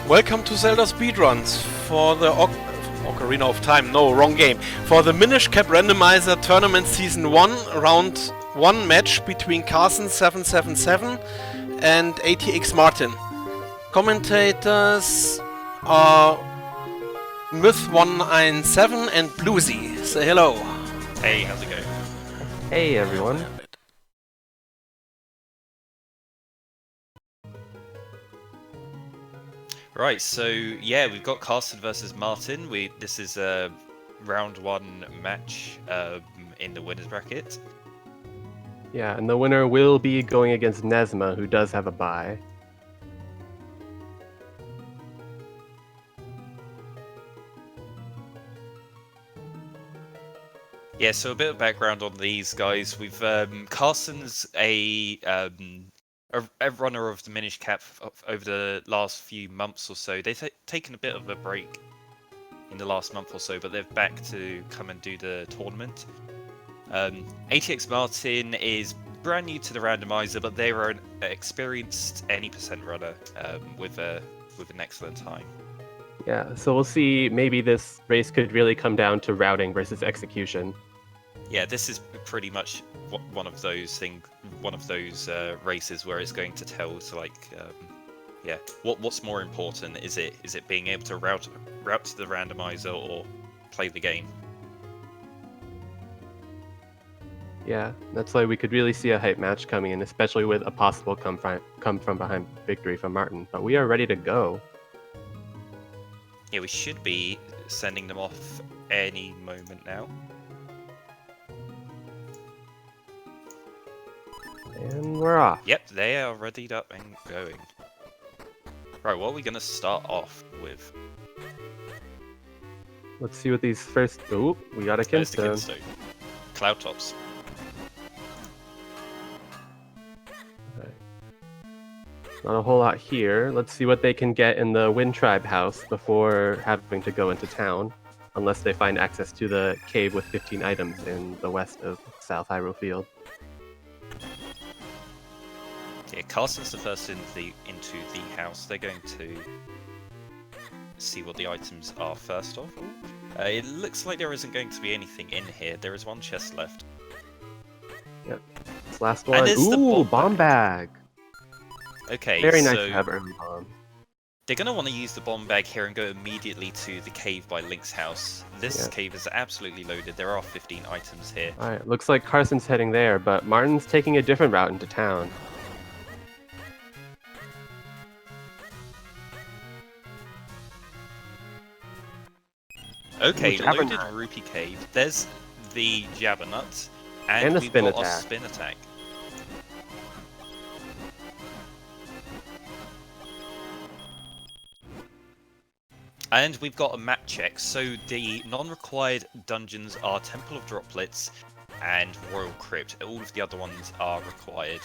Welcome to Zelda Speedruns for the Ocarina of Time, no, wrong game. For the Minish Cap Randomizer Tournament Season 1, round 1 match between karsen777 and AtxMartin. Commentators are Myth117 and Bluesy. Say hello. Hey, how's it going? Hey everyone. Right, so yeah, we've got Karsen versus Martin. This is a round 1 match in the winners bracket. Yeah, and the winner will be going against Nesma, who does have a bye. Yeah, so a bit of background on these guys. We've Karsen's a runner of the Minish Cap over the last few months or so. They've taken a bit of a break in the last month or so, but they're back to come and do the tournament. AtxMartin is brand new to the randomizer, but they are an experienced any percent runner with an excellent time. Yeah, so we'll see. Maybe this race could really come down to routing versus execution. Yeah, this is pretty much one of those races where it's going to tell to what's more important. Is it being able to route to the randomizer or play the game? Yeah, that's why we could really see a hype match coming in, especially with a possible come from behind victory from Martin. But we are ready to go. Yeah, we should be sending them off any moment now. And we're off. Yep, they are readied up and going. Right, what are we going to start off with? Let's see what these first... Ooh, we got a Kinstone. Cloud tops. Not a whole lot here. Let's see what they can get in the Wind Tribe house before having to go into town. Unless they find access to the cave with 15 items in the west of South Hyrule Field. Yeah, Karsen's the first into the house. They're going to see what the items are first off. It looks like there isn't going to be anything in here. There is one chest left. Yep. This last one. Ooh, bomb bag. Okay, very nice to have early bomb. They're going to want to use the bomb bag here and go immediately to the cave by Link's house. This cave is absolutely loaded. There are 15 items here. Alright, looks like Karsen's heading there, but Martin's taking a different route into town. Okay, loaded Rupee Cave. There's the Jabber Nut, and we've got a spin attack. And we've got a map check. So the non-required dungeons are Temple of Droplets and Royal Crypt. All of the other ones are required.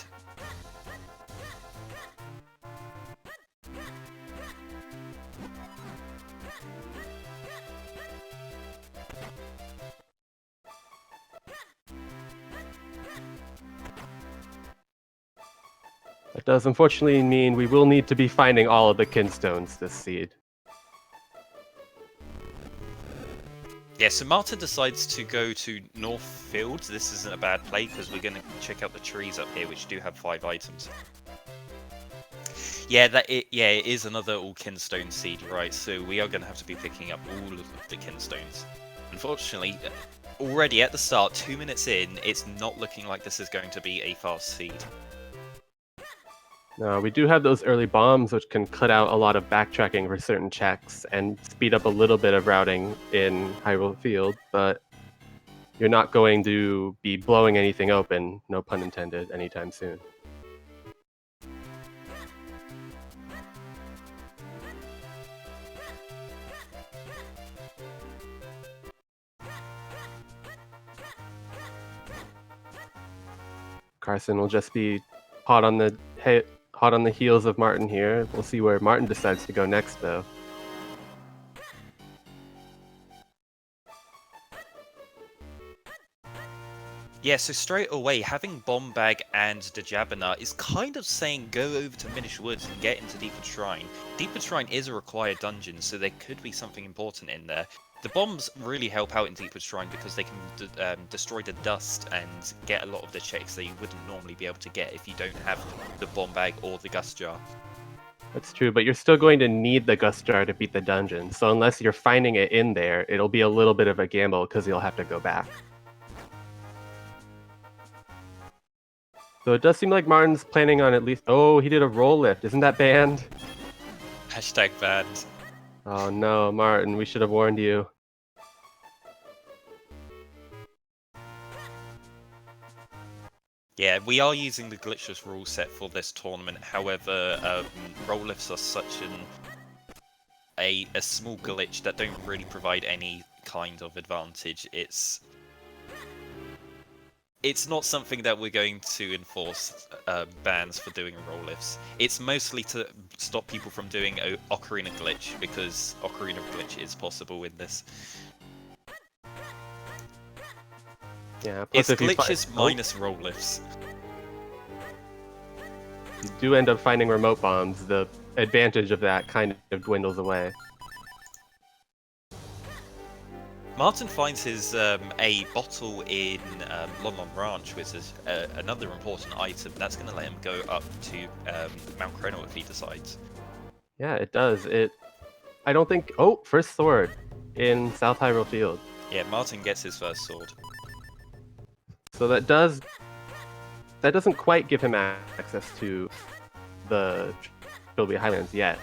That does unfortunately mean we will need to be finding all of the Kinstones this seed. Yeah, so Martin decides to go to North Field. This isn't a bad play because we're going to check out the trees up here, which do have 5 items. Yeah, it is another all Kinstone seed, right? So we are going to have to be picking up all of the Kinstones. Unfortunately, already at the start, 2 minutes in, it's not looking like this is going to be a fast seed. No, we do have those early bombs, which can cut out a lot of backtracking for certain checks and speed up a little bit of routing in Hyrule Field, but you're not going to be blowing anything open, no pun intended, anytime soon. Karsen will just be hot on the heels of Martin here. We'll see where Martin decides to go next, though. Yeah, so straight away, having Bomb Bag and Djabana is kind of saying go over to Minish Woods and get into Deeper Shrine. Deeper Shrine is a required dungeon, so there could be something important in there. The bombs really help out in Deeper Shrine because they can destroy the dust and get a lot of the checks that you wouldn't normally be able to get if you don't have the Bomb Bag or the Gust Jar. That's true, but you're still going to need the Gust Jar to beat the dungeon. So unless you're finding it in there, it'll be a little bit of a gamble because you'll have to go back. So it does seem like Martin's planning on at least... Oh, he did a roll lift. Isn't that banned? Hashtag banned. Oh no, Martin, we should have warned you. Yeah, we are using the glitchless rule set for this tournament. However, roll lifts are such a small glitch that don't really provide any kind of advantage. It's not something that we're going to enforce bans for doing roll lifts. It's mostly to stop people from doing Ocarina glitch, because Ocarina glitch is possible in this. Yeah, It's glitches minus roll lifts. You do end up finding remote bombs. The advantage of that kind of dwindles away. Martin finds his a bottle in Lon Lon Ranch, which is another important item. That's going to let him go up to Mount Chrono if he decides. Yeah, it does. I don't think... Oh, first sword in South Hyrule Field. Yeah, Martin gets his first sword. So that doesn't quite give him access to the Trilby Highlands yet.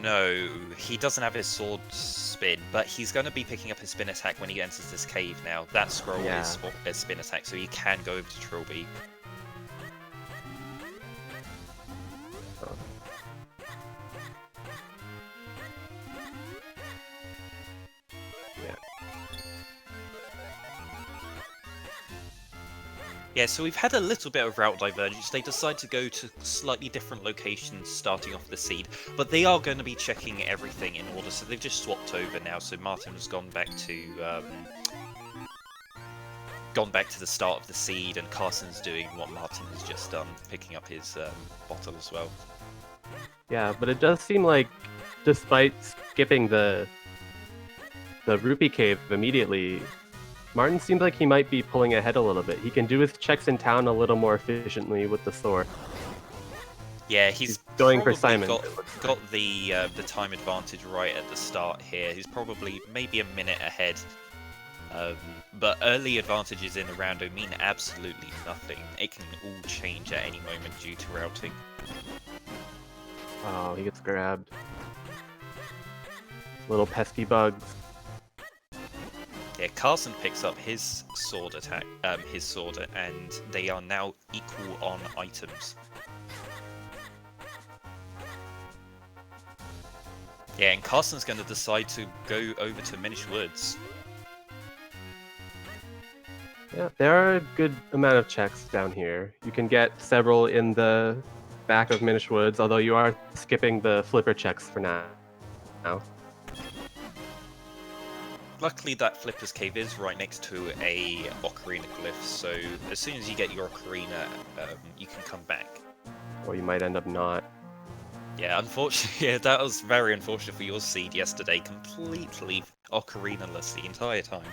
No, he doesn't have his sword spin, but he's going to be picking up his spin attack when he enters this cave now. That scroll is a spin attack, so he can go over to Trilby. Oh. Yeah. Yeah, so we've had a little bit of route divergence. They decide to go to slightly different locations starting off the seed, but they are going to be checking everything in order, so they've just swapped over now. So Martin has gone back to the start of the seed, and Carson's doing what Martin has just done, picking up his bottle as well. Yeah, but it does seem like, despite skipping the Rupee Cave immediately, Martin seems like he might be pulling ahead a little bit. He can do his checks in town a little more efficiently with the sword. Yeah, he's going for Simon. Got the time advantage right at the start here. He's probably maybe a minute ahead. But early advantages in the rando mean absolutely nothing. It can all change at any moment due to routing. Oh, he gets grabbed. Little pesky bugs. Yeah, Carson picks up his sword attack, and they are now equal on items. Yeah, and Carson's going to decide to go over to Minish Woods. Yeah, there are a good amount of checks down here. You can get several in the back of Minish Woods, although you are skipping the flipper checks for now. Luckily, that Flipper's Cave is right next to a Ocarina glyph, so as soon as you get your Ocarina, you can come back. Or you might end up not. Yeah, unfortunately, yeah, that was very unfortunate for your seed yesterday. Completely Ocarina-less the entire time.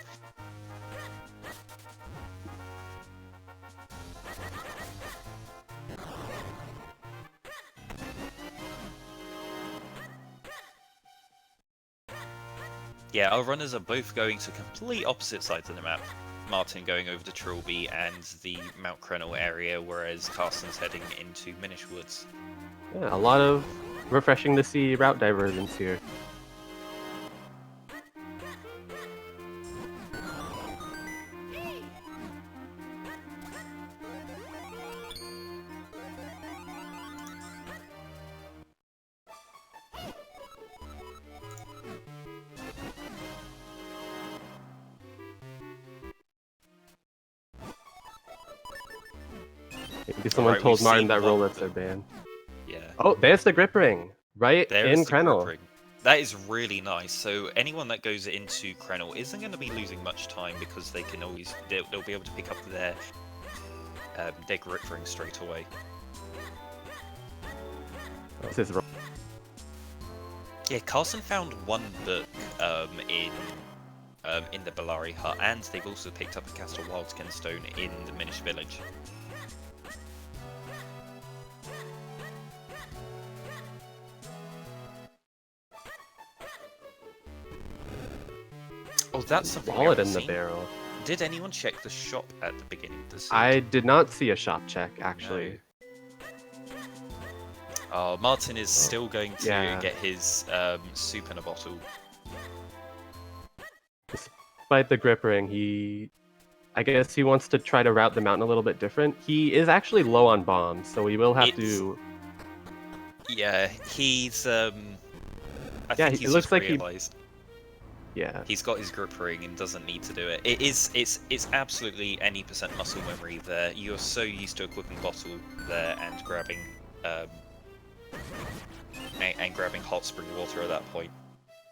Yeah, our runners are both going to complete opposite sides of the map. Martin going over to Trilby and the Mount Chrono area, whereas Carson's heading into Minish Woods. Yeah, a lot of refreshing to see route divergence here. Maybe someone Alright, told we've Martin seen that one- roll lifts are banned. Yeah. Oh, there's the grip ring! Right There in is the Krenel. grip ring. That is really nice. So anyone that goes into Krenel isn't going to be losing much time because they can always they'll be able to pick up their grip ring straight away. This is wrong. Yeah, Carson found one book in the Bellari hut, and they've also picked up a Castle Wildskin stone in the Minish village. Oh, that's something we Wallet haven't in the seen. barrel. Did anyone check the shop at the beginning of the scene? I did not see a shop check, actually. Oh, Martin is still going to yeah. get his soup in a bottle. Despite the grip ring, I guess he wants to try to route the mountain a little bit different. He is actually low on bombs, so we will have to... Yeah, he's... I think he's it looks just like realised. Yeah. He's got his grip ring and doesn't need to do it. It's absolutely any percent muscle memory there. You're so used to equipping bottle there and grabbing hot spring water at that point.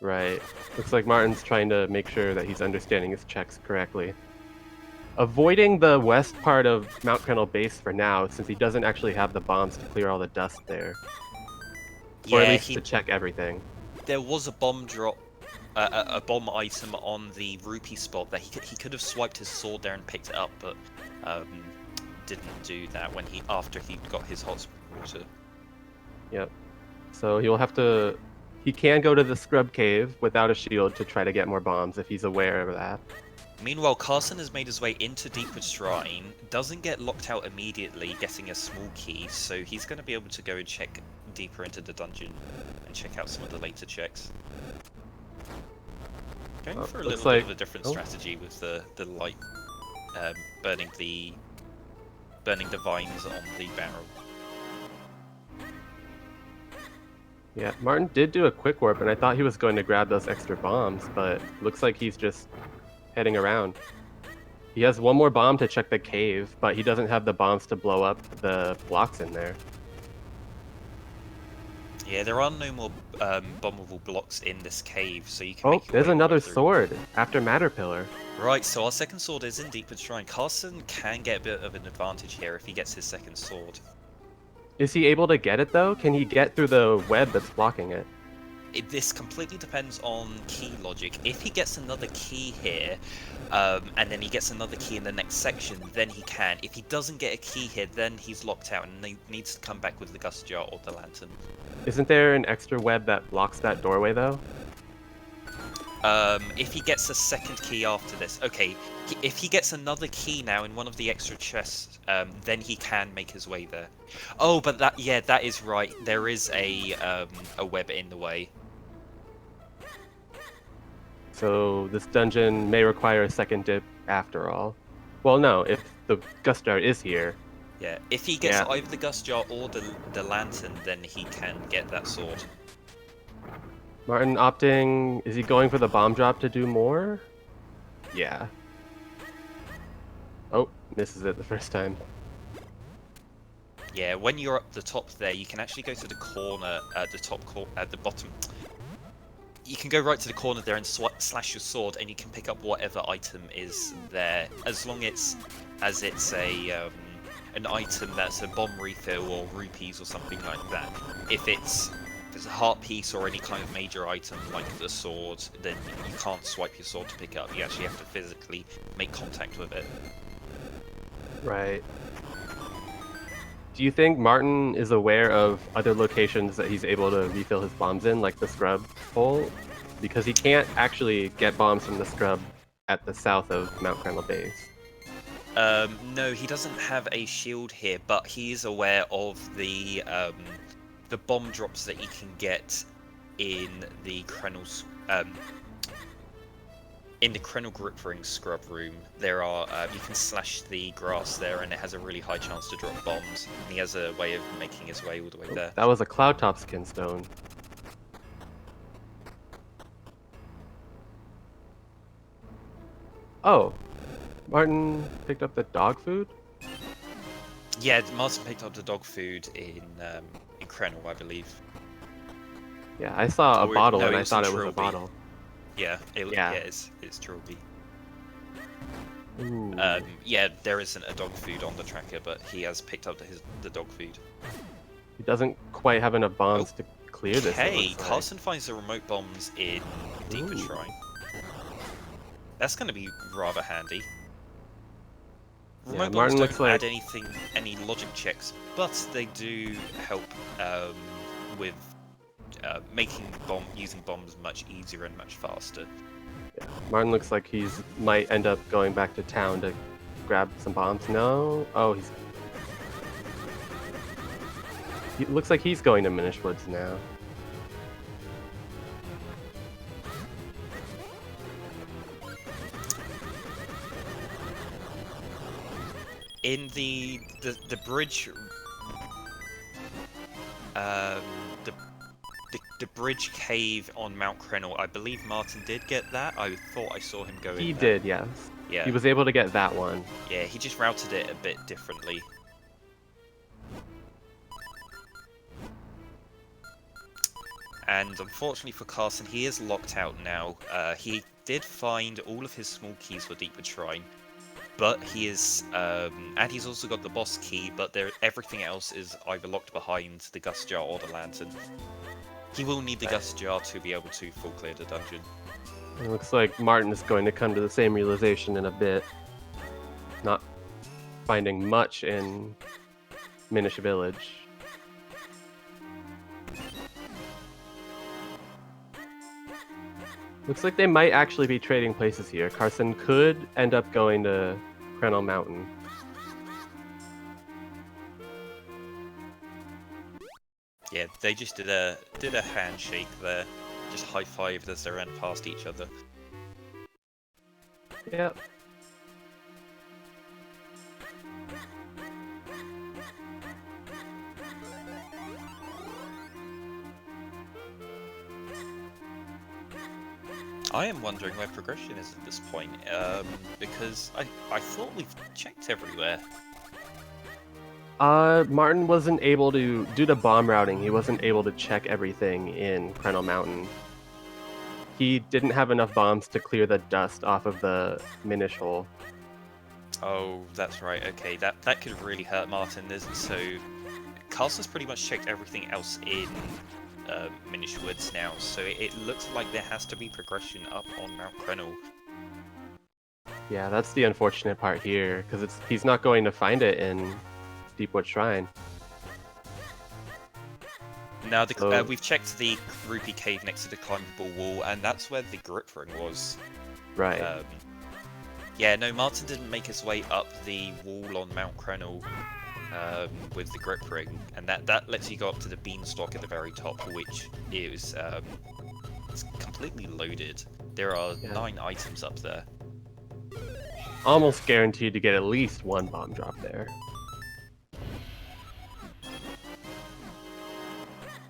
Right. Looks like Martin's trying to make sure that he's understanding his checks correctly. Avoiding the west part of Mount Krenel base for now, since he doesn't actually have the bombs to clear all the dust there. Or at least to check everything. There was a bomb drop, a bomb item on the rupee spot that he could have swiped his sword there and picked it up, but didn't do that after he got his hot spring water. Yep. So he'll have to... He can go to the scrub cave without a shield to try to get more bombs if he's aware of that. Meanwhile, Carson has made his way into Deepwood Shrine, doesn't get locked out immediately, getting a small key, so he's going to be able to go and check deeper into the dungeon and check out some of the later checks. Going for a little bit of a different strategy with the light burning the vines on the barrel. Yeah, Martin did do a quick warp, and I thought he was going to grab those extra bombs, but looks like he's just heading around. He has one more bomb to check the cave, but he doesn't have the bombs to blow up the blocks in there. Yeah, there are no more bombable blocks in this cave, so you can. Oh, there's another sword after Matter Pillar. Right, so our second sword is in Deepwood Shrine. Carson can get a bit of an advantage here if he gets his second sword. Is he able to get it though? Can he get through the web that's blocking it? This completely depends on key logic. If he gets another key here, and then he gets another key in the next section, then he can. If he doesn't get a key here, then he's locked out and he needs to come back with the gust jar or the lantern. Isn't there an extra web that blocks that doorway though? If he gets a second key after this, okay. If he gets another key now in one of the extra chests, then he can make his way there. Oh, but that is right. There is a web in the way. So this dungeon may require a second dip after all. Well, no, if the gust jar is here. Yeah, if he gets either the gust jar or the lantern, then he can get that sword. Martin opting... Is he going for the bomb drop to do more? Yeah. Oh, misses it the first time. Yeah, when you're up the top there, you can actually go to the corner at the bottom. You can go right to the corner there and slash your sword, and you can pick up whatever item is there, as long as it's a an item that's a bomb refill or rupees or something like that. If it's a heart piece or any kind of major item like the sword, then you can't swipe your sword to pick it up. You actually have to physically make contact with it. Right. Do you think Martin is aware of other locations that he's able to refill his bombs in, like the scrub hole? Because he can't actually get bombs from the scrub at the south of Mount Krenel base. No, he doesn't have a shield here, but he is aware of the bomb drops that you can get in the Krenel's in the Krenel grip ring scrub room. There are you can slash the grass there, and it has a really high chance to drop bombs. And he has a way of making his way all the way there. That was a cloud top skin stone. Oh, Martin picked up the dog food? Yeah, Martin picked up the dog food in Krenel, I believe. Yeah, I saw a Or- bottle no, and it I was thought a it was a trilby. bottle. Yeah, Yeah. it's Trilby. Ooh. Yeah, there isn't a dog food on the tracker, but he has picked up the dog food. He doesn't quite have enough bombs to clear this. it Okay, looks like. Carson finds the remote bombs in Deeper Ooh. Shrine. That's going to be rather handy. Yeah, Remote bombs Martin don't looks like- add any logic checks, but they do help with making using bombs much easier and much faster. Yeah. Martin looks like he's might end up going back to town to grab some bombs. No? Oh, he looks like he's going to Minish Woods now. In the bridge, the bridge cave on Mount Krenel, I believe Martin did get that. I thought I saw him go in He there. did, yes. Yeah. He was able to get that one. Yeah, he just routed it a bit differently. And unfortunately for Carson, he is locked out now. He did find all of his small keys for Deeper Shrine, but he is, and he's also got the boss key, but everything else is either locked behind the Gust Jar or the Lantern. He will need the Gust Jar to be able to full clear the dungeon. It looks like Martin is going to come to the same realization in a bit. Not finding much in Minish Village. Looks like they might actually be trading places here. Carson could end up going to Krenel Mountain. Yeah, they just did a handshake there, just high-fived as they ran past each other. Yep. I am wondering where progression is at this point, because I thought we've checked everywhere. Martin wasn't able to, due to bomb routing, he wasn't able to check everything in Krenel Mountain. He didn't have enough bombs to clear the dust off of the Minish hole. Oh, that's right. Okay, that could really hurt Martin. So, Carson's pretty much checked everything else in Minish Woods now. So it looks like there has to be progression up on Mount Krenel. Yeah, that's the unfortunate part here, because he's not going to find it in Deepwood Shrine. Now, So- we've checked the Rupee Cave next to the climbable wall, and that's where the grip ring was. Right. Yeah, no, Martin didn't make his way up the wall on Mount Krenel with the grip ring, and that lets you go up to the beanstalk at the very top, which is it's completely loaded. There are 9 items up there. Almost guaranteed to get at least one bomb drop there.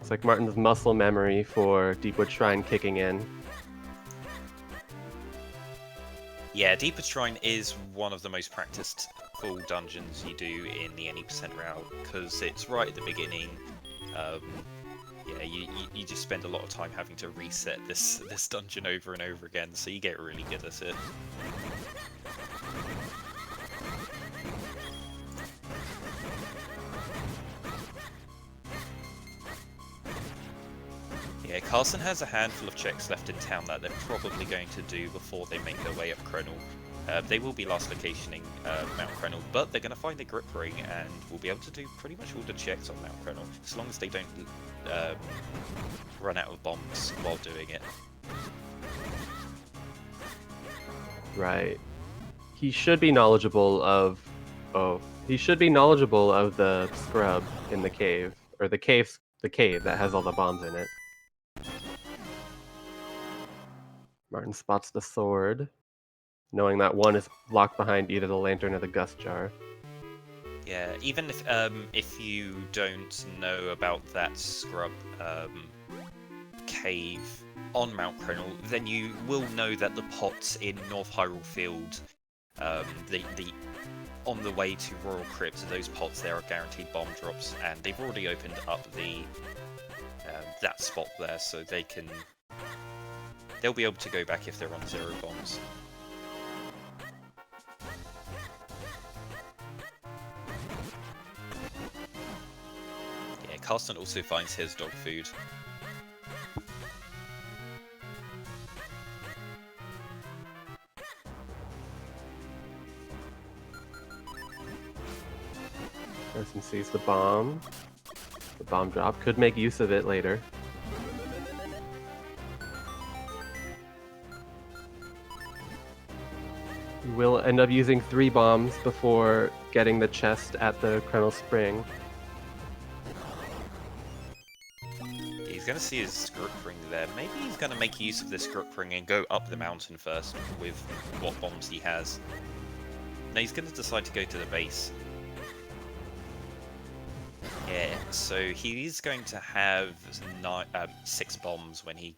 It's like Martin's muscle memory for Deepwood Shrine kicking in. Yeah, Deeper Shrine is one of the most practiced full dungeons you do in the any percent route, because it's right at the beginning. Yeah, you just spend a lot of time having to reset this dungeon over and over again, so you get really good at it. Yeah, Carson has a handful of checks left in town that they're probably going to do before they make their way up Krenel. They will be last locationing Mount Krenel, but they're going to find the grip ring and will be able to do pretty much all the checks on Mount Krenel, as long as they don't run out of bombs while doing it. Right. He should be knowledgeable of... Oh, he should be knowledgeable of the scrub in the cave, or the cave that has all the bombs in it. Martin spots the sword, knowing that one is locked behind either the lantern or the gust jar. Yeah, even if you don't know about that scrub cave on Mount Krenel, then you will know that the pots in North Hyrule Field, on the way to Royal Crypt, those pots there are guaranteed bomb drops, and they've already opened up the that spot there, so they'll be able to go back if they're on 0 bombs. Yeah, Carson also finds his dog food. Carson sees the bomb. The bomb drop. Could make use of it later. He will end up using 3 bombs before getting the chest at the Krenel Spring. He's going to see his grip ring there. Maybe he's going to make use of this grip ring and go up the mountain first with what bombs he has. No, he's going to decide to go to the base. Yeah, so he's going to have 6 bombs when he's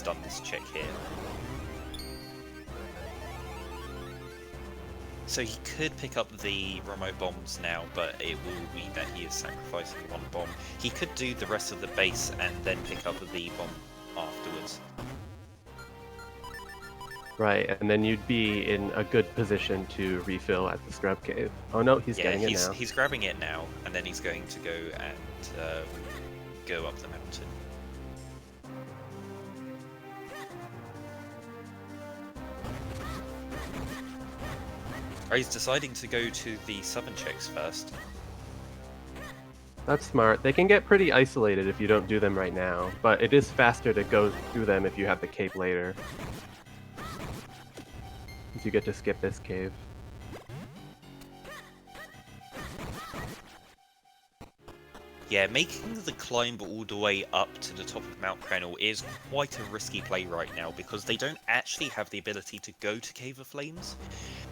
done this check here. So he could pick up the remote bombs now, but it will mean that he is sacrificing 1 bomb. He could do the rest of the base and then pick up the bomb afterwards. Right, and then you'd be in a good position to refill at the Scrub Cave. Oh no, he's getting it now. He's grabbing it now, and then he's going to go and go up the mountain. He's deciding to go to the southern checks first. That's smart. They can get pretty isolated if you don't do them right now, but it is faster to go through them if you have the cape later. Since you get to skip this cave. Yeah, making the climb all the way up to the top of Mount Krenel is quite a risky play right now because they don't actually have the ability to go to Cave of Flames.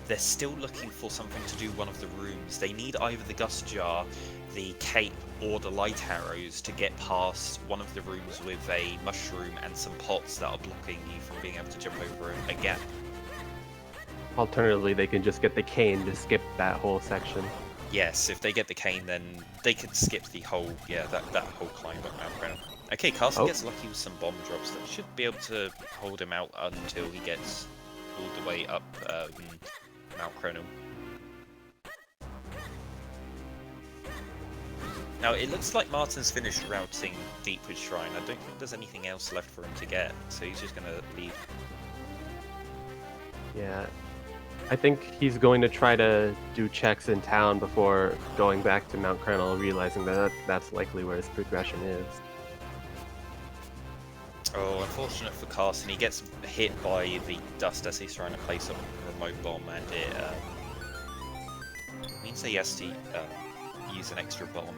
They're still looking for something to do one of the rooms. They need either the Gust Jar, the Cape, or the Light Arrows to get past one of the rooms with a mushroom and some pots that are blocking you from being able to jump over a gap. Alternatively, they can just get the cane to skip that whole section. Yes, if they get the cane, then they could skip the whole, that whole climb up Mount Krenel. Okay, Carson gets lucky with some bomb drops that should be able to hold him out until he gets all the way up Mount Krenel. Now, it looks like Martin's finished routing Deepwood Shrine. I don't think there's anything else left for him to get, so he's just going to leave. Yeah. I think he's going to try to do checks in town before going back to Mount Krenel, realizing that that's likely where his progression is. Oh, unfortunate for Carson. He gets hit by the dust as he's trying to place a remote bomb, and it means that he has to use an extra bomb.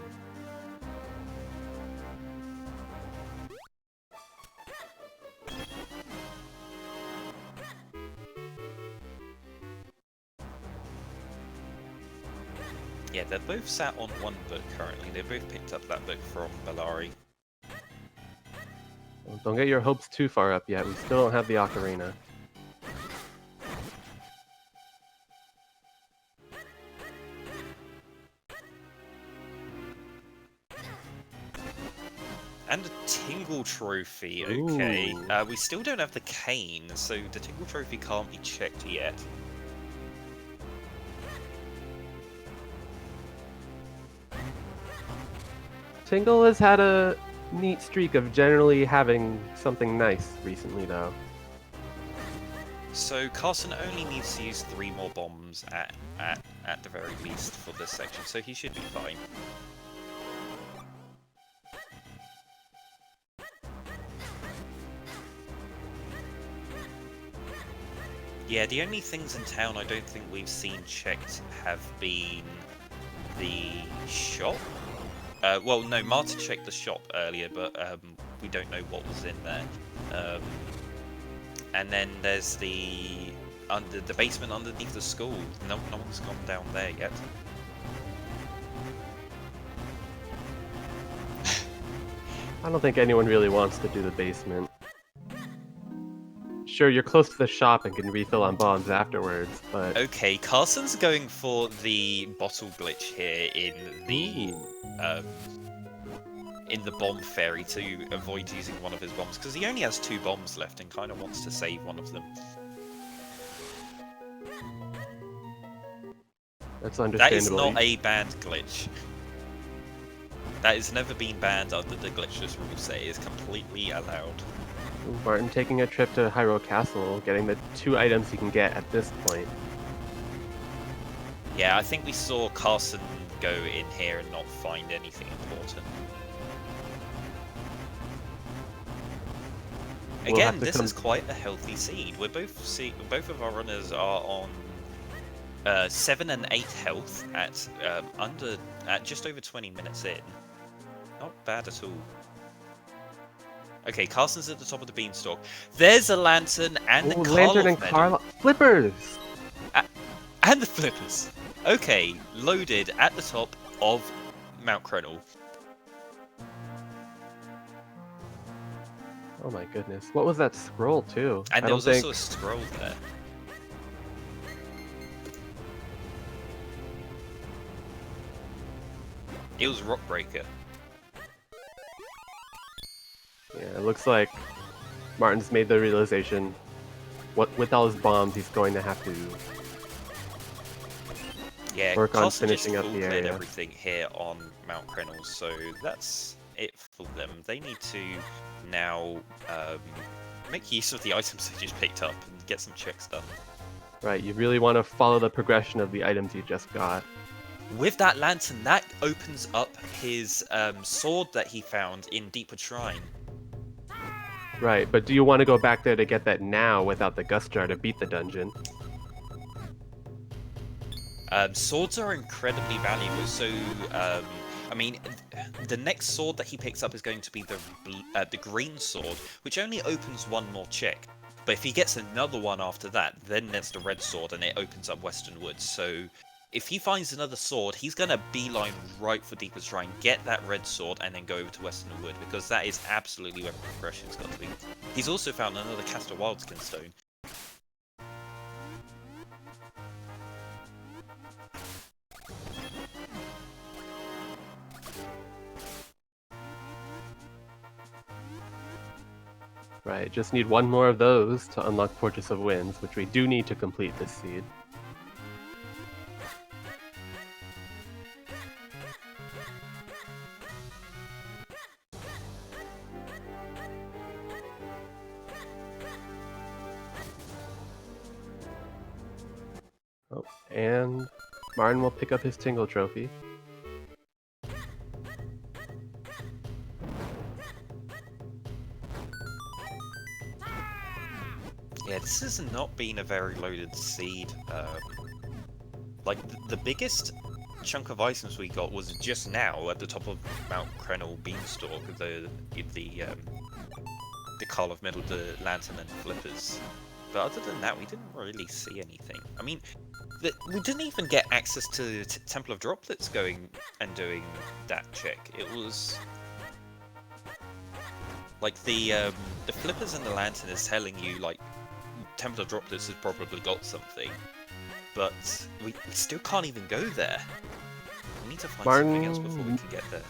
Yeah, they're both sat on 1 book currently. They both picked up that book from Bellari. Well, don't get your hopes too far up yet. We still don't have the Ocarina. And a Tingle Trophy, okay. We still don't have the cane, so the Tingle Trophy can't be checked yet. Tingle has had a neat streak of generally having something nice recently, though. So Carson only needs to use 3 more bombs at the very least for this section, so he should be fine. Yeah, the only things in town I don't think we've seen checked have been the shop. Well, no, Martin checked the shop earlier, but we don't know what was in there. And then there's the basement underneath the school. No one's gone down there yet. I don't think anyone really wants to do the basement. Sure, you're close to the shop and can refill on bombs afterwards, but... Okay, Carson's going for the bottle glitch here in the in the bomb fairy to avoid using one of his bombs, because he only has 2 bombs left and kind of wants to save one of them. That's That is understandable. not a banned glitch. That has never been banned under the glitchless rule set. It is completely allowed. Martin taking a trip to Hyrule Castle, getting the 2 items he can get at this point. Yeah, I think we saw Carson go in here and not find anything important. Again, this is quite a healthy seed. Both of our runners are on 7 and 8 health at just over 20 minutes in. Not bad at all. Okay, Carson's at the top of the beanstalk. There's a lantern and the lantern and flippers! And the flippers. Okay, loaded at the top of Mount Crenel. Oh my goodness. What was that scroll too? And there was also a scroll there. It was Rockbreaker. Yeah, it looks like Martin's made the realization, with all his bombs, he's going to have to work on finishing up the area. Everything here on Mount Crenel, so that's it for them. They need to now make use of the items they just picked up and get some checks done. Right, you really want to follow the progression of the items you just got. With that lantern, that opens up his sword that he found in Deepwood Shrine. Right, but do you want to go back there to get that now without the Gust Jar to beat the dungeon? Swords are incredibly valuable, so I mean, the next sword that he picks up is going to be the green sword, which only opens 1 more check. But if he gets another one after that, then there's the red sword, and it opens up Western Woods. So if he finds another sword, he's going to beeline right for Deepwood Shrine, get that red sword, and then go over to Western Wood, because that is absolutely where progression's got to be. He's also found another Castor Wildskin stone. Right, just need 1 more of those to unlock Fortress of Winds, which we do need to complete this seed. Oh, and Martin will pick up his Tingle Trophy. Yeah, this has not been a very loaded seed. Like, the biggest chunk of items we got was just now at the top of Mount Crenel Beanstalk, the Carl of Middle, the Lantern and Flippers. But other than that, we didn't really see anything. I mean, we didn't even get access to Temple of Droplets going and doing that check. It was like the Flippers and the Lantern is telling you, like, Temple of Droplets has probably got something, but we still can't even go there. We need to find something else before we can get there.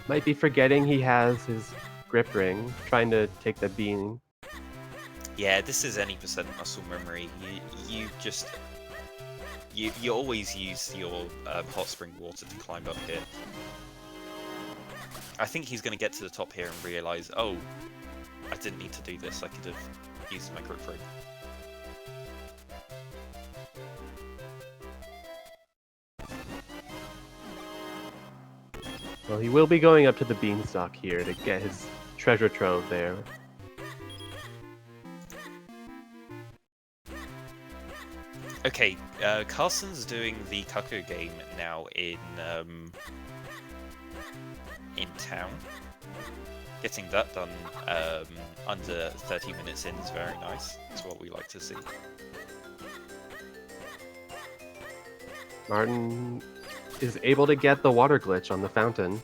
Might be forgetting he has his grip ring, trying to take the bean. Yeah, this is any % muscle memory. You always use your hot spring water to climb up here. I think he's going to get to the top here and realise, oh, I didn't need to do this. I could have used my grip ring. Well, he will be going up to the Beanstalk here to get his treasure trove there. Okay, Carson's doing the Cuckoo game now in town. Getting that done under 30 minutes in is very nice. It's what we like to see. Martin is able to get the water glitch on the fountain.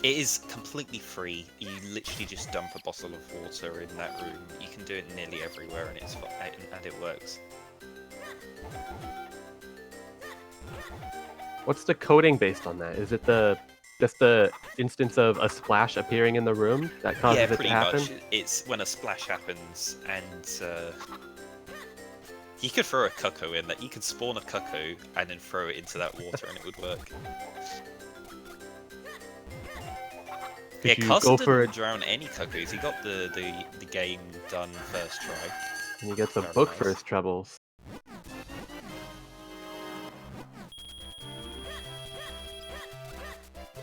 It is completely free. You literally just dump a bottle of water in that room. You can do it nearly everywhere, and it works. What's the coding based on that? Is it the Just the instance of a splash appearing in the room that causes Yeah, it to pretty happen? much. It's when a splash happens, and you could throw a cuckoo in that. You could spawn a cuckoo and then throw it into that water, and it would work. Did you Carson go for didn't it drown any cuckoos. He got the game done first try. and you get the Very book nice. for his troubles?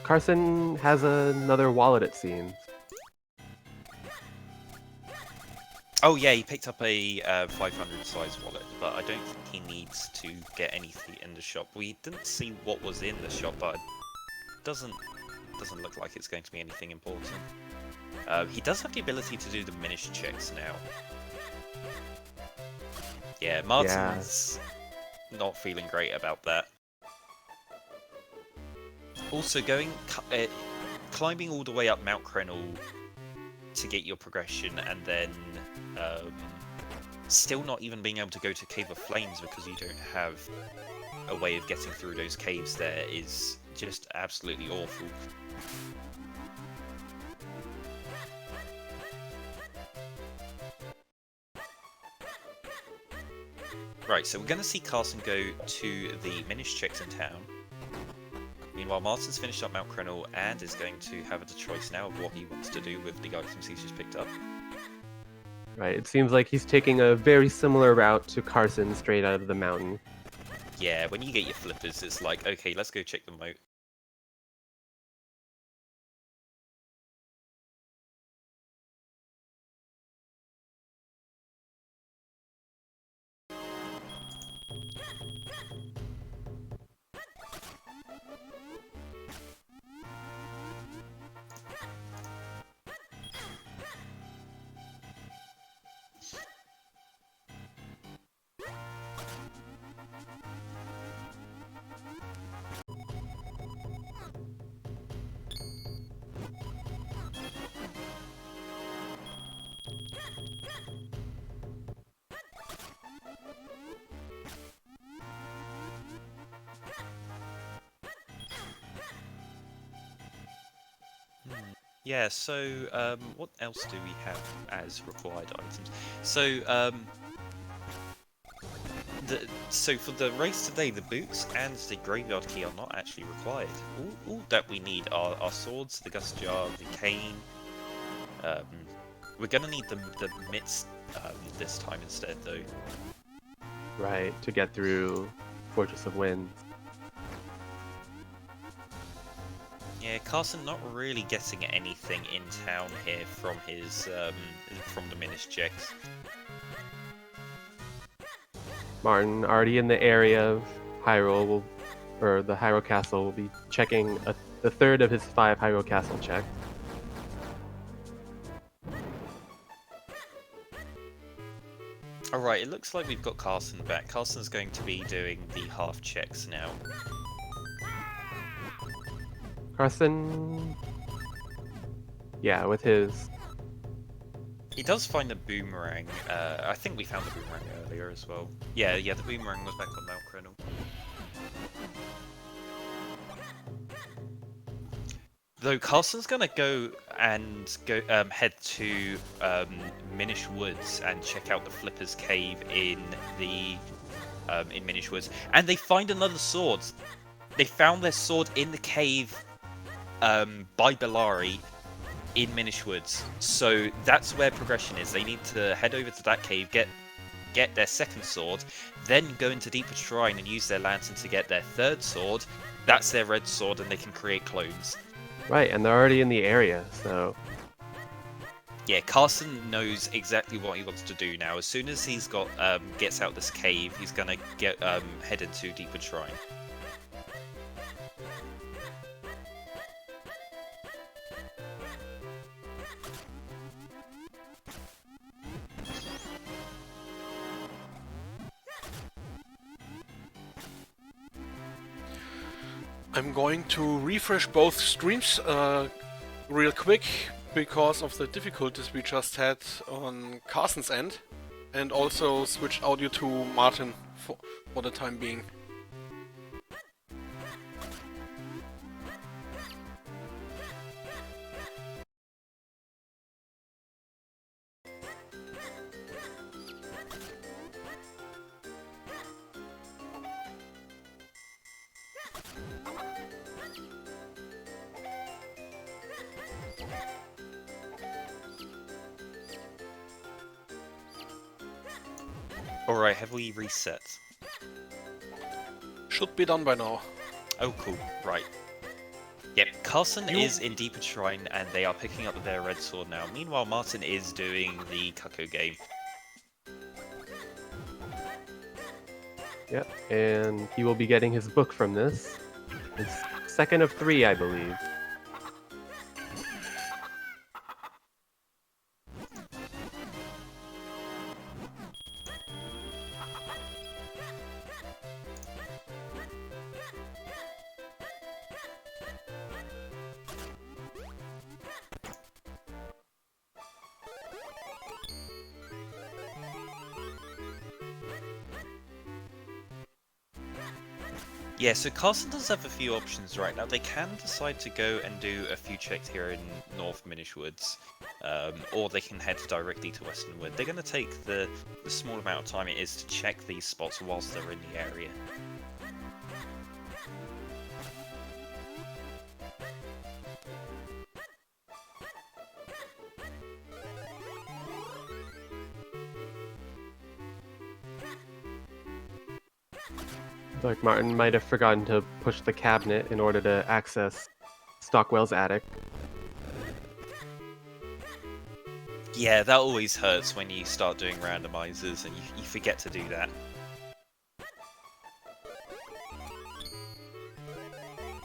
Karsen has another wallet, it seems. Oh yeah, he picked up a 500 size wallet, but I don't think he needs to get anything in the shop. We didn't see what was in the shop, but it doesn't look like it's going to be anything important. He does have the ability to do the diminished checks now. Yeah, Martin's not feeling great about that. Also, climbing all the way up Mount Krenel to get your progression, and then still not even being able to go to Cave of Flames because you don't have a way of getting through those caves there is just absolutely awful. Right, so we're going to see Carson go to the Minish checks in town. Meanwhile, Martin's finished up Mount Krenel and is going to have the choice now of what he wants to do with the items he's just picked up. Right, it seems like he's taking a very similar route to Karsen straight out of the mountain. Yeah, when you get your flippers, it's like, okay, let's go check the moat. Yeah, so what else do we have as required items? So, so for the race today, the boots and the graveyard key are not actually required. All that we need are our swords, the gust jar, the cane. We're gonna need the mitts this time instead, though. Right, to get through Fortress of Winds. Yeah, Carson not really getting anything in town here from his from the Minish checks. Martin, already in the area of Hyrule, or the Hyrule Castle, will be checking the third of his 5 Hyrule Castle checks. Alright, it looks like we've got Carson back. Carson's going to be doing the half checks now. Karsen... Yeah, with his... He does find the boomerang. I think we found the boomerang earlier as well. Yeah, the boomerang was back on Mount Krenel. Though Carson's gonna go and head to Minish Woods and check out the Flipper's Cave in Minish Woods, and they find another sword. They found their sword in the cave by Bellari in Minish Woods. So that's where progression is. They need to head over to that cave, get their second sword, then go into Deeper Shrine and use their lantern to get their third sword. That's their red sword, and they can create clones. Right, and they're already in the area, so... Yeah, Carson knows exactly what he wants to do now. As soon as he's gets out this cave, he's gonna head into Deeper Shrine. I'm going to refresh both streams real quick because of the difficulties we just had on Carson's end, and also switch audio to Martin for the time being. Alright, have we reset? Should be done by now. Oh, cool. Right. Yep, Karsen is in Deeper Shrine, and they are picking up their red sword now. Meanwhile, Martin is doing the Cuckoo game. Yep, and he will be getting his book from this. His second of 3, I believe. Yeah, so Karsen does have a few options right now. They can decide to go and do a few checks here in North Minish Woods, or they can head directly to Western Wood. They're going to take the small amount of time it is to check these spots whilst they're in the area. Like Martin might have forgotten to push the cabinet in order to access Stockwell's attic. Yeah, that always hurts when you start doing randomizers and you forget to do that.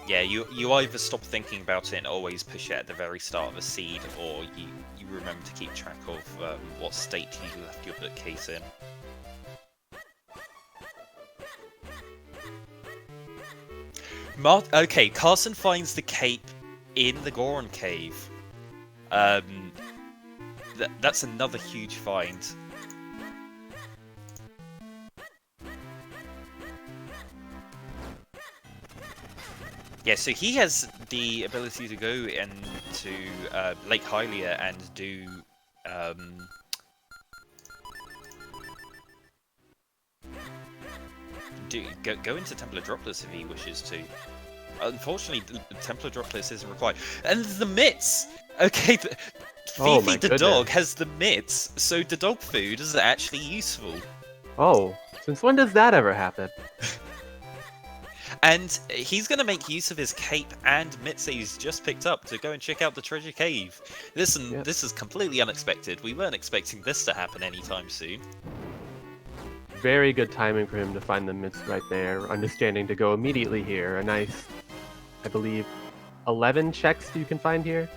Yeah, you either stop thinking about it and always push it at the very start of a seed, or you remember to keep track of what state you left your bookcase in. Okay, Karsen finds the cape in the Goron cave. That's another huge find. Yeah, so he has the ability to go into Lake Hylia and do go into Templar Droplets if he wishes to. Unfortunately, the Templar Droplets isn't required. And the mitts! Okay, Fifi the dog has the mitts, so the dog food is actually useful. Oh, since when does that ever happen? And he's going to make use of his cape and mitts that he's just picked up to go and check out the treasure cave. Listen, This is completely unexpected. We weren't expecting this to happen anytime soon. Very good timing for him to find the mitts right there, understanding to go immediately here. A nice, I believe, 11 checks you can find here.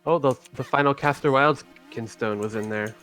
Oh, the final Caster Wildskin stone was in there.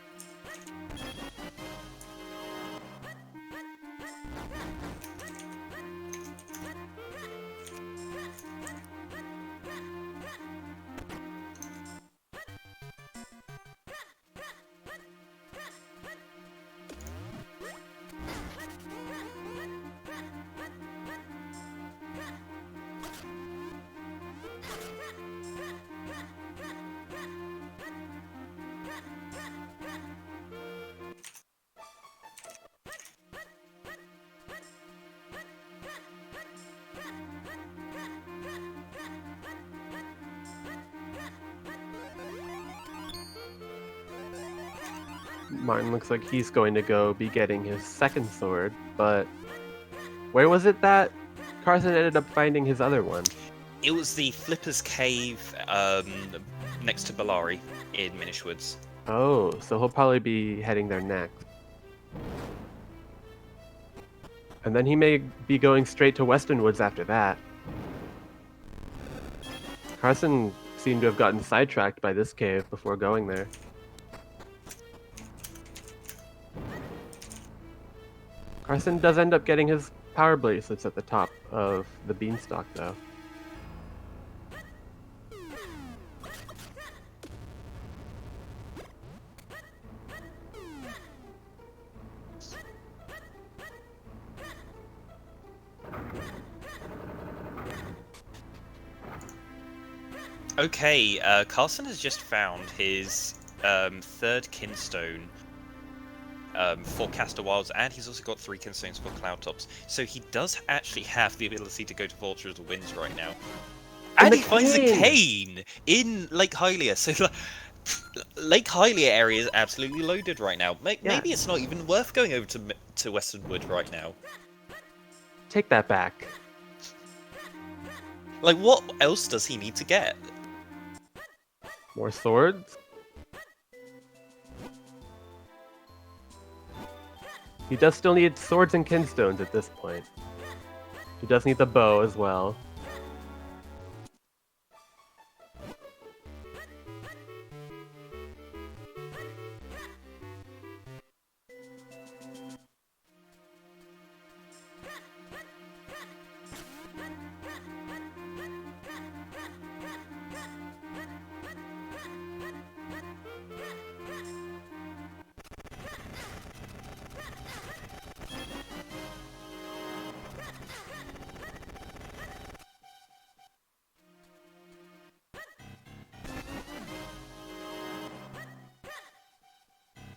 Martin looks like he's going to go be getting his second sword, but where was it that Karsen ended up finding his other one? It was the Flipper's Cave next to Bellari in Minish Woods. Oh, so he'll probably be heading there next. And then he may be going straight to Western Woods after that. Karsen seemed to have gotten sidetracked by this cave before going there. Karsen does end up getting his power bracelets at the top of the beanstalk, though. Okay, Carson has just found his third kinstone for Caster Wilds, and he's also got 3 kinstones for Cloudtops. So he does actually have the ability to go to Vulture's Winds right now. And he finds a cane in Lake Hylia. So Lake Hylia area is absolutely loaded right now. Maybe it's not even worth going over to Western Wood right now. Take that back. Like, what else does he need to get? More swords? He does still need swords and kinstones at this point. He does need the bow as well.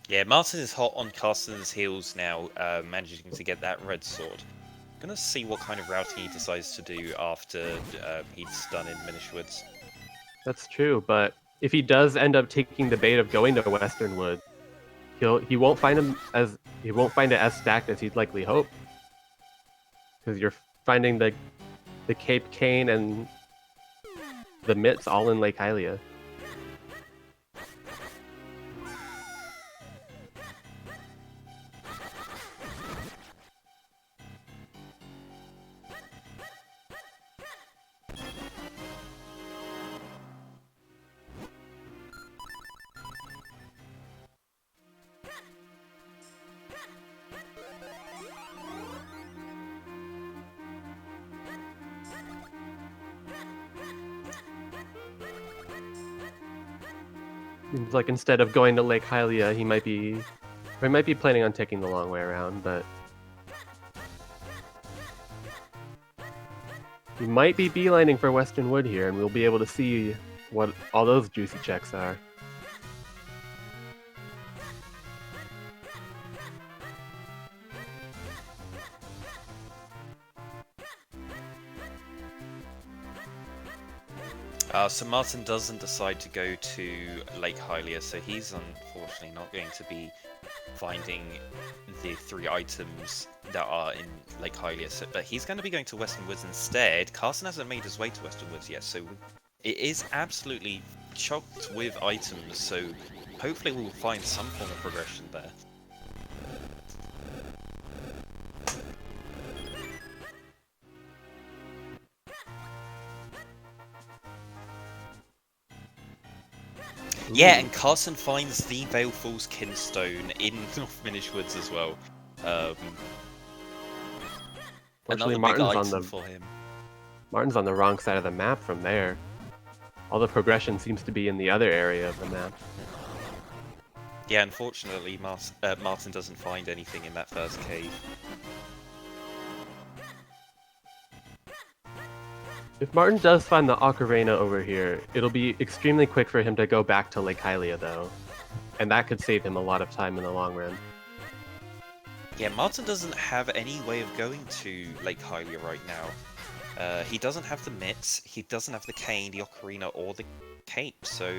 Yeah, Martin is hot on Carson's heels now, managing to get that red sword. Gonna see what kind of routing he decides to do after he's done in Minish Woods. That's true, but if he does end up taking the bait of going to Western Wood, he won't find it as stacked as he'd likely hope. Because you're finding the Cape Cane and the mitts all in Lake Hylia. Seems like instead of going to Lake Hylia, he might be planning on taking the long way around, but he might be beelining for Western Wood here, and we'll be able to see what all those juicy checks are. So Martin doesn't decide to go to Lake Hylia, so he's unfortunately not going to be finding the 3 items that are in Lake Hylia, but he's going to be going to Western Woods instead. Carson hasn't made his way to Western Woods yet, so it is absolutely chocked with items, so hopefully we'll find some form of progression there. Yeah, and Carson finds the Balefall's Kinstone in North Minish Woods as well. Another big item for him. Martin's on the wrong side of the map from there. All the progression seems to be in the other area of the map. Yeah, unfortunately, Martin doesn't find anything in that first cave. If Martin does find the Ocarina over here, it'll be extremely quick for him to go back to Lake Hylia, though. And that could save him a lot of time in the long run. Yeah, Martin doesn't have any way of going to Lake Hylia right now. He doesn't have the mitts, he doesn't have the cane, the Ocarina, or the cape, so...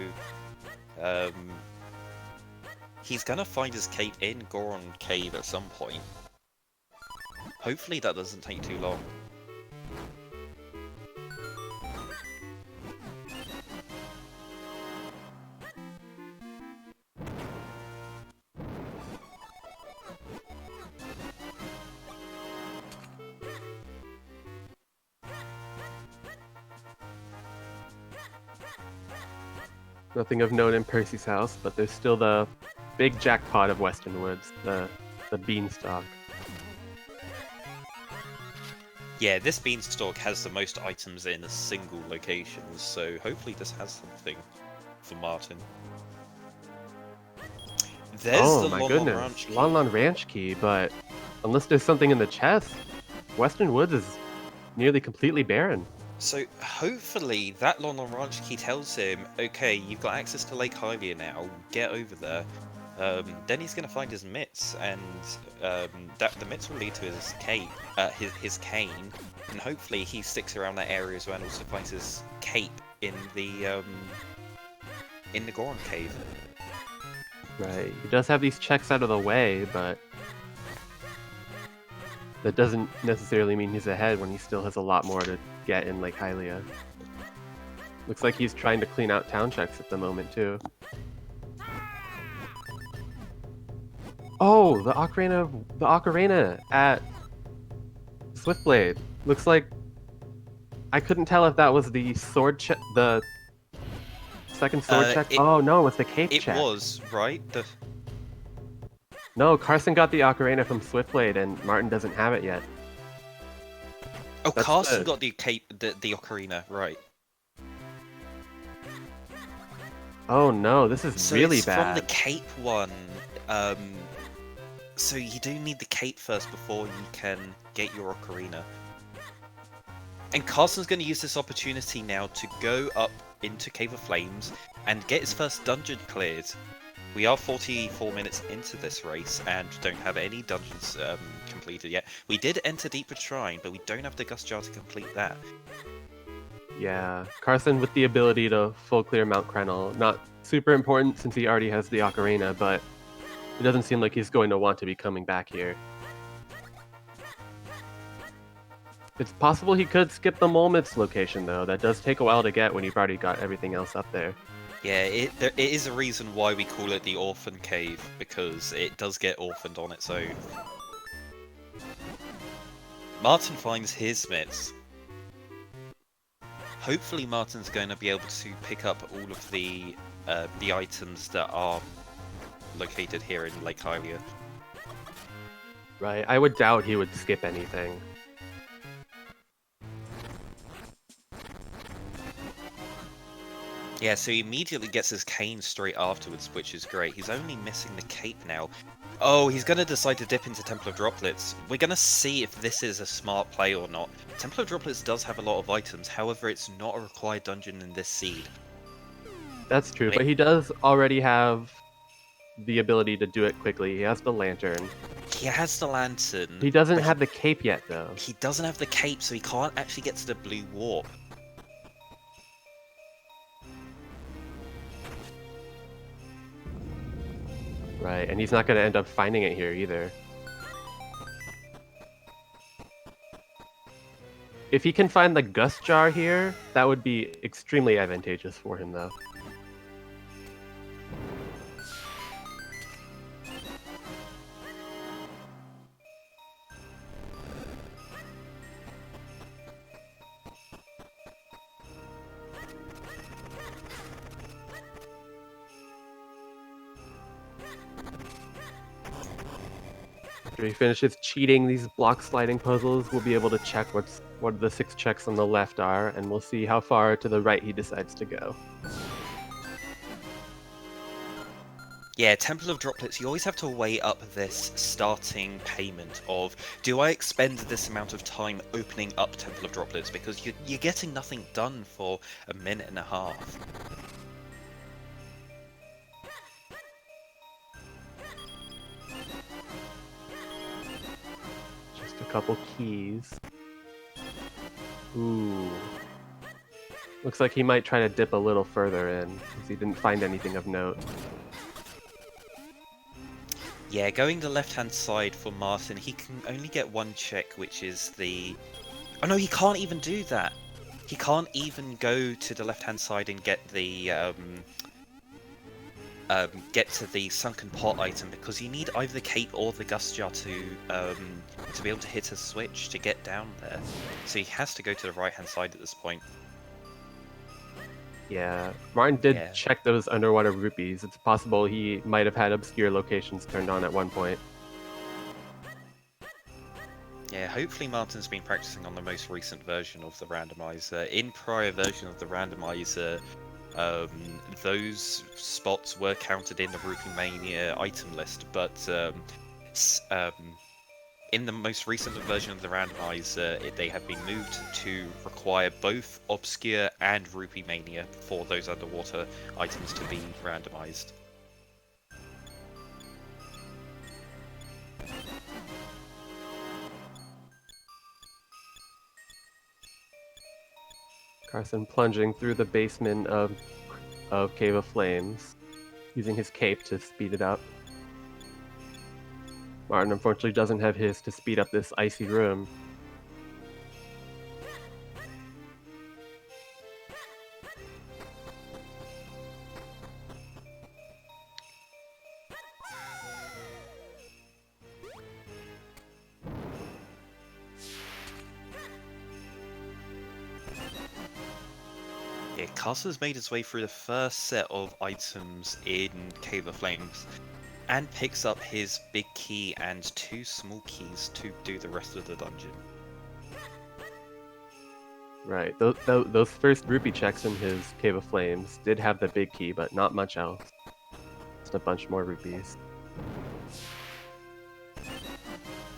he's gonna find his cape in Goron Cave at some point. Hopefully that doesn't take too long. Nothing of note in Percy's house, but there's still the big jackpot of Western Woods, the beanstalk. Yeah, this beanstalk has the most items in a single location, so hopefully this has something for Martin. There's Oh the my Lon goodness, Ranch key. Lon Ranch key, but unless there's something in the chest, Western Woods is nearly completely barren. So hopefully that Lon Ranch key tells him, okay, you've got access to Lake Hylia now, get over there. Then he's going to find his mitts, and the mitts will lead to his cape, his cane, and hopefully he sticks around that area as well and also finds his cape in the Goron cave. Right, he does have these checks out of the way, but that doesn't necessarily mean he's ahead when he still has a lot more to get in Lake Hylia. Looks like he's trying to clean out town checks at the moment, too. Oh, the ocarina at Swiftblade. Looks like I couldn't tell if that was the sword check, the second sword check. Oh no, it's the cape check. It was, right? No, Karsen got the ocarina from Swiftblade, and Martin doesn't have it yet. Oh, That's Karsen the- got the cape, the ocarina, right? Oh no, this is So really it's bad. from the cape one. So you do need the cape first before you can get your ocarina. And Carson's going to use this opportunity now to go up into Cave of Flames and get his first dungeon cleared. We are 44 minutes into this race and don't have any dungeons completed yet. We did enter Deeper Shrine, but we don't have the Gust Jar to complete that. Yeah, Karsen with the ability to full clear Mount Krenel. Not super important since he already has the ocarina, but it doesn't seem like he's going to want to be coming back here. It's possible he could skip the Molmitz location, though. That does take a while to get when you've already got everything else up there. Yeah, it is a reason why we call it the Orphan Cave, because it does get orphaned on its own. Martin finds his mitts. Hopefully Martin's going to be able to pick up all of the items that are located here in Lake Hylia. Right, I would doubt he would skip anything. Yeah, so he immediately gets his cane straight afterwards, which is great. He's only missing the cape now. Oh, he's going to decide to dip into Temple of Droplets. We're going to see if this is a smart play or not. Temple of Droplets does have a lot of items, however, it's not a required dungeon in this seed. That's true, but he does already have the ability to do it quickly. He has the lantern. He has the lantern. He doesn't but have the cape yet, though. He doesn't have the cape, so he can't actually get to the blue warp. Right, and he's not going to end up finding it here either. If he can find the Gust Jar here, that would be extremely advantageous for him, though. After he finishes cheating these block sliding puzzles, we'll be able to check what the 6 checks on the left are, and we'll see how far to the right he decides to go. Yeah, Temple of Droplets, you always have to weigh up this starting payment of, do I expend this amount of time opening up Temple of Droplets? Because you're getting nothing done for a minute and a half. Just a couple keys. Ooh. Looks like he might try to dip a little further in, because he didn't find anything of note. Yeah, going the left-hand side for Martin, he can only get one check, which is the... Oh no, he can't even do that! He can't even go to the left-hand side and get the, get to the sunken pot item, because you need either the cape or the Gust Jar to be able to hit a switch to get down there. So he has to go to the right-hand side at this point. Yeah, Martin did check those underwater rupees. It's possible he might have had obscure locations turned on at one point. Yeah, hopefully Martin's been practicing on the most recent version of the randomizer. In prior version of the randomizer, those spots were counted in the Rupee Mania item list, but in the most recent version of the randomizer, they have been moved to require both Obscure and Rupee Mania for those underwater items to be randomized. Carson plunging through the basement of Cave of Flames, using his cape to speed it up. Martin unfortunately doesn't have his to speed up this icy room. Yeah, Carson's made his way through the first set of items in Cave of Flames, and picks up his big key and 2 small keys to do the rest of the dungeon. Right, those first rupee checks in his Cave of Flames did have the big key, but not much else. Just a bunch more rupees.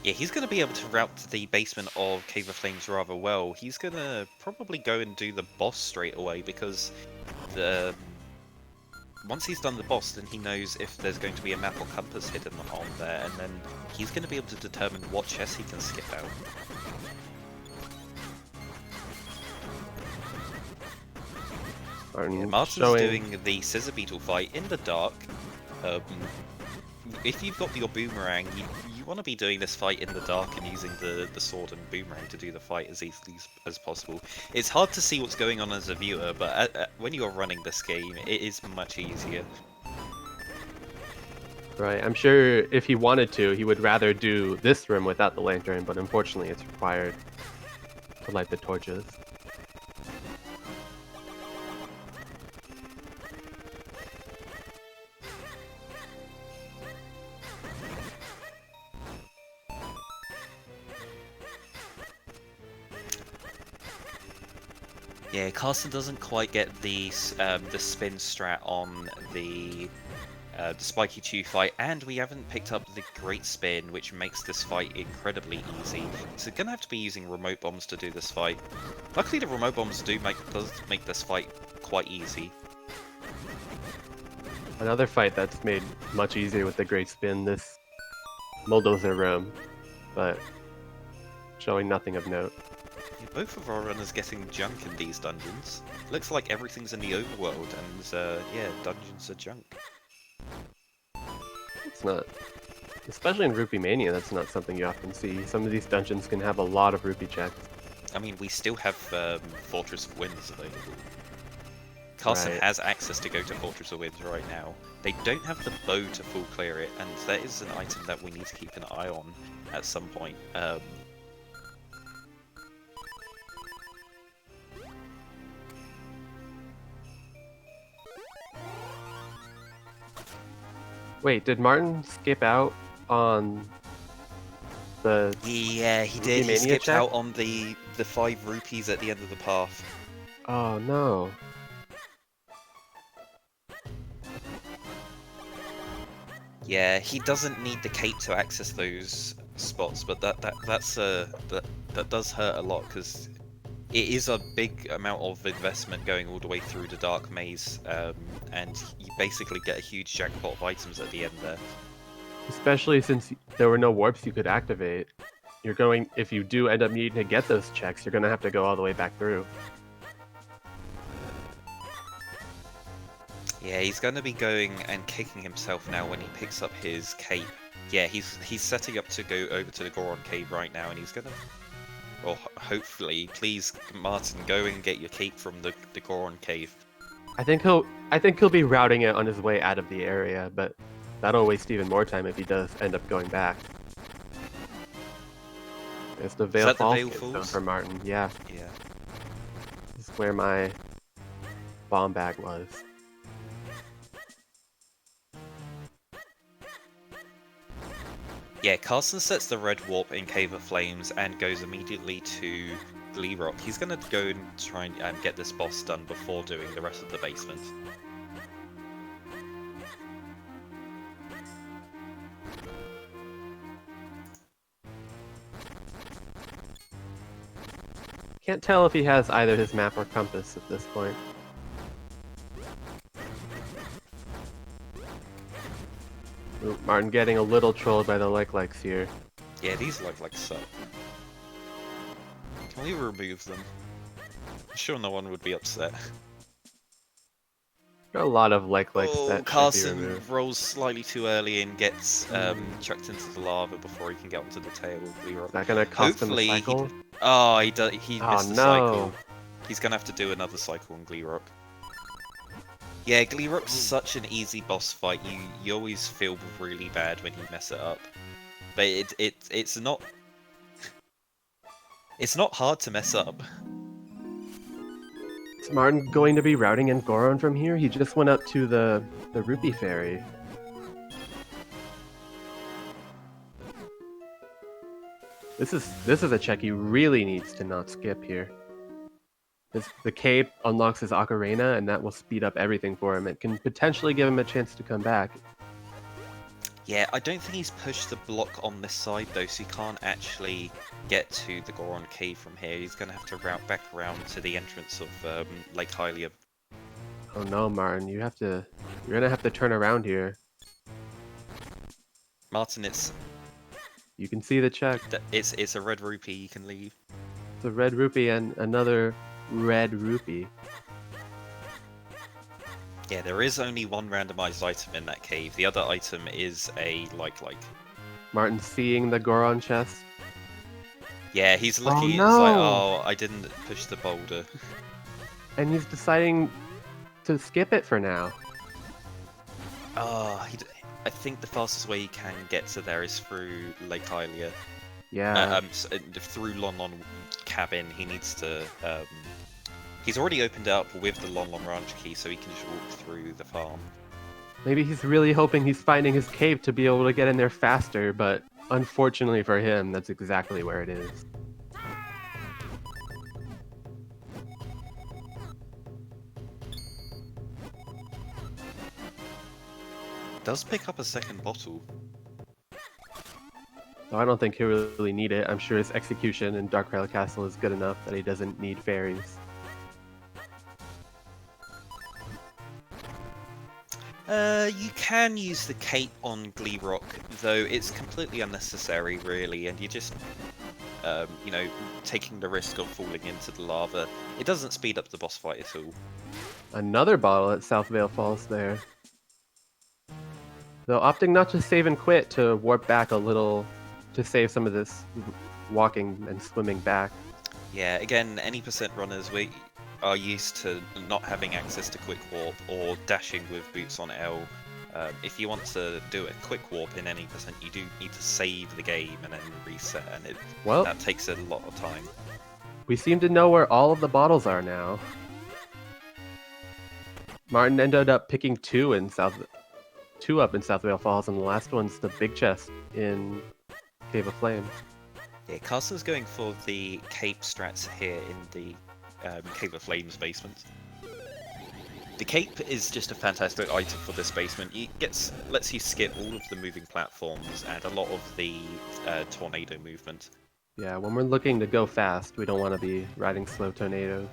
Yeah, he's going to be able to route to the basement of Cave of Flames rather well. He's going to probably go and do the boss straight away, because once he's done the boss, then he knows if there's going to be a map or compass hidden on there, and then he's going to be able to determine what chests he can skip out. Martin's doing the Scissor Beetle fight in the dark. If you've got your boomerang, you want to be doing this fight in the dark and using the sword and boomerang to do the fight as easily as possible. It's hard to see what's going on as a viewer, but when you're running this game, it is much easier. Right, I'm sure if he wanted to, he would rather do this room without the lantern, but unfortunately it's required to light the torches. Yeah, Carson doesn't quite get the spin strat on the spiky chew fight, and we haven't picked up the great spin, which makes this fight incredibly easy. So gonna have to be using remote bombs to do this fight. Luckily, the remote bombs does make this fight quite easy. Another fight that's made much easier with the great spin, this Bulldozer room, but showing nothing of note. Yeah, both of our runners getting junk in these dungeons. Looks like everything's in the overworld, and yeah, dungeons are junk. It's not, especially in Rupee Mania, that's not something you often see. Some of these dungeons can have a lot of rupee checks. I mean, we still have Fortress of Winds available. Carson has access to go to Fortress of Winds right now. They don't have the bow to full clear it, and that is an item that we need to keep an eye on at some point. Wait, did Martin skip out on the... Yeah, he did. He skipped out on the 5 rupees at the end of the path. Oh no. Yeah, he doesn't need the cape to access those spots, but that does hurt a lot, because it is a big amount of investment going all the way through the Dark Maze, and you basically get a huge jackpot of items at the end there. Especially since there were no warps you could activate. You're going, if you do end up needing to get those checks, you're going to have to go all the way back through. Yeah, he's going to be going and kicking himself now when he picks up his cape. Yeah, he's setting up to go over to the Goron Cave right now, and he's going to... Well, hopefully, please, Martin, go and get your cape from the Goron Cave. I think he'll be routing it on his way out of the area, but that'll waste even more time if he does end up going back. There's the Veil Falls for Martin. Yeah. Yeah. This is where my bomb bag was. Yeah, Carson sets the red warp in Cave of Flames and goes immediately to Glee Rock. He's going to go and try and get this boss done before doing the rest of the basement. Can't tell if he has either his map or compass at this point. Ooh, Martin getting a little trolled by the likes here. Yeah, these look like suck. Can we remove them? I'm sure no one would be upset. Got a lot of likes Oh, that should be Carson removed. rolls slightly too early and gets chucked into the lava before he can get onto the tail of Glee Rock. Is that gonna cost him a Hopefully cycle? Oh, he Oh, missed the no. cycle. He's gonna have to do another cycle on Glee Rock. Yeah, Glee Rock's such an easy boss fight. You always feel really bad when you mess it up. But it's not it's not hard to mess up. Is Martin going to be routing in Goron from here? He just went up to the Rupee Fairy. This is a check he really needs to not skip here. The cape unlocks his ocarina, and that will speed up everything for him. It can potentially give him a chance to come back. Yeah, I don't think he's pushed the block on this side though, so he can't actually get to the Goron Cave from here. He's going to have to route back around to the entrance of Lake Hylia. Oh no, Martin, you're gonna have to turn around here. Martin, it's You can see the check. it's a red rupee. You can leave. It's a red rupee and another red rupee. Yeah, there is only one randomized item in that cave. The other item is a like. Martin seeing the Goron chest. Yeah, he's looking. no. It's like, oh, I didn't push the boulder. And he's deciding to skip it for now. Oh, I think the fastest way he can get to there is through Lake Hylia. Yeah. Through Lon Lon cabin. He needs to. He's already opened it up with the Lon Lon Ranch key, so he can just walk through the farm. Maybe he's really hoping he's finding his cave to be able to get in there faster, but unfortunately for him, that's exactly where it is. Does pick up a second bottle. So I don't think he'll really need it. I'm sure his execution in Dark Rail Castle is good enough that he doesn't need fairies. You can use the cape on Glee Rock, though it's completely unnecessary, really, and you're just, taking the risk of falling into the lava. It doesn't speed up the boss fight at all. Another bottle at South Vale Falls there. Though opting not to save and quit to warp back a little to save some of this walking and swimming back. Yeah, again, any percent runners are used to not having access to quick warp or dashing with boots on L. If you want to do a quick warp in any percent, you do need to save the game and then reset, and that takes a lot of time. We seem to know where all of the bottles are now. Martin ended up picking two up in South Vale Falls, and the last one's the big chest in Cave of Flame. Yeah, Carson's going for the cape strats here in the Cave of Flames basement. The cape is just a fantastic item for this basement. It lets you skip all of the moving platforms and a lot of the tornado movement. Yeah, when we're looking to go fast, we don't want to be riding slow tornadoes.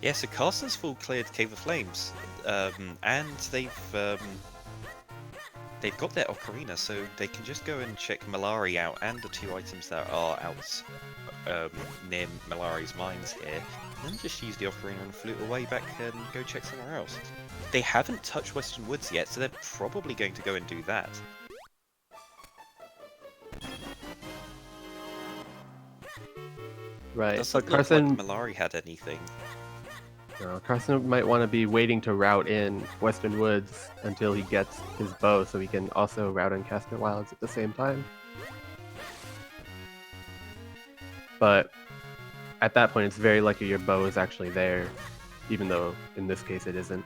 Yeah, so Carson's full cleared Cave of Flames, and they've got their ocarina, so they can just go and check Malari out and the two items that are out near Malari's mines here, and then just use the ocarina and flute away back and go check somewhere else. They haven't touched Western Woods yet, so they're probably going to go and do that. Right, Doesn't but Carson, look like Malari had anything. Carson might want to be waiting to route in Western Woods until he gets his bow, so he can also route in Castor Wilds at the same time. But at that point, it's very likely your bow is actually there, even though in this case it isn't.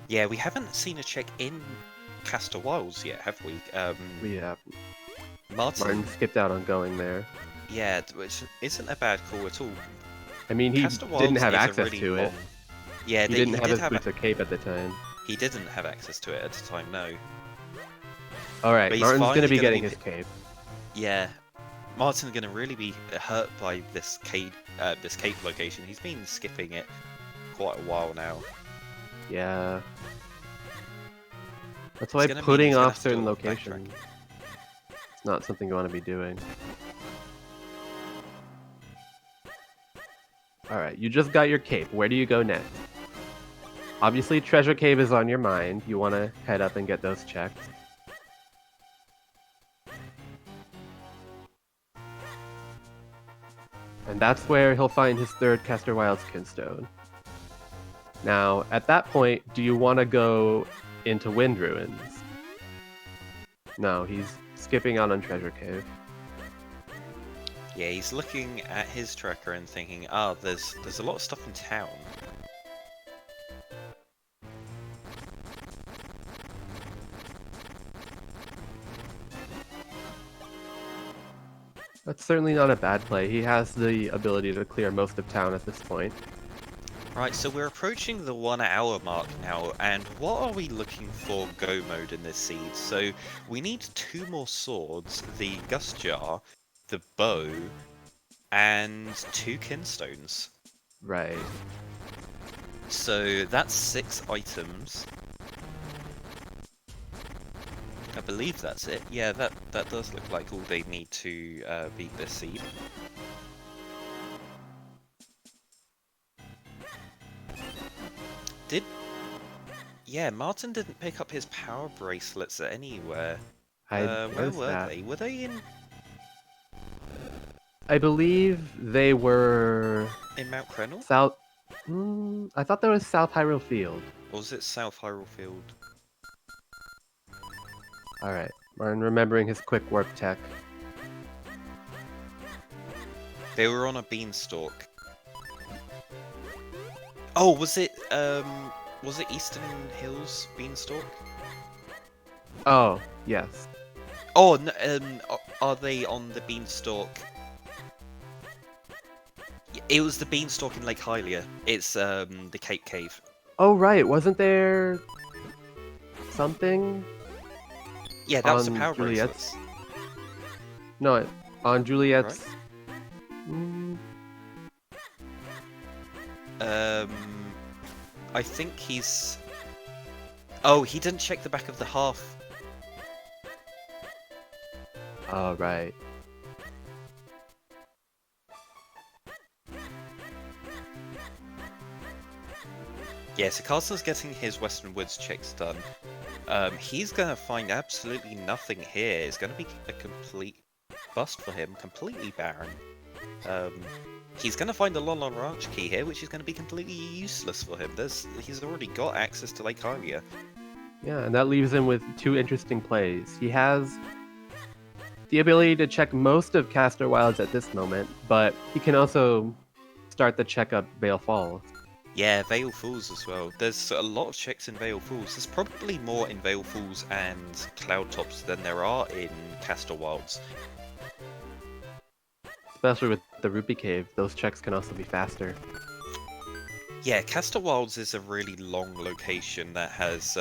Yeah, we haven't seen a check in Castor Wilds yet, have we? We have Martin skipped out on going there. Yeah, which isn't a bad call at all. I mean, he Castor didn't Wilds have is a access really to it. long- Yeah, He didn't have his boots of cape at the time. He didn't have access to it at the time, no. Alright, But he's Martin's finally gonna be gonna getting be- his cape. Yeah, Martin's gonna really be hurt by this cape location. He's been skipping it quite a while now. Yeah. That's why It's gonna mean putting he's gonna off have to do certain a lot of locations. It's not something you want to be doing. Alright, you just got your cape. Where do you go next? Obviously, Treasure Cave is on your mind. You want to head up and get those checked. And that's where he'll find his third Castor Wilds Kinstone. Now, at that point, do you want to go into Wind Ruins? No, he's skipping out on Treasure Cave. Yeah, he's looking at his tracker and thinking, there's a lot of stuff in town. That's certainly not a bad play. He has the ability to clear most of town at this point. Right, so we're approaching the 1 hour mark now, and what are we looking for go mode in this seed? So we need 2 more swords, the Gust Jar, the bow, and 2 Kinstones. Right. So that's 6 items. I believe that's it. Yeah, that does look like all they need to beat this seed. Yeah, Martin didn't pick up his power bracelets anywhere. Where were they? Were they in I believe they were Mount Crenel? South. I thought that was South Hyrule Field. Or was it South Hyrule Field? Alright, Martin remembering his quick warp tech. They were on a beanstalk. Oh, was it Eastern Hills beanstalk? Oh, yes. Oh, no, are they on the beanstalk? It was the beanstalk in Lake Hylia. It's the Cape Cave. Oh, right. Wasn't there something? Yeah, that was the on power Juliet's? bracelets. No, on Juliet's. I think he's. Oh, he didn't check the back of the half. Oh, right. Yeah, so Castle's getting his Western Woods checks done. He's gonna find absolutely nothing here. It's gonna be a complete bust for him, completely barren. He's gonna find the Lon Lon Ranch key here, which is gonna be completely useless for him. He's already got access to Lake Hylia. Yeah, and that leaves him with 2 interesting plays. He has the ability to check most of Castor Wilds at this moment, but he can also start the check up Vale Falls. Yeah, Vale Falls as well. There's a lot of checks in Vale Falls. There's probably more in Vale Falls and Cloudtops than there are in Castor Wilds. Especially with the Rupee Cave, those checks can also be faster. Yeah, Castor Wilds is a really long location that has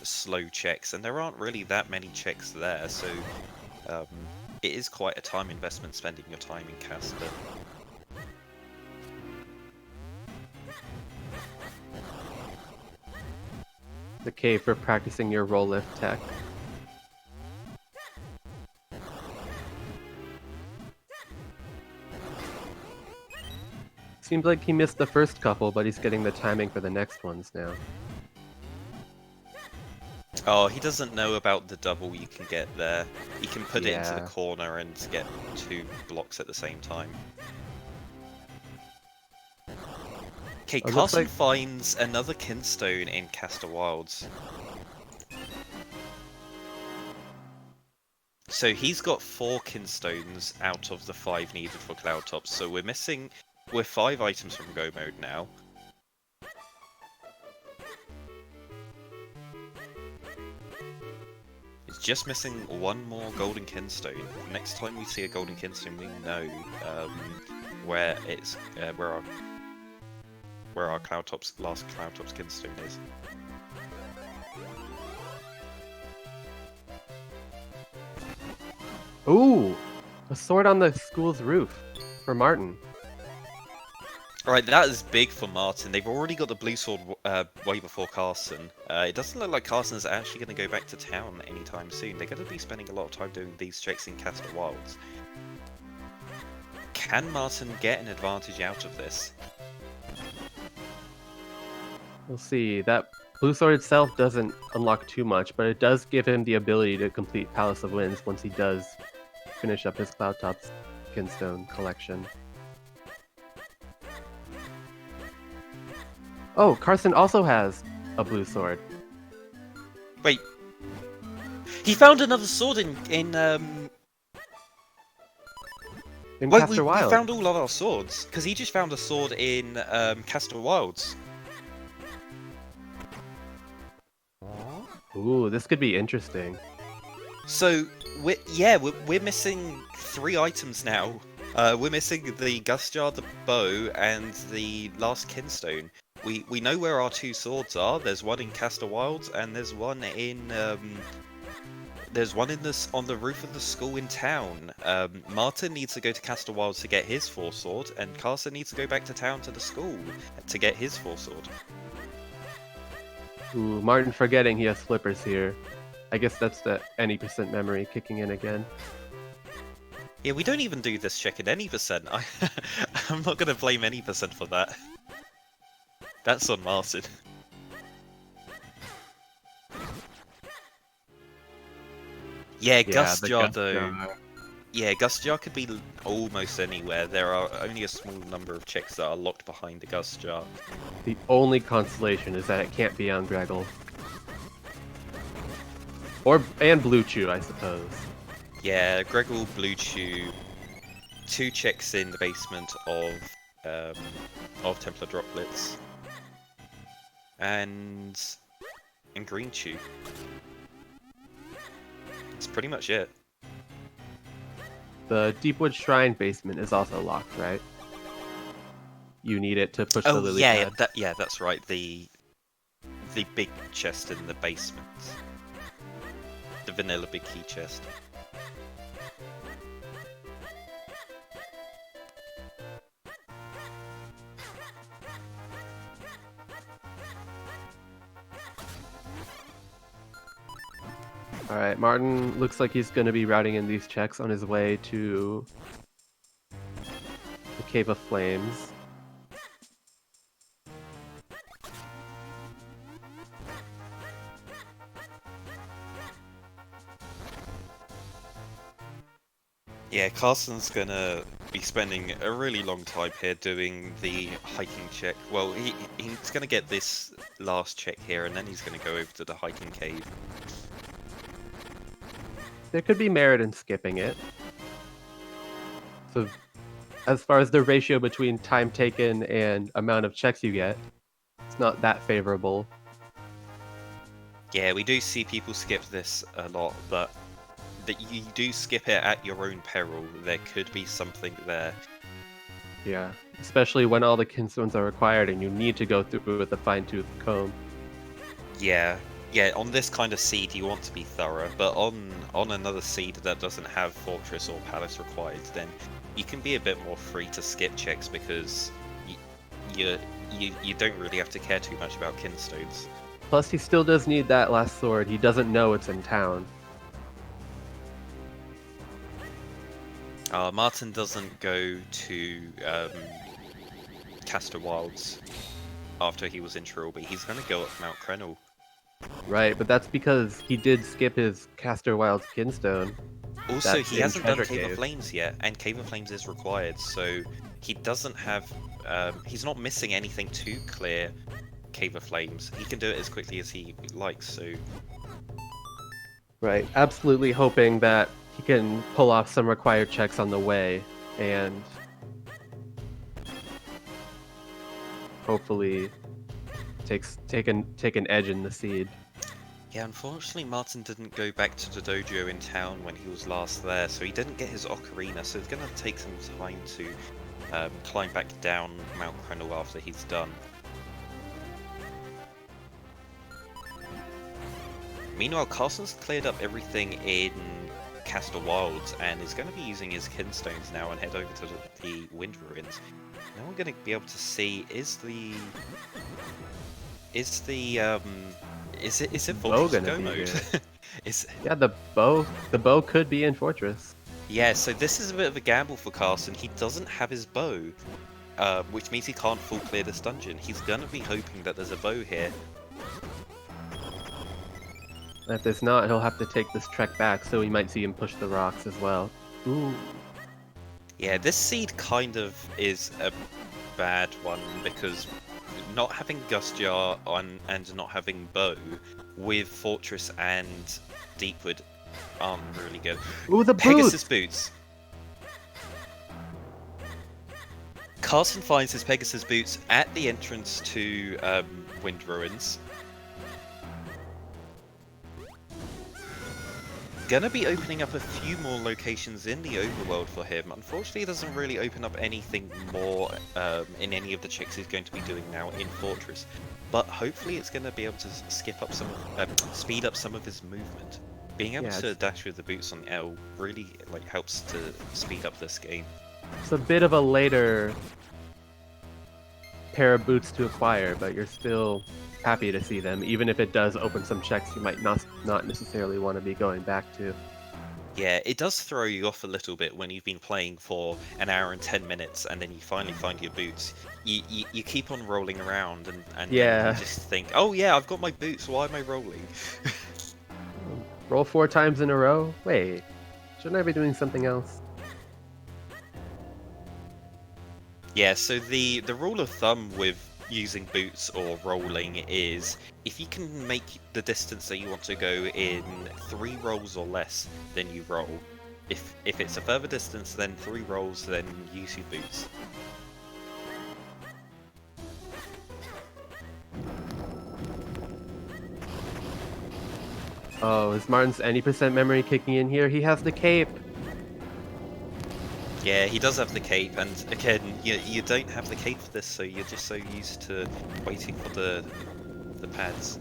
slow checks, and there aren't really that many checks there, so it is quite a time investment spending your time in Castor. The cave for practicing your roll lift tech. Seems like he missed the first couple, but he's getting the timing for the next ones now. Oh, he doesn't know about the double you can get there. You can put it into the Yeah. corner and get 2 blocks at the same time. Okay, It looks Carson like- finds another kinstone in Castor Wilds. So he's got 4 kinstones out of the 5 needed for Cloudtops. So we're 5 items from Go mode now. It's just missing 1 more golden kinstone. Next time we see a golden kinstone, we know where it's where our last Cloudtops kinstone is. Ooh, a sword on the school's roof for Martin. Alright, that is big for Martin. They've already got the blue sword way before Carson. It doesn't look like Carson's actually going to go back to town anytime soon. They're going to be spending a lot of time doing these checks in Castor Wilds. Can Martin get an advantage out of this? We'll see. That blue sword itself doesn't unlock too much, but it does give him the ability to complete Palace of Winds once he does finish up his Cloudtops Kinstone collection. Oh, Carson also has a blue sword. Wait. He found another sword in Wait, Castor we Wild. found all of our swords, because he just found a sword in Castor Wilds. Ooh, this could be interesting. So, we're missing 3 items now. We're missing the Gus Jar, the bow, and the last Kinstone. We know where our 2 swords are. There's one in Castor Wilds, and there's one in on the roof of the school in town. Martin needs to go to Castor Wilds to get his 4 sword, and Carson needs to go back to town to the school to get his 4 sword. Ooh, Martin forgetting he has flippers here. I guess that's the any percent memory kicking in again. Yeah, we don't even do this check in any percent. I'm not gonna blame any percent for that. That's on Martin. Yeah, Gus Jar though. Yeah, Gus Jar could be almost anywhere. There are only a small number of checks that are locked behind the Gus Jar. The only consolation is that it can't be on Greggle. And Blue Chew, I suppose. Yeah, Greggle, Blue Chew, 2 checks in the basement of Templar Droplets, and Green Chew. That's pretty much it. The Deepwood Shrine basement is also locked, right? You need it to push the lily pad. That's right. The big chest in the basement. The vanilla big key chest. Alright, Martin looks like he's going to be routing in these checks on his way to the Cave of Flames. Yeah, Carson's gonna be spending a really long time here doing the hiking check. Well, he's gonna get this last check here, and then he's gonna go over to the hiking cave. There could be merit in skipping it. So, as far as the ratio between time taken and amount of checks you get, it's not that favorable. Yeah, we do see people skip this a lot, but that you do skip it at your own peril. There could be something there. Yeah, especially when all the kinstones are required and you need to go through with a fine-tooth comb. Yeah, on this kind of seed you want to be thorough, but on another seed that doesn't have Fortress or Palace required, then you can be a bit more free to skip checks because you don't really have to care too much about kinstones. Plus, he still does need that last sword. He doesn't know it's in town. Martin doesn't go to Castor Wilds after he was in Trilby. He's going to go up Mount Krenel. Right, but that's because he did skip his Castor Wilds Kinstone. Also, That's he in hasn't done Treasure Cave of Cave. Flames yet, and Cave of Flames is required, so he doesn't have, he's not missing anything to clear Cave of Flames. He can do it as quickly as he likes, so... Right, absolutely hoping that he can pull off some required checks on the way, and hopefully take an edge in the seed. Yeah, unfortunately Martin didn't go back to the dojo in town when he was last there, so he didn't get his ocarina, so it's going to take some time to climb back down Mount Krenel after he's done. Meanwhile, Carson's cleared up everything in Castle Wilds and is going to be using his kinstones now and head over to the Wind Ruins. Now we're going to be able to see, is it Fortress Go mode? Yeah, the bow could be in Fortress. Yeah, so this is a bit of a gamble for Carson. He doesn't have his bow, which means he can't full clear this dungeon. He's going to be hoping that there's a bow here. If there's not, he'll have to take this trek back, so we might see him push the rocks as well. Ooh. Yeah, this seed kind of is a bad one because not having Gustjar on and not having bow with Fortress and Deepwood aren't really good. Ooh, the Pegasus boots. Carson finds his Pegasus boots at the entrance to Wind Ruins. Gonna be opening up a few more locations in the overworld for him. Unfortunately, it doesn't really open up anything more in any of the checks he's going to be doing now in Fortress. But hopefully, it's going to be able to speed up some of his movement. Being able to dash with the boots on L really helps to speed up this game. It's a bit of a later pair of boots to acquire, but you're still happy to see them, even if it does open some checks you might not necessarily want to be going back to. Yeah, it does throw you off a little bit when you've been playing for an hour and 10 minutes and then you finally find your boots. You keep on rolling around and you just think, oh yeah, I've got my boots, why am I rolling? Roll 4 times in a row? Wait, shouldn't I be doing something else? Yeah, so the rule of thumb with using boots or rolling is if you can make the distance that you want to go in 3 rolls or less, then you roll. If it's a further distance than 3 rolls, then use your boots. Oh, is Martin's any % memory kicking in here? He has the cape! Yeah, he does have the cape, and again, you don't have the cape for this, so you're just so used to waiting for the pads.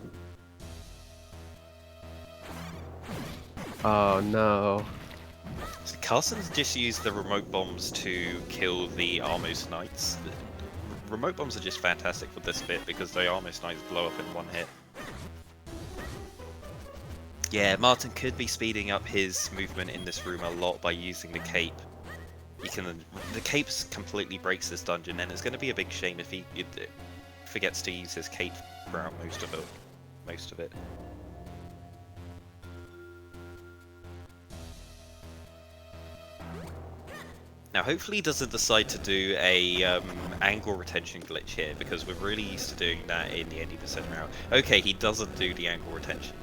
Oh no. So Carson's just used the remote bombs to kill the Armos Knights. Remote bombs are just fantastic for this bit because the Armos Knights blow up in 1 hit. Yeah, Martin could be speeding up his movement in this room a lot by using the cape. The cape completely breaks this dungeon, and it's going to be a big shame if he forgets to use his cape throughout most of it. Now, hopefully, he doesn't decide to do a angle retention glitch here because we're really used to doing that in the 80% route. Okay, he doesn't do the angle retention.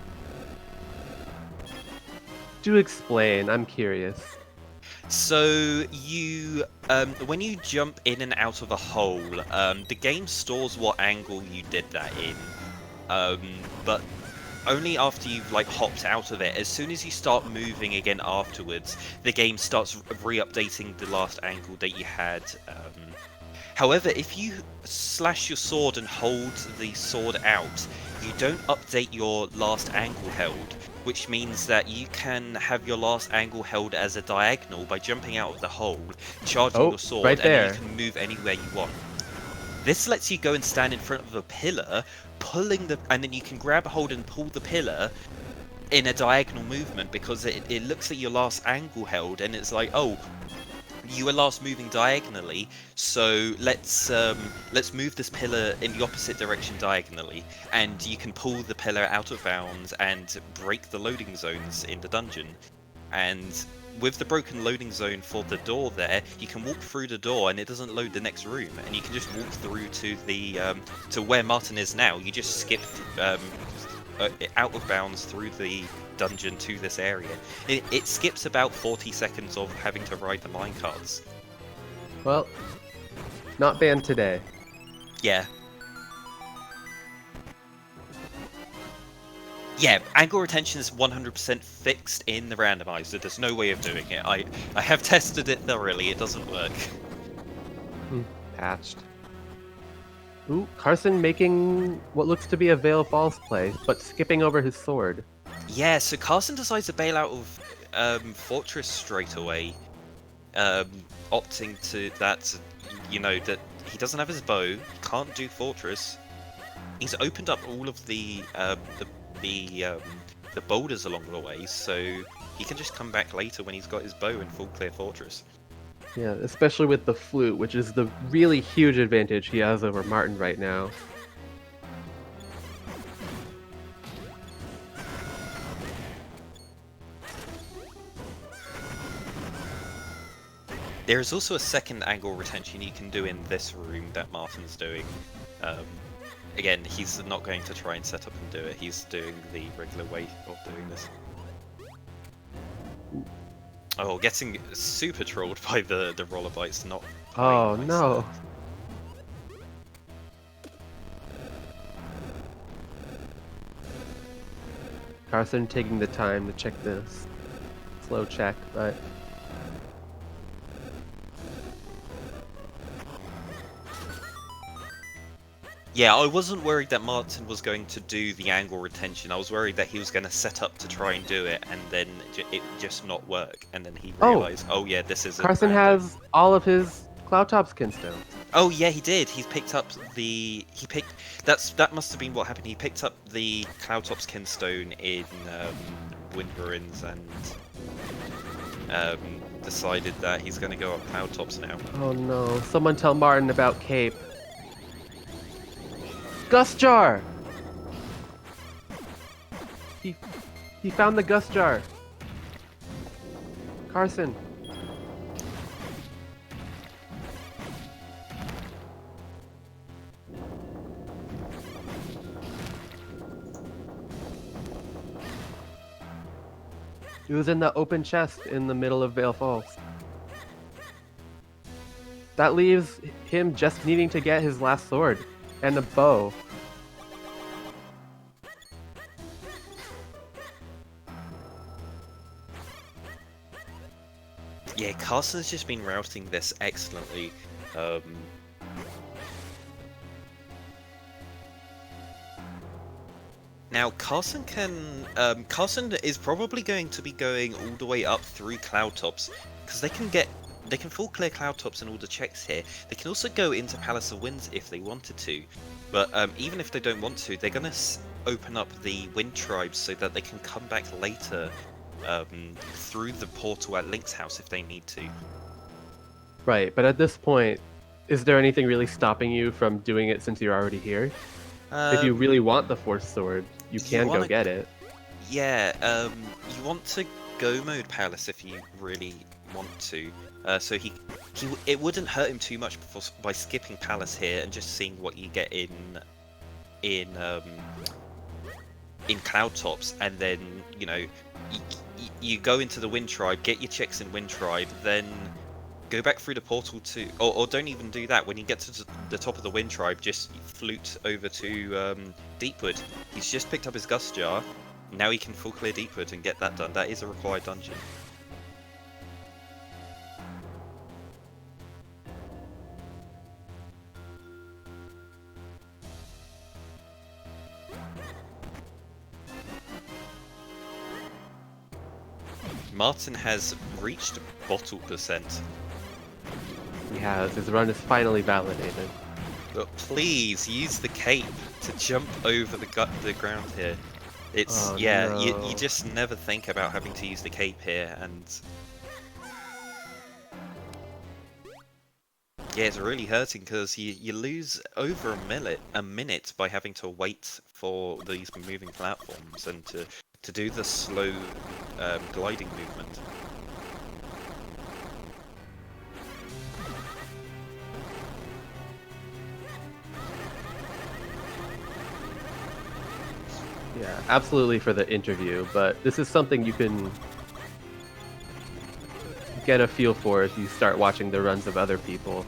Do explain. I'm curious. So when you jump in and out of a hole, the game stores what angle you did that in, but only after you've hopped out of it. As soon as you start moving again afterwards, the game starts re-updating the last angle that you had. However, if you slash your sword and hold the sword out, you don't update your last angle held, which means that you can have your last angle held as a diagonal by jumping out of the hole, charging your sword, right there. And then you can move anywhere you want. This lets you go and stand in front of a pillar, and then you can grab a hold and pull the pillar in a diagonal movement because it looks at your last angle held and it's like, oh, you were last moving diagonally, so let's move this pillar in the opposite direction diagonally, and you can pull the pillar out of bounds and break the loading zones in the dungeon. And with the broken loading zone for the door there, you can walk through the door and it doesn't load the next room, and you can just walk through to the to where Martin is now. You just skip out of bounds through the dungeon to this area. It skips about 40 seconds of having to ride the minecarts. Well, not banned today. Yeah. Yeah, angle retention is 100% fixed in the randomizer. There's no way of doing it. I have tested it thoroughly. It doesn't work. Patched. Ooh, Karsen making what looks to be a Veil Falls play, but skipping over his sword. Yeah, so Karsen decides to bail out of Fortress straight away, opting to that, you know, that he doesn't have his bow, can't do Fortress. He's opened up all of the boulders along the way, so he can just come back later when he's got his bow and full clear Fortress. Yeah, especially with the flute, which is the really huge advantage he has over Martin right now. There is also a second angle retention you can do in this room that Martin's doing. Again, he's not going to try and set up and do it. He's doing the regular way of doing this. Oh, getting super trolled by the roller bites, not... Oh, no. Karsen taking the time to check this. Slow check, but... Yeah, I wasn't worried that Martin was going to do the angle retention. I was worried that he was going to set up to try and do it, and then it just not work. And then he realized, oh yeah, this is. Karsen has all of his Cloudtop's kinstones. Oh yeah, he did. He's picked up the. That must have been what happened. He picked up the Cloudtop's kinstone in Wind Ruins and decided that he's going to go up Cloudtops now. Oh no! Someone tell Martin about Cape. Gust jar! He found the gust jar. Karsen. It was in the open chest in the middle of Veil Falls. That leaves him just needing to get his last sword. And a bow. Yeah, Karsen's just been routing this excellently. Now, Karsen is probably going to be going all the way up through Cloudtops, because they can full clear Cloudtops and all the checks here. They can also go into Palace of Winds if they wanted to, but even if they don't want to, they're going to open up the Wind Tribes so that they can come back later through the portal at Link's house if they need to. Right, but at this point, is there anything really stopping you from doing it since you're already here? If you really want the Force Sword, you can go get it. Yeah, you want to go mode Palace if you really want to. So it wouldn't hurt him too much by skipping Palace here and just seeing what you get in Cloudtops, and then you go into the Wind Tribe, get your checks in Wind Tribe, then go back through the portal to, or don't even do that. When you get to the top of the Wind Tribe, just flute over to Deepwood. He's just picked up his Gust Jar. Now he can full clear Deepwood and get that done. That is a required dungeon. Martin has reached bottle percent. He has. His run is finally validated. But please use the cape to jump over the ground here. It's no. you just never think about having to use the cape here, and yeah, it's really hurting because you lose over a minute by having to wait for these moving platforms and to do the slow gliding movement. Yeah, absolutely for the interview, but this is something you can get a feel for if you start watching the runs of other people.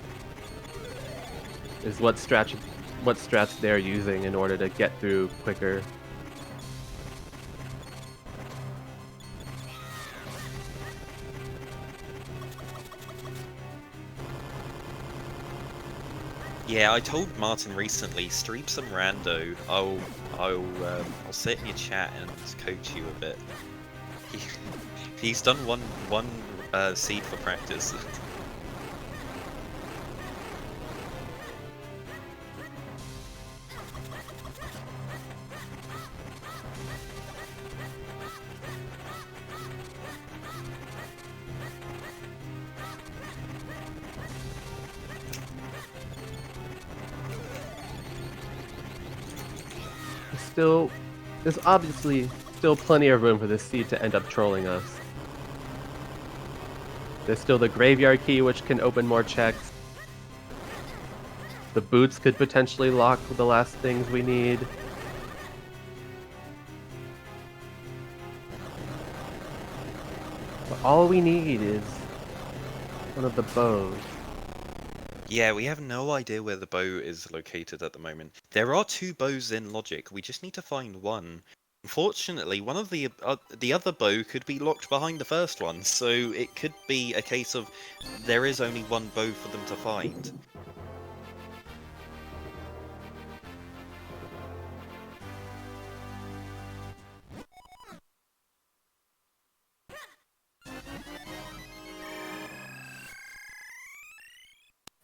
Is what strats they're using in order to get through quicker. Yeah, I told Martin recently, stream some rando. I'll sit in your chat and coach you a bit. He's done one seed for practice. There's obviously still plenty of room for this seed to end up trolling us. There's still the graveyard key, which can open more checks. The boots could potentially lock the last things we need. But all we need is one of the bows. Yeah, we have no idea where the bow is located at the moment. There are 2 bows in Logic. We just need to find one. Unfortunately, one of the other bow could be locked behind the first one, so it could be a case of there is only one bow for them to find.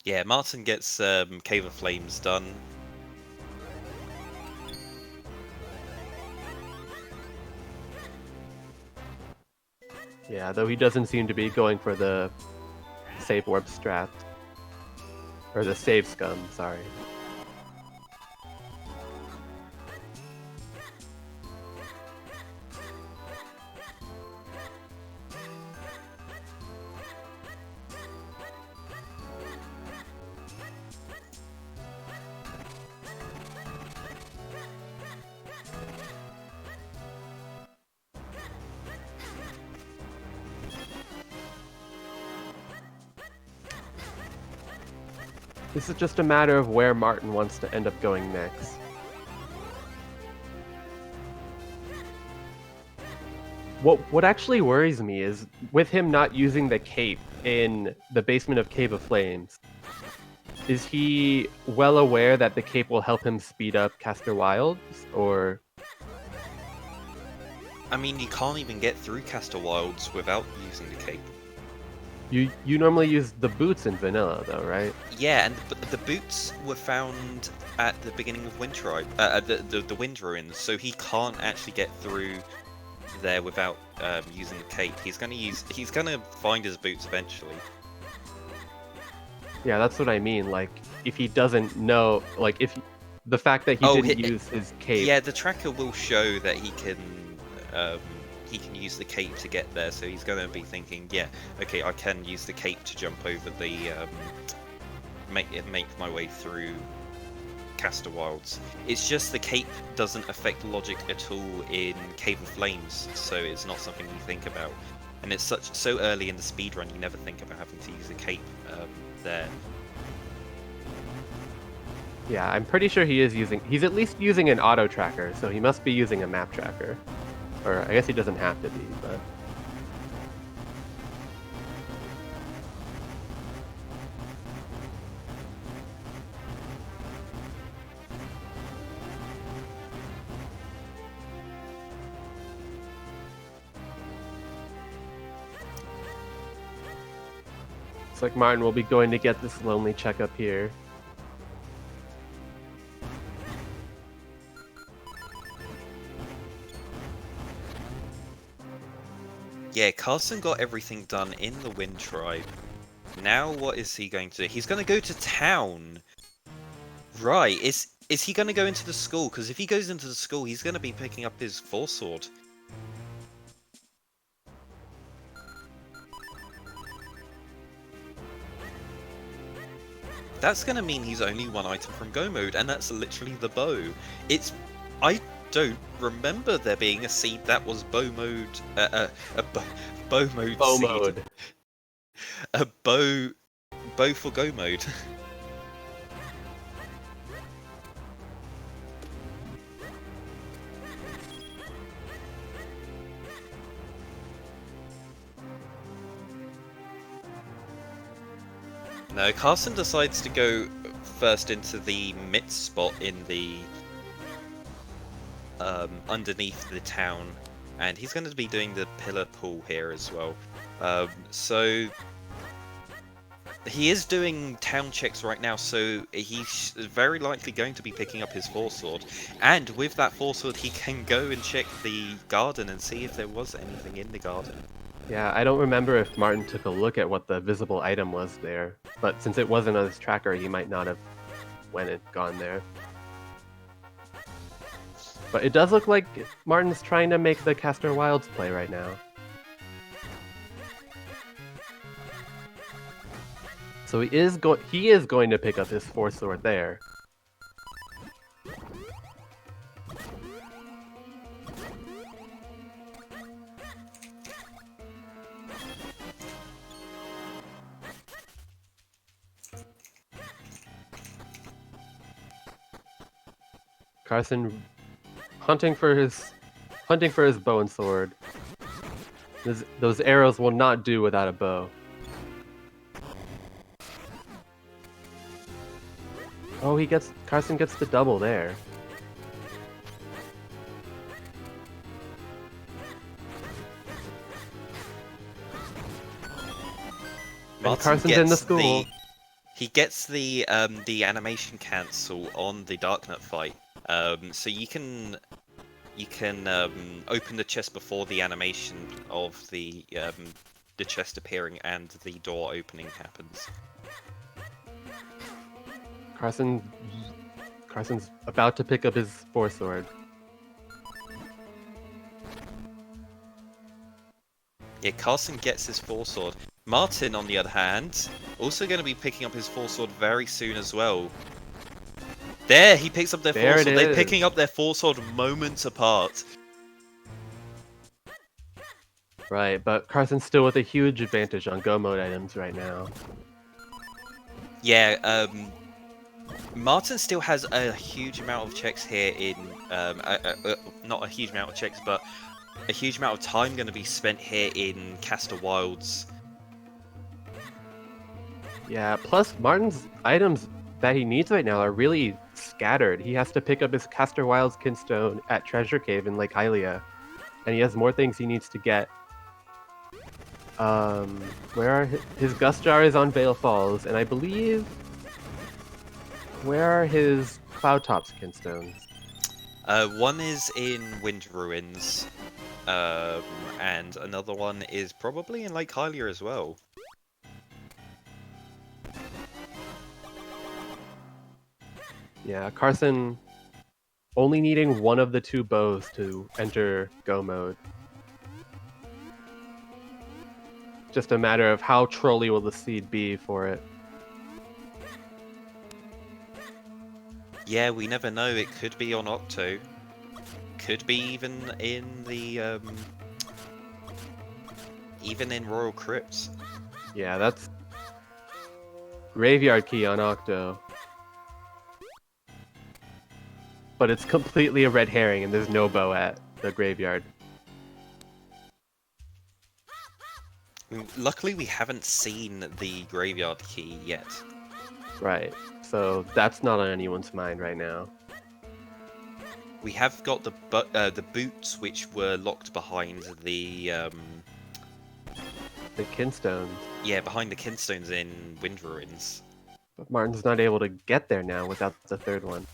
Yeah, Martin gets Cave of Flames done. Yeah, though he doesn't seem to be going for the save warp strat. Or the save scum, sorry. This is just a matter of where Martin wants to end up going next. What actually worries me is with him not using the cape in the basement of Cave of Flames, is he well aware that the cape will help him speed up Caster Wilds, or? I mean, you can't even get through Caster Wilds without using the cape. You normally use the boots in vanilla, though, right? Yeah, and the boots were found at the beginning of Winter, the Wind Ruins, so he can't actually get through there without using the cape. He's gonna find his boots eventually. Yeah, that's what I mean. Like, if he doesn't know, like, if the fact that he didn't use his cape. Yeah, the tracker will show that he can use the cape to get there, so he's gonna be thinking, yeah, okay, I can use the cape to jump over the make my way through Caster Wilds. It's just the cape doesn't affect logic at all in Cave of Flames, so it's not something you think about. And it's so early in the speedrun, you never think about having to use the cape there. Yeah, I'm pretty sure he's at least using an auto tracker, so he must be using a map tracker. Or I guess he doesn't have to be, but... Looks like Martin will be going to get this lonely checkup here. Yeah, Carson got everything done in the Wind Tribe. Now what is he going to do? He's going to go to town. Right, is he going to go into the school? Because if he goes into the school, he's going to be picking up his Force Sword. That's going to mean he's only one item from Go Mode, and that's literally the bow. don't remember there being a seed that was bow mode. Bow mode Bow seed. mode. A bow for go mode. No, Carson decides to go first into the mid spot in the underneath the town, and he's going to be doing the pillar pull here as well. So he is doing town checks right now, so he's very likely going to be picking up his foresword, and with that foresword he can go and check the garden and see if there was anything in the garden. Yeah, I don't remember if Martin took a look at what the visible item was there, but since it wasn't on his tracker, he might not have gone there. But it does look like Martin's trying to make the Castor Wilds play right now. So he is going to pick up his foresword there. Carson hunting for his bow and sword. Those arrows will not do without a bow. Oh, Carson gets the double there. And Carson's in the school. He gets the animation cancel on the Darknut fight. So you can open the chest before the animation of the chest appearing and the door opening happens. Carson's about to pick up his foresword. Yeah, Carson gets his foresword. Martin, on the other hand, also going to be picking up his foresword very soon as well. There, he picks up their foresword. They're picking up their foresword moments apart. Right, but Carson's still with a huge advantage on go mode items right now. Yeah, Martin still has a huge amount of checks here in... not a huge amount of checks, but a huge amount of time going to be spent here in Castor Wilds. Yeah, plus Martin's items that he needs right now are really scattered. He has to pick up his Castor Wilds Kinstone at Treasure Cave in Lake Hylia, and he has more things he needs to get. Where are his Gust Jar is on Vale Falls, and I believe... Where are his Cloudtops Kinstones? One is in Wind Ruins, and another one is probably in Lake Hylia as well. Yeah, Carson only needing one of the two bows to enter go mode. Just a matter of how trolly will the seed be for it. Yeah, we never know. It could be on Octo. Could be even in the even in Royal Crypts. Yeah, that's Graveyard Key on Octo. But it's completely a red herring and there's no bow at the graveyard. Luckily we haven't seen the Graveyard Key yet. Right, so that's not on anyone's mind right now. We have got the boots which were locked behind the Kinstones. Yeah, behind the Kinstones in Wind Ruins. But Martin's not able to get there now without the third one.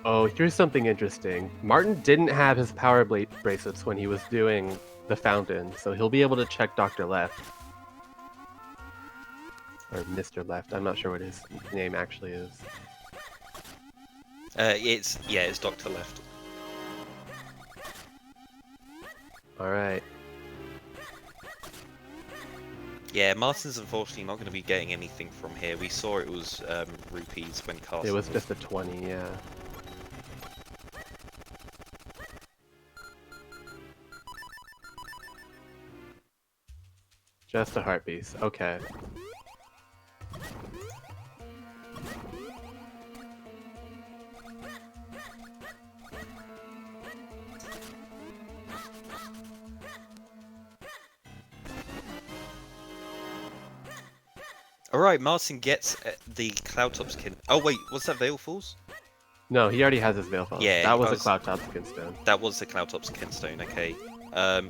Oh, here's something interesting. Martin didn't have his power bracelets when he was doing the fountain, so he'll be able to check Dr. Left. Or Mr. Left, I'm not sure what his name actually is. It's Dr. Left. Alright. Yeah, Martin's unfortunately not going to be getting anything from here. We saw it was rupees when Carson. It was just a 20, yeah. Just a heart piece, okay. Alright, Martin gets the Cloudtop's kin. Oh wait, was that Veil Falls? No, he already has his Veil Falls. Yeah, that was a Cloudtop's Kinstone. That was the Cloudtop's Kinstone, okay.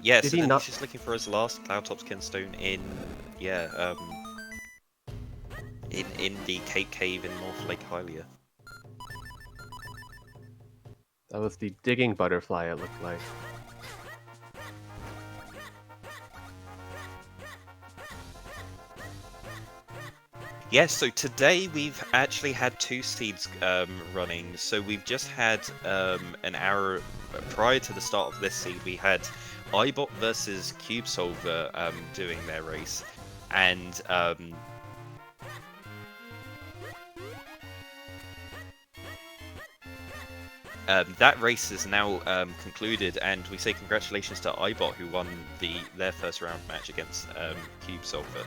Yeah, Did so he then not... he's just looking for his last Cloudtop's Kinstone in the Cape Cave in North Lake Hylia. That was the digging butterfly, it looked like. Yes, so today we've actually had 2 seeds running. So we've just had an hour prior to the start of this seed. We had iBot versus Cube Solver doing their race, and that race is now concluded, and we say congratulations to iBot who won their first round match against Cube Solver.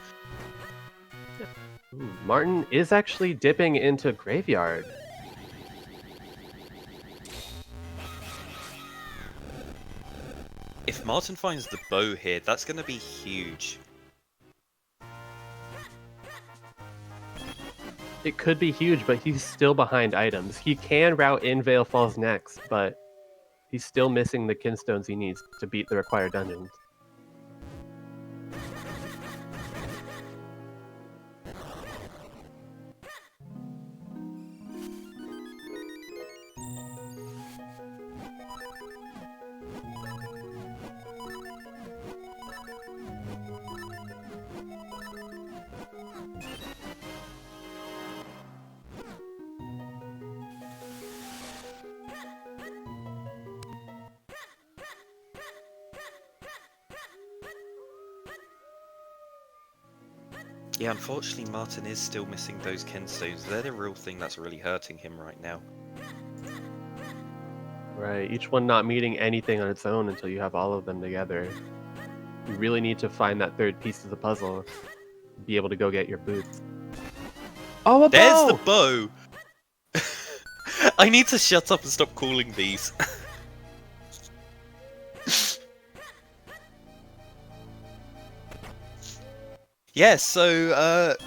Ooh, Martin is actually dipping into Graveyard. If Martin finds the bow here, that's going to be huge. It could be huge, but he's still behind items. He can route in Veil Falls next, but he's still missing the Kinstones he needs to beat the required dungeons. Yeah, unfortunately Martin is still missing those Kinstones. They're the real thing that's really hurting him right now. Right, each one not meeting anything on its own until you have all of them together. You really need to find that third piece of the puzzle. Be able to go get your boots. Oh, a There's bow! the bow! I need to shut up and stop calling these. Yeah, so,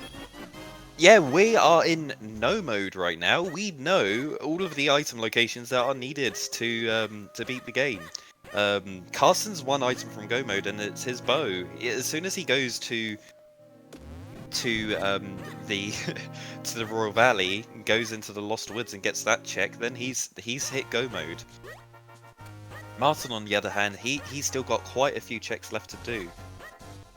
yeah, we are in no mode right now. We know all of the item locations that are needed to beat the game. Carson's one item from Go mode, and it's his bow. As soon as he goes to the to the Royal Valley, goes into the Lost Woods and gets that check, then he's hit Go mode. Martin, on the other hand, he's still got quite a few checks left to do.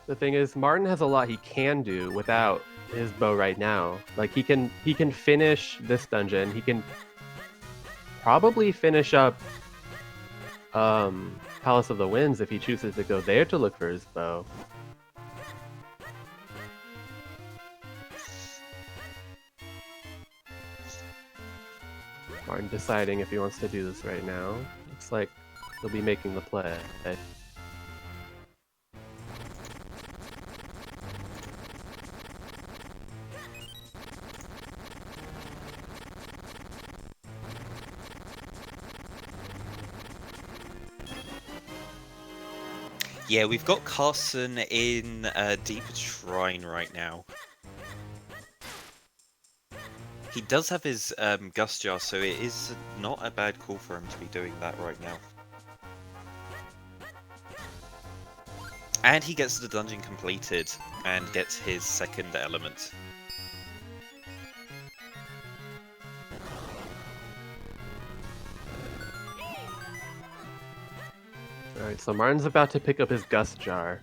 The thing is, Martin has a lot he can do without his bow right now. Like he can finish this dungeon. He can probably finish up Palace of the Winds if he chooses to go there to look for his bow. Martin deciding if he wants to do this right now. Looks like he'll be making the play. Yeah, we've got Carson in Deeper Shrine right now. He does have his Gust Jar, so it is not a bad call for him to be doing that right now. And he gets the dungeon completed and gets his second element. Alright, so Martin's about to pick up his Gust Jar.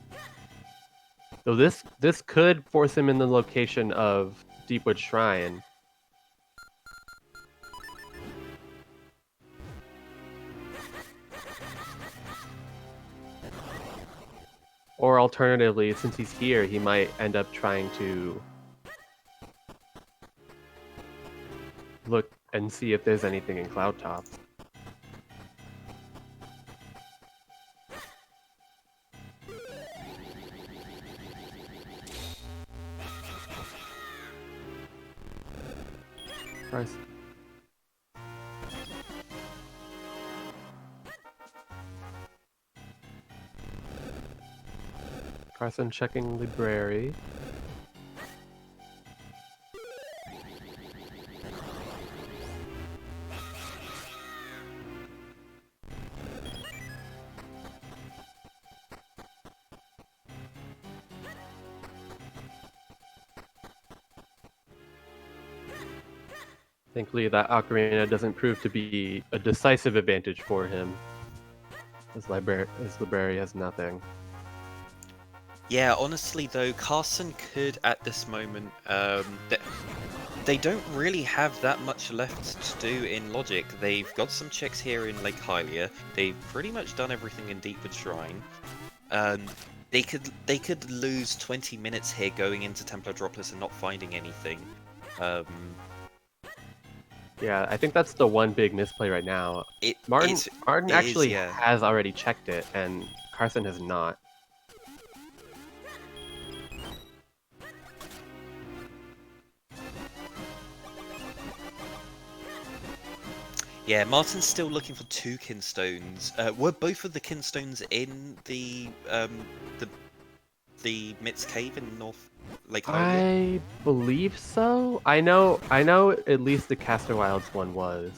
So this could force him in the location of Deepwood Shrine. Or alternatively, since he's here, he might end up trying to look and see if there's anything in Cloud Top. Price. Carson checking library. Thankfully, that ocarina doesn't prove to be a decisive advantage for him. His library has nothing. Yeah, honestly though, Carson could at this moment, they don't really have that much left to do in Logic. They've got some checks here in Lake Hylia. They've pretty much done everything in Deepwood Shrine. They could lose 20 minutes here going into Templar Droplets and not finding anything. Yeah, I think that's the one big misplay right now. Martin actually has already checked it, and Carson has not. Yeah, Martin's still looking for 2 kinstones. Were both of the kinstones in the Mitz Cave in North Lake Hylia? I believe so. I know at least the Caster Wilds one was.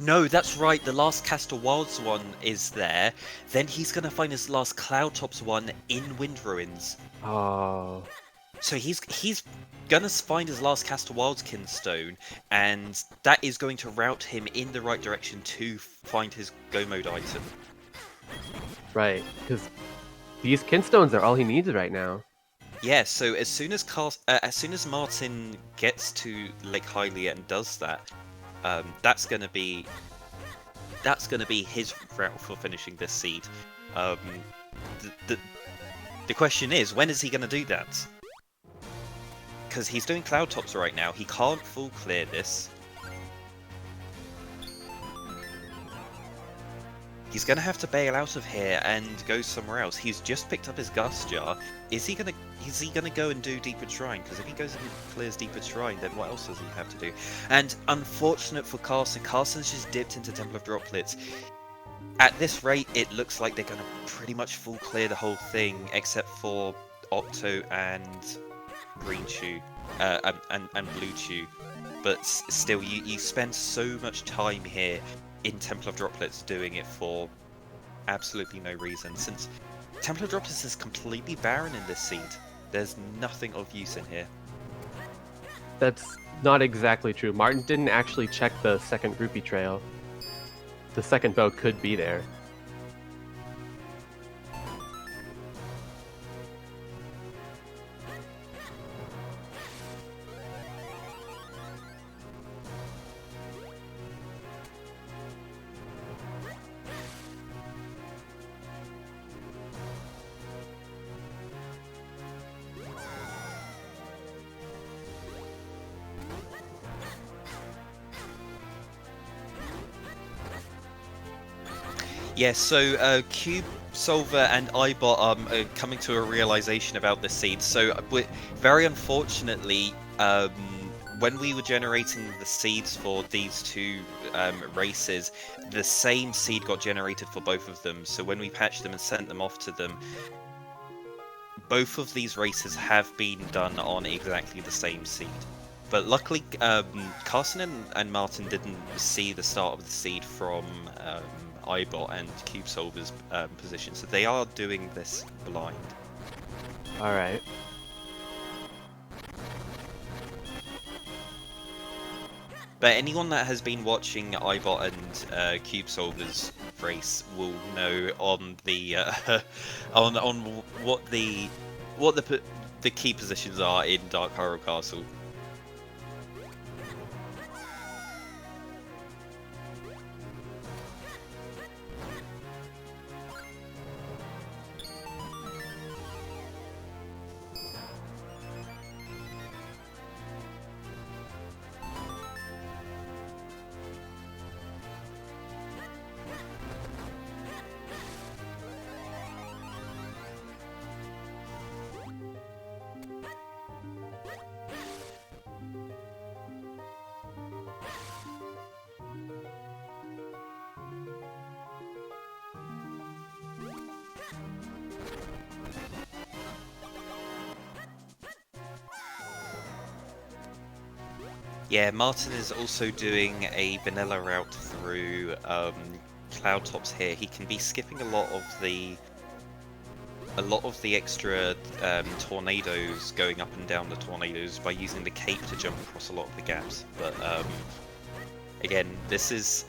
No, that's right. The last Caster Wilds one is there. Then he's gonna find his last Cloudtops one in Wind Ruins. Oh. So he's gonna find his last Caster Wilds kinstone, and that is going to route him in the right direction to find his Go Mode item. Right, because these kinstones are all he needs right now. Yeah, so as soon as Martin gets to Lake Hylia and does that, that's gonna be his route for finishing this seed. The question is, when is he gonna do that? Because he's doing Cloudtops right now. He can't full clear this. He's gonna have to bail out of here and go somewhere else. He's just picked up his Gust Jar. Is he gonna go and do Deepwood Shrine? Because if he goes and clears Deepwood Shrine, then what else does he have to do? And unfortunate for Carson, Carson's just dipped into Temple of Droplets. At this rate, it looks like they're gonna pretty much full clear the whole thing, except for Octo and Green Chew, and Blue Chew. But still, you spend so much time here in Temple of Droplets doing it for absolutely no reason, since Temple of Droplets is completely barren in this seed. There's nothing of use in here. That's not exactly true. Martin didn't actually check the second Rupee Trail. The second bow could be there. Yeah, so Cube Solver and iBot are coming to a realization about this seed. So very unfortunately, when we were generating the seeds for these 2 races, the same seed got generated for both of them. So when we patched them and sent them off to them, both of these races have been done on exactly the same seed. But luckily, Carson and Martin didn't see the start of the seed from iBot and Cube Solver's position, so they are doing this blind. Alright. But anyone that has been watching iBot and Cube Solver's race will know on the on what the key positions are in Dark Hyrule Castle. Yeah, Martin is also doing a vanilla route through Cloud Tops here. He can be skipping a lot of the extra tornadoes, going up and down the tornadoes by using the cape to jump across a lot of the gaps. But again, this is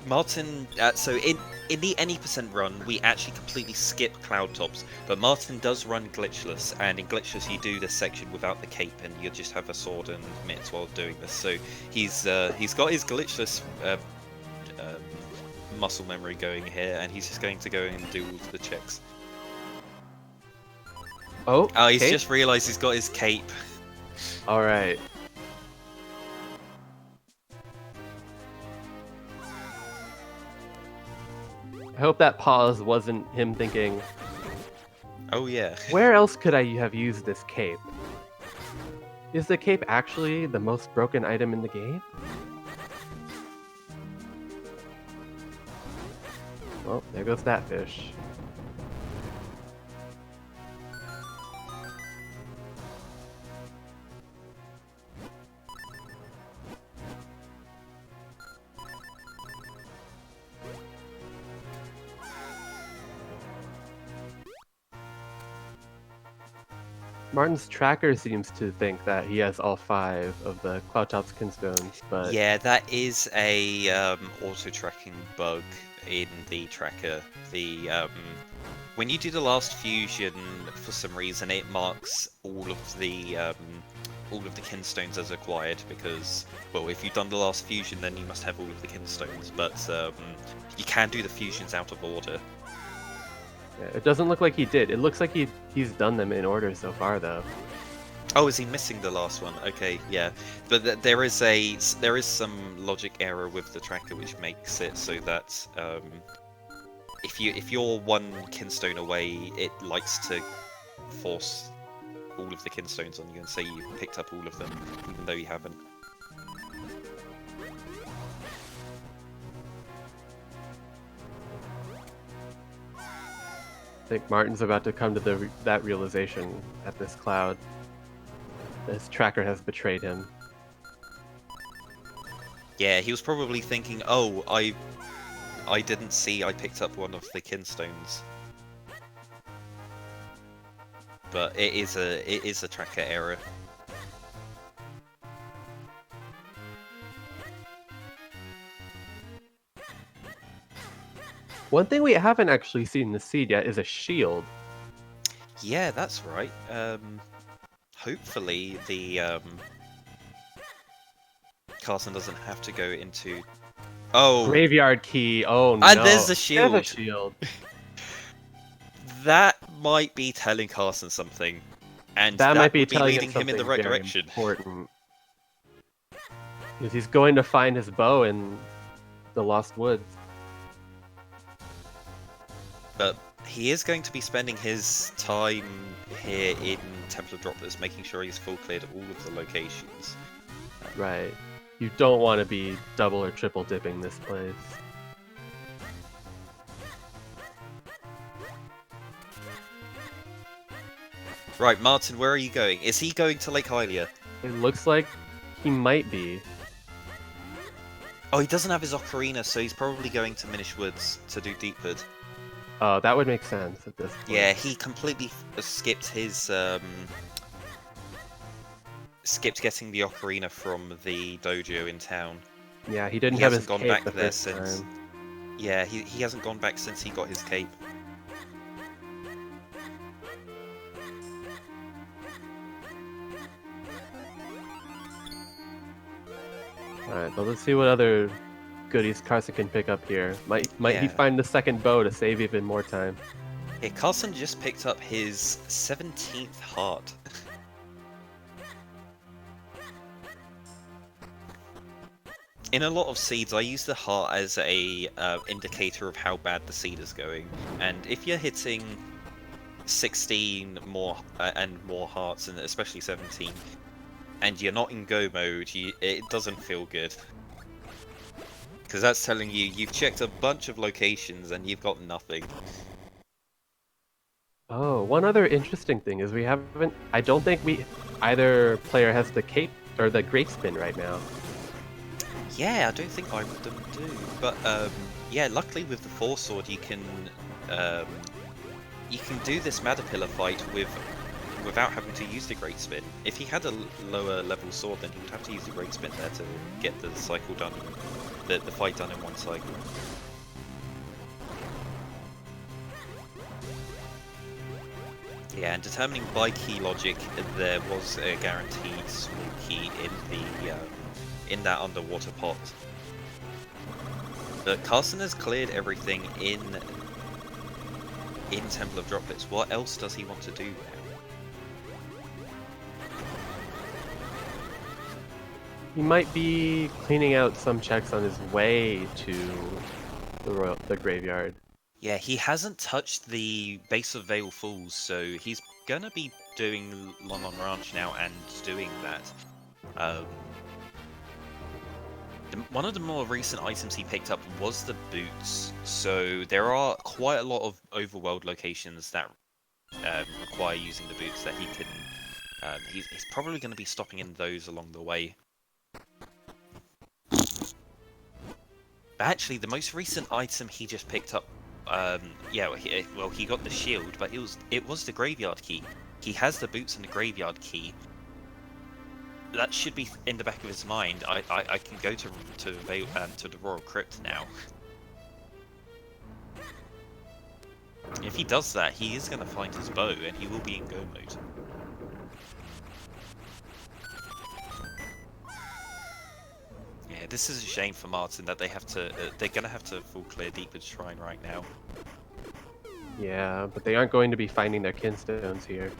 Martin. So in the any % run, we actually completely skip Cloud Tops, but Martin does run glitchless, and in glitchless you do this section without the cape, and you just have a sword and mitts while doing this. So he's got his glitchless muscle memory going here, and he's just going to go in and do all of the checks. Oh, he's cape? just realised he's got his cape. All right. I hope that pause wasn't him thinking, Oh yeah. where else could I have used this cape? Is the cape actually the most broken item in the game? Well, there goes that fish. Martin's tracker seems to think that he has all 5 of the Cloudtop's Kinstones, but Yeah, that is a auto-tracking bug in the tracker. The when you do the last fusion, for some reason, it marks all of the Kinstones as acquired because, well, if you've done the last fusion, then you must have all of the Kinstones. But you can do the fusions out of order. yeah, it doesn't look like he did. It looks like he's done them in order so far, though. Oh, is he missing the last one? Okay, yeah, but there is some logic error with the tracker which makes it so that if you're one Kinstone away, it likes to force all of the Kinstones on you and say you picked up all of them, even though you haven't. I think Martin's about to come to that realization at this cloud. This tracker has betrayed him. Yeah, he was probably thinking, oh, I didn't see I picked up one of the Kinstones. But it is a tracker error. One thing we haven't actually seen in the seed yet is a shield. Yeah, that's right. Hopefully the Carson doesn't have to go into. Oh, Graveyard key. Oh no. and there's a shield. There's a shield. That might be telling Carson something, and That might be would telling leading him in the something right very direction. Important. Because he's going to find his bow in the Lost Woods. But he is going to be spending his time here in Temple of Droplets, making sure he's full cleared of all of the locations. Right. You don't want to be double or triple dipping this place. Right, Martin, where are you going? Is he going to Lake Hylia? It looks like he might be. Oh, he doesn't have his Ocarina, so he's probably going to Minish Woods to do Deepwood. Oh, that would make sense at this point. Yeah, he completely skipped his skipped getting the Ocarina from the dojo in town. Yeah, he didn't He have hasn't his gone cape back the there first since. time. Yeah, he hasn't gone back since he got his cape. Alright, but let's see what other goodies Karsen can pick up here. Might he Yeah. find the second bow to save even more time? Yeah, Karsen just picked up his 17th heart. In a lot of seeds, I use the heart as a indicator of how bad the seed is going. And if you're hitting 16 more and more hearts, and especially 17, and you're not in go mode, it doesn't feel good. Because that's telling you you've checked a bunch of locations and you've got nothing. Oh, one other interesting thing is we haven't... I don't think either player has the cape or the great spin right now. Yeah, I don't think either of them do. But yeah, luckily with the Force Sword you can do this Caterpillar fight without having to use the Great Spin. If he had a lower level sword, then he would have to use the Great Spin there to get the cycle done, the fight done in one cycle. Yeah, and determining by key logic, there was a guaranteed small key in that underwater pot. But Karsen has cleared everything in Temple of Droplets. What else does he want to do now? He might be cleaning out some checks on his way to the graveyard. Yeah, he hasn't touched the base of Vale Falls, so he's gonna be doing Lon Ranch now and doing that. One of the more recent items he picked up was the boots, so there are quite a lot of overworld locations that require using the boots that he can... he's probably going to be stopping in those along the way. But actually, the most recent item he just picked up, yeah, he got the shield, but it was the graveyard key. He has the boots and the graveyard key. That should be in the back of his mind. I can go to the Royal Crypt now. If he does that, he is going to find his bow, and he will be in go mode. Yeah, this is a shame for Martin that they're going to have to full clear Deepwood Shrine right now. Yeah, but they aren't going to be finding their kinstones here.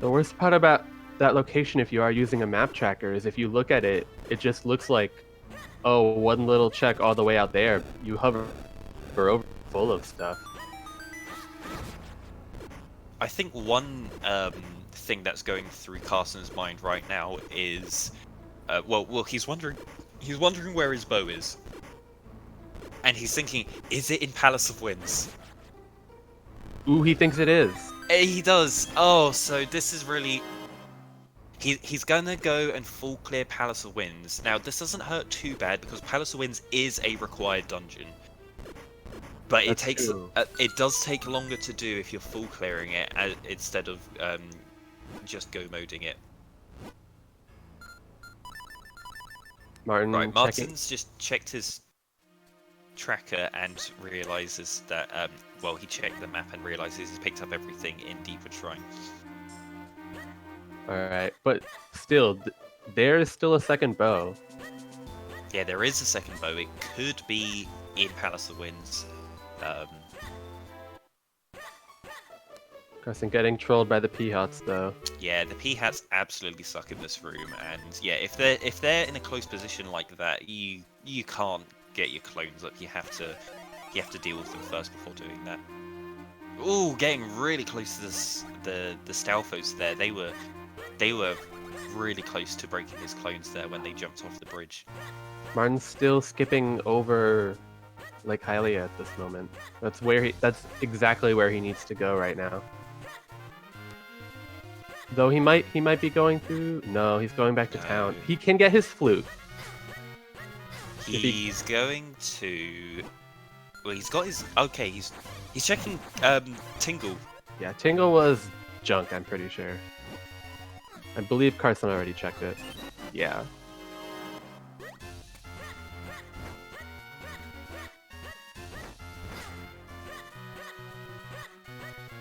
The worst part about that location, if you are using a map tracker, is if you look at it, it just looks like, oh, one little check all the way out there. You hover over full of stuff. I think one thing that's going through Karsen's mind right now is, well, he's wondering where his bow is, and he's thinking, is it in Palace of Winds? Ooh, he thinks it is. He does. Oh, so this is really... He's gonna go and full clear Palace of Winds. Now, this doesn't hurt too bad because Palace of Winds is a required dungeon. But it does take longer to do if you're full clearing it instead of just go moding it. Right, Martin's just checked his tracker and realizes that, well, he checked the map and realizes he's picked up everything in Deepwood Shrine. Alright, but still, there is still a second bow. Yeah, there is a second bow. It could be in Palace of Winds. Karsen getting trolled by the Peahats, though. Yeah, the Peahats absolutely suck in this room, and yeah, if they're in a close position like that, you can't get your clones up. You have to deal with them first before doing that. Ooh, getting really close to the Stalfos there. They were really close to breaking his clones there when they jumped off the bridge. Martin's still skipping over Lake Hylia at this moment. That's exactly where he needs to go right now. Though he might be going through. No, he's going back to town. He can get his flute. He's going to... Well, he's got his... Okay, he's checking Tingle. Yeah, Tingle was junk, I'm pretty sure. I believe Karsen already checked it. Yeah.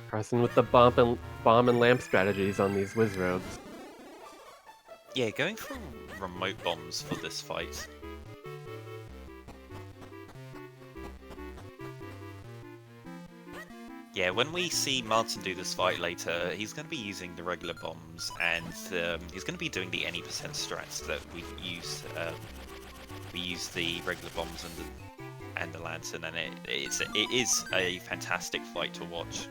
Carson with the bomb and lamp strategies on these whiz rogues. Yeah, going for remote bombs for this fight. Yeah, when we see Martin do this fight later, he's going to be using the regular bombs, and he's going to be doing the any percent strats that we use. We use the regular bombs and the lantern, and it is a fantastic fight to watch.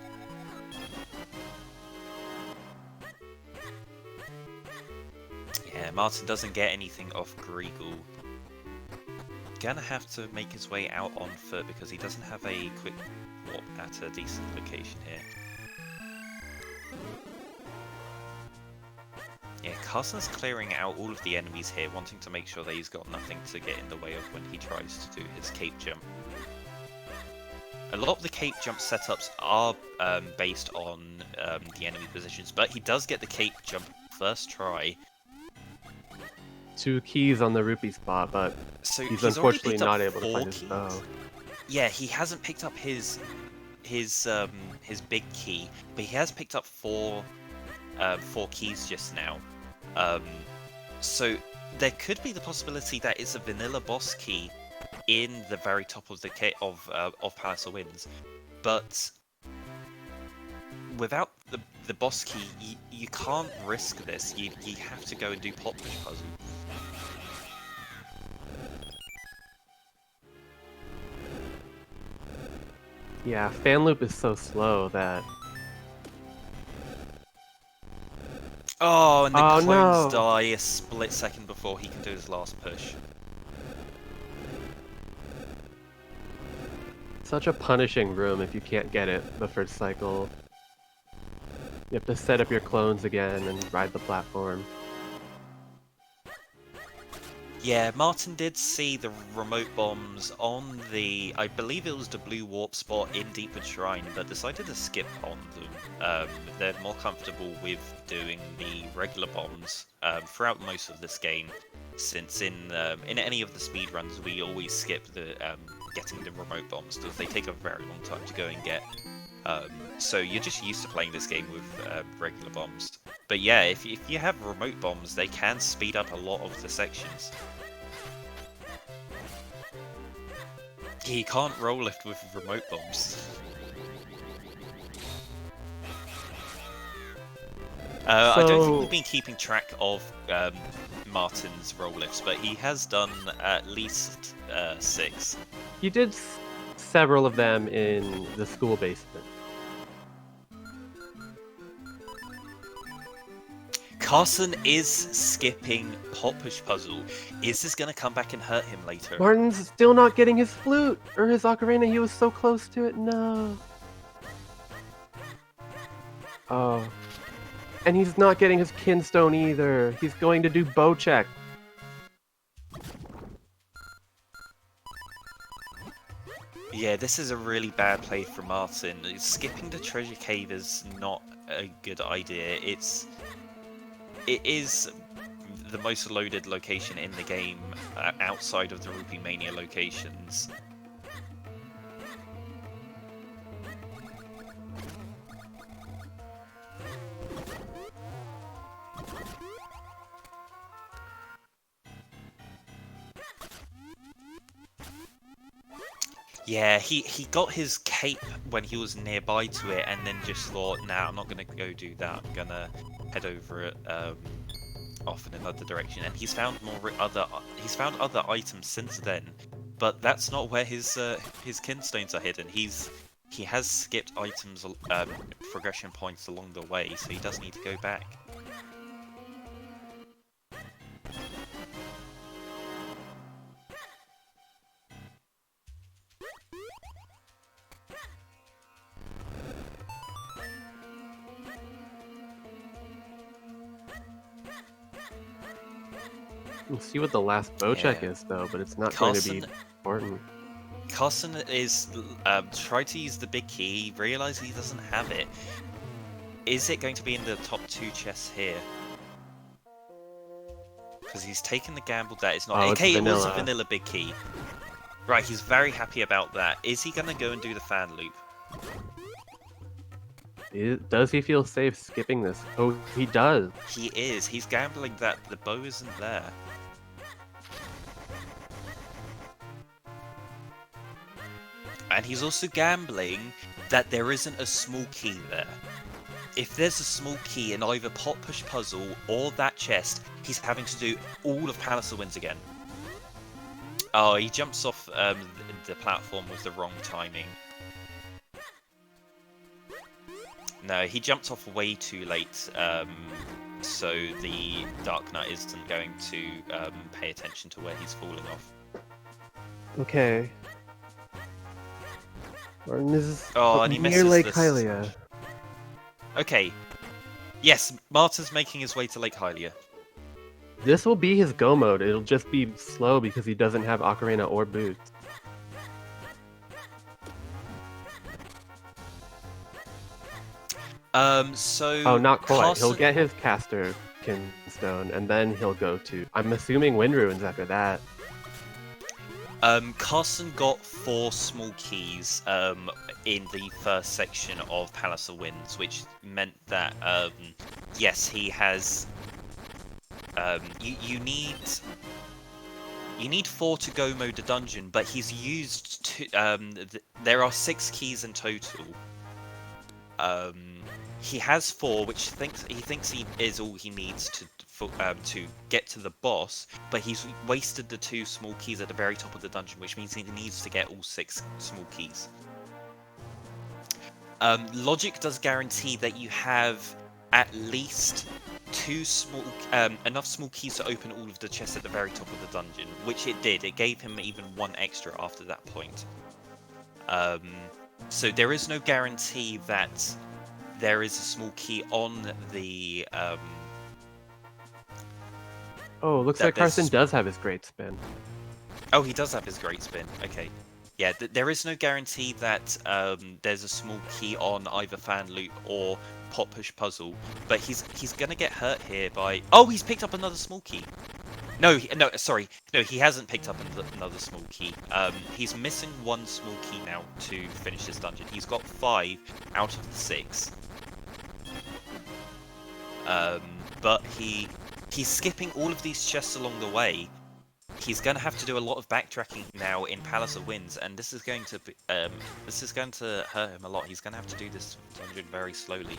Yeah, Martin doesn't get anything off Greagle. Gonna have to make his way out on foot because he doesn't have a quick warp at a decent location here. Yeah, Carson's clearing out all of the enemies here, wanting to make sure that he's got nothing to get in the way of when he tries to do his cape jump. A lot of the cape jump setups are based on the enemy positions, but he does get the cape jump first try. 2 keys on the rupee spot, but So he's already unfortunately picked up not able to 4 find his bow. Yeah, he hasn't picked up his big key, but he has picked up 4 keys just now. So there could be the possibility that it's a vanilla boss key in the very top of the of Palace of Winds, but without the boss key, you can't risk this. You have to go and do Pop Push Puzzle. Yeah, fan loop is so slow that... Oh, and the Oh, clones no. die a split second before he can do his last push. Such a punishing room if you can't get it the first cycle. You have to set up your clones again and ride the platform. Yeah, Martin did see the remote bombs on the, I believe it was the blue warp spot in Deepwood Shrine, but decided to skip on them. They're more comfortable with doing the regular bombs throughout most of this game, since in any of the speedruns we always skip the getting the remote bombs because they take a very long time to go and get. So you're just used to playing this game with regular bombs. But yeah, if you have remote bombs, they can speed up a lot of the sections. You can't roll lift with remote bombs. I don't think we've been keeping track of Martin's roll lifts, but he has done at least 6. You did several of them in the school basement. Carson is skipping Pop Push Puzzle. Is this going to come back and hurt him later? Martin's still not getting his flute or his ocarina. He was so close to it. No. Oh. And he's not getting his kinstone either. He's going to do bow check. Yeah, this is a really bad play for Martin. Skipping the treasure cave is not a good idea. It is the most loaded location in the game outside of the Rupee Mania locations. Yeah, he got his cape when he was nearby to it, and then just thought, "Nah, I'm not gonna go do that. I'm gonna head over it off in another direction." And he's found other items since then, but that's not where his kinstones are hidden. He has skipped items progression points along the way, so he does need to go back. We'll see what the last bow check is, though, but it's not going to be important. Carson is tried to use the big key, realized he doesn't have it. Is it going to be in the top 2 chests here? Because he's taken the gamble that it's not. Oh, it's Okay, it was a vanilla. vanilla big key. Right, he's very happy about that. Is he gonna go and do the fan loop? Does he feel safe skipping this? Oh, he does. He is. He's gambling that the bow isn't there. And he's also gambling that there isn't a small key there. If there's a small key in either Pot Push Puzzle or that chest, he's having to do all of Palace of Winds again. Oh, he jumps off the platform with the wrong timing. No, he jumped off way too late, so the Dark Knight isn't going to pay attention to where he's falling off. Okay. Martin is and he near misses Lake this. Hylia. Okay. Yes, Martin's making his way to Lake Hylia. This will be his go mode. It'll just be slow because he doesn't have Ocarina or Boots. Oh, not quite. He'll get his caster Kinstone, and then he'll go to, I'm assuming, Wind Ruins after that. Carson got 4 small keys in the first section of Palace of Winds, which meant that yes, he has. You need 4 to go mode the dungeon, but he's used there are 6 keys in total. He has 4, which he thinks he is all he needs to get to the boss, but he's wasted the 2 small keys at the very top of the dungeon, which means he needs to get all 6 small keys. Logic does guarantee that you have at least 2 small, enough small keys to open all of the chests at the very top of the dungeon, which it did. It gave him even 1 extra after that point. So there is no guarantee that there is a small key on the. Oh, looks like Carson does have his Great Spin. Oh, he does have his Great Spin. Okay. Yeah, there is no guarantee that there's a small key on either Fan Loop or Pot Push Puzzle, but he's gonna get hurt here by. Oh, he's picked up another small key. No, sorry, no, he hasn't picked up another small key. He's missing 1 small key now to finish this dungeon. He's got 5 out of the 6. But he's skipping all of these chests along the way. He's going to have to do a lot of backtracking now in Palace of Winds, and this is going to hurt him a lot. He's going to have to do this dungeon very slowly.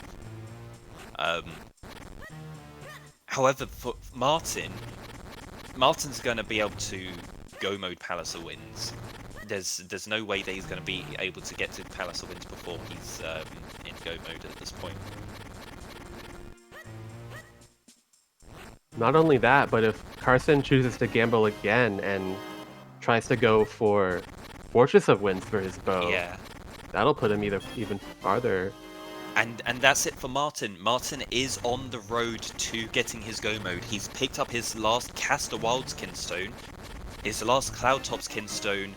However, for Martin's going to be able to go mode Palace of Winds. There's no way that he's going to be able to get to Palace of Winds before he's in go mode at this point. Not only that, but if Carson chooses to gamble again and tries to go for Fortress of Winds for his bow, Yeah. that'll put him even farther. And that's it for Martin. Martin is on the road to getting his go mode. He's picked up his last Caster Wild's Kinstone. His last Cloudtop's Kinstone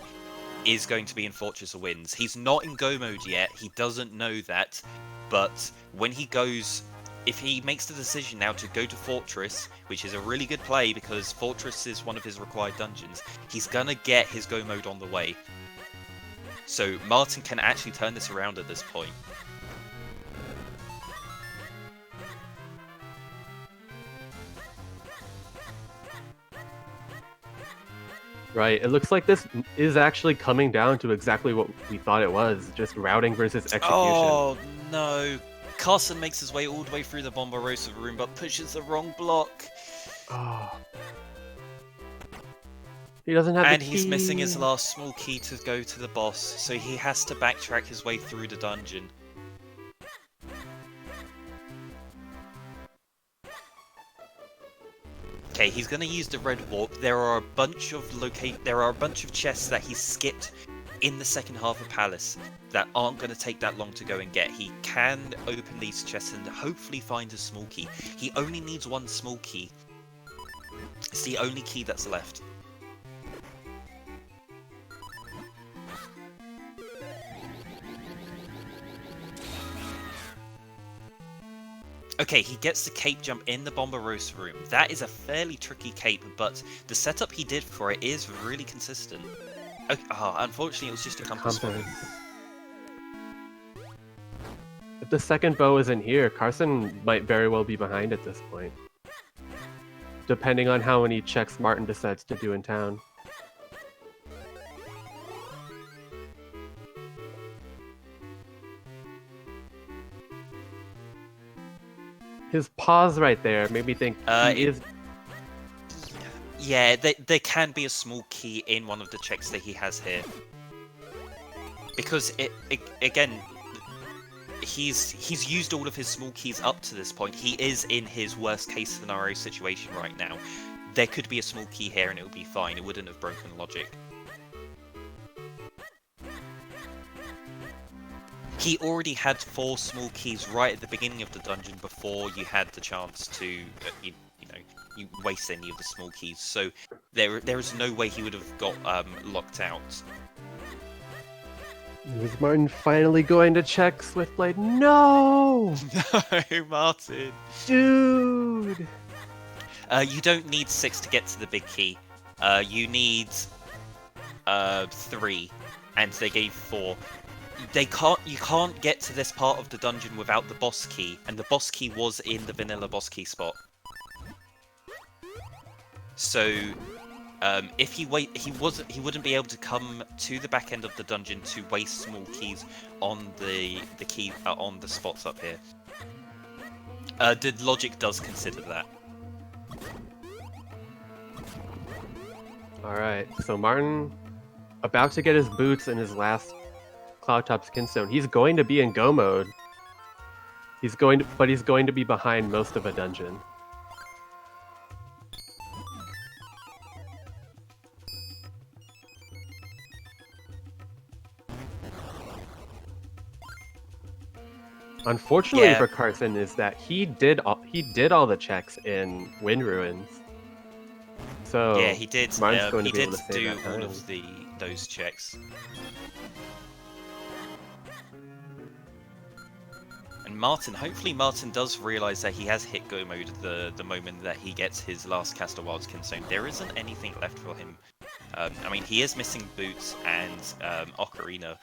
is going to be in Fortress of Winds. He's not in go mode yet. He doesn't know that. But when he goes... If he makes the decision now to go to Fortress, which is a really good play because Fortress is one of his required dungeons, he's gonna get his go mode on the way. So Martin can actually turn this around at this point. Right, it looks like this is actually coming down to exactly what we thought it was, just routing versus execution. Oh no. Carson makes his way all the way through the Bombarosa room, but pushes the wrong block. Oh. He doesn't have and the he's key. missing his last small key to go to the boss, so he has to backtrack his way through the dungeon. Okay, he's gonna use the red warp. There are a bunch of chests that he skipped in the second half of Palace that aren't going to take that long to go and get. He can open these chests and hopefully find a small key. He only needs 1 small key. It's the only key that's left. Okay, he gets the cape jump in the Bomberosa room. That is a fairly tricky cape, but the setup he did for it is really consistent. Okay, unfortunately, it was just a compass. If the second bow isn't here, Karsen might very well be behind at this point. Depending on how many checks Martin decides to do in town. His pause right there made me think he is... Yeah, there can be a small key in one of the checks that he has here. Because, again, he's used all of his small keys up to this point. He is in his worst case scenario situation right now. There could be a small key here and it would be fine. It wouldn't have broken logic. He already had 4 small keys right at the beginning of the dungeon before you had the chance to, you waste any of the small keys. So there is no way he would have got locked out. Is Martin finally going to check Swiftblade? No! No, Martin. Dude! You don't need 6 to get to the big key. You need 3, and they gave 4. You can't get to this part of the dungeon without the boss key, and the boss key was in the vanilla boss key spot. So, if he wouldn't be able to come to the back end of the dungeon to waste small keys on the key on the spots up here. The logic does consider that. All right, so Martin, about to get his boots in his last Cloudtop Skinstone. He's going to be in go mode. But he's going to be behind most of a dungeon. Unfortunately for Karsen is that he did all the checks in Wind Ruins. So yeah, he did. Martin's going he to be did able to do save that all time. of those checks. And hopefully Martin does realize that he has hit go mode the moment that he gets his last Cast of Wild Skinstone. There isn't anything left for him. I mean, he is missing Boots and Ocarina.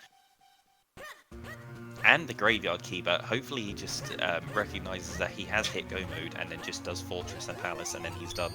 And the Graveyard Key, but hopefully he just recognizes that he has hit go mode and then just does Fortress and Palace and then he's done.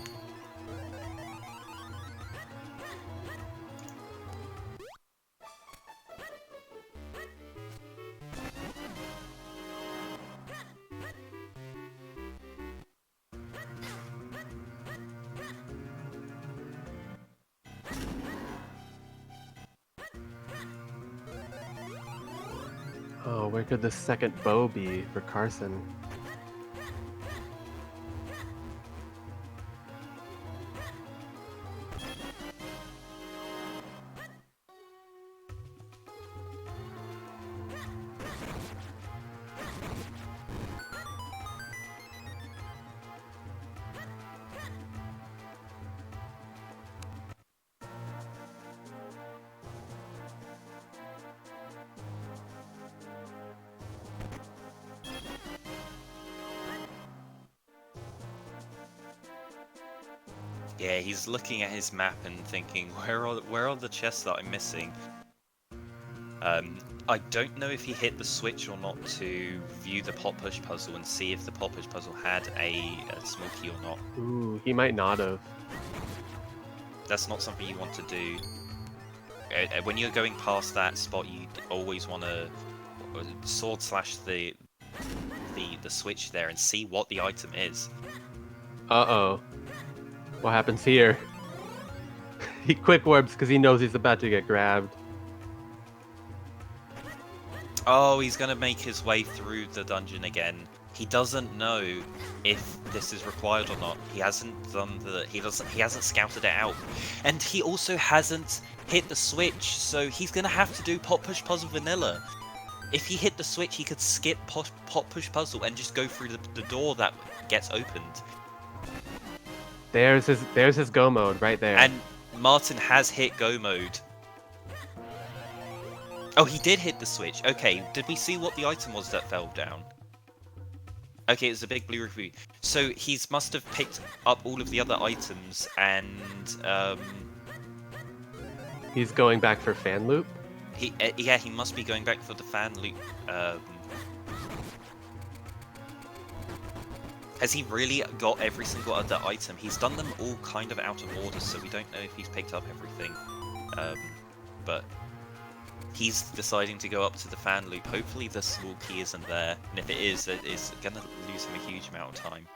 Oh, where could the second bow be for Karsen? Yeah, he's looking at his map and thinking, where are the chests that I'm missing? I don't know if he hit the switch or not to view the pot push puzzle and see if the pot push puzzle had a small key or not. Ooh, he might not have. That's not something you want to do. When you're going past that spot, you always want to sword slash the switch there and see what the item is. Uh-oh. What happens here? He quick warps because he knows he's about to get grabbed. Oh, he's gonna make his way through the dungeon again. He doesn't know if this is required or not. He hasn't he hasn't scouted it out. And he also hasn't hit the switch, so he's gonna have to do pot push puzzle vanilla. If he hit the switch, he could skip pot push puzzle and just go through the door that gets opened. There's his go mode right there. And Martin has hit go mode. Oh, he did hit the switch. Okay, did we see what the item was that fell down? Okay, it's a big blue review. So must have picked up all of the other items and He's going back for fan loop. he must be going back for the fan loop. Has he really got every single other item? He's done them all kind of out of order, so we don't know if he's picked up everything. But he's deciding to go up to the fan loop. Hopefully the small key isn't there, and if it is, it's gonna lose him a huge amount of time.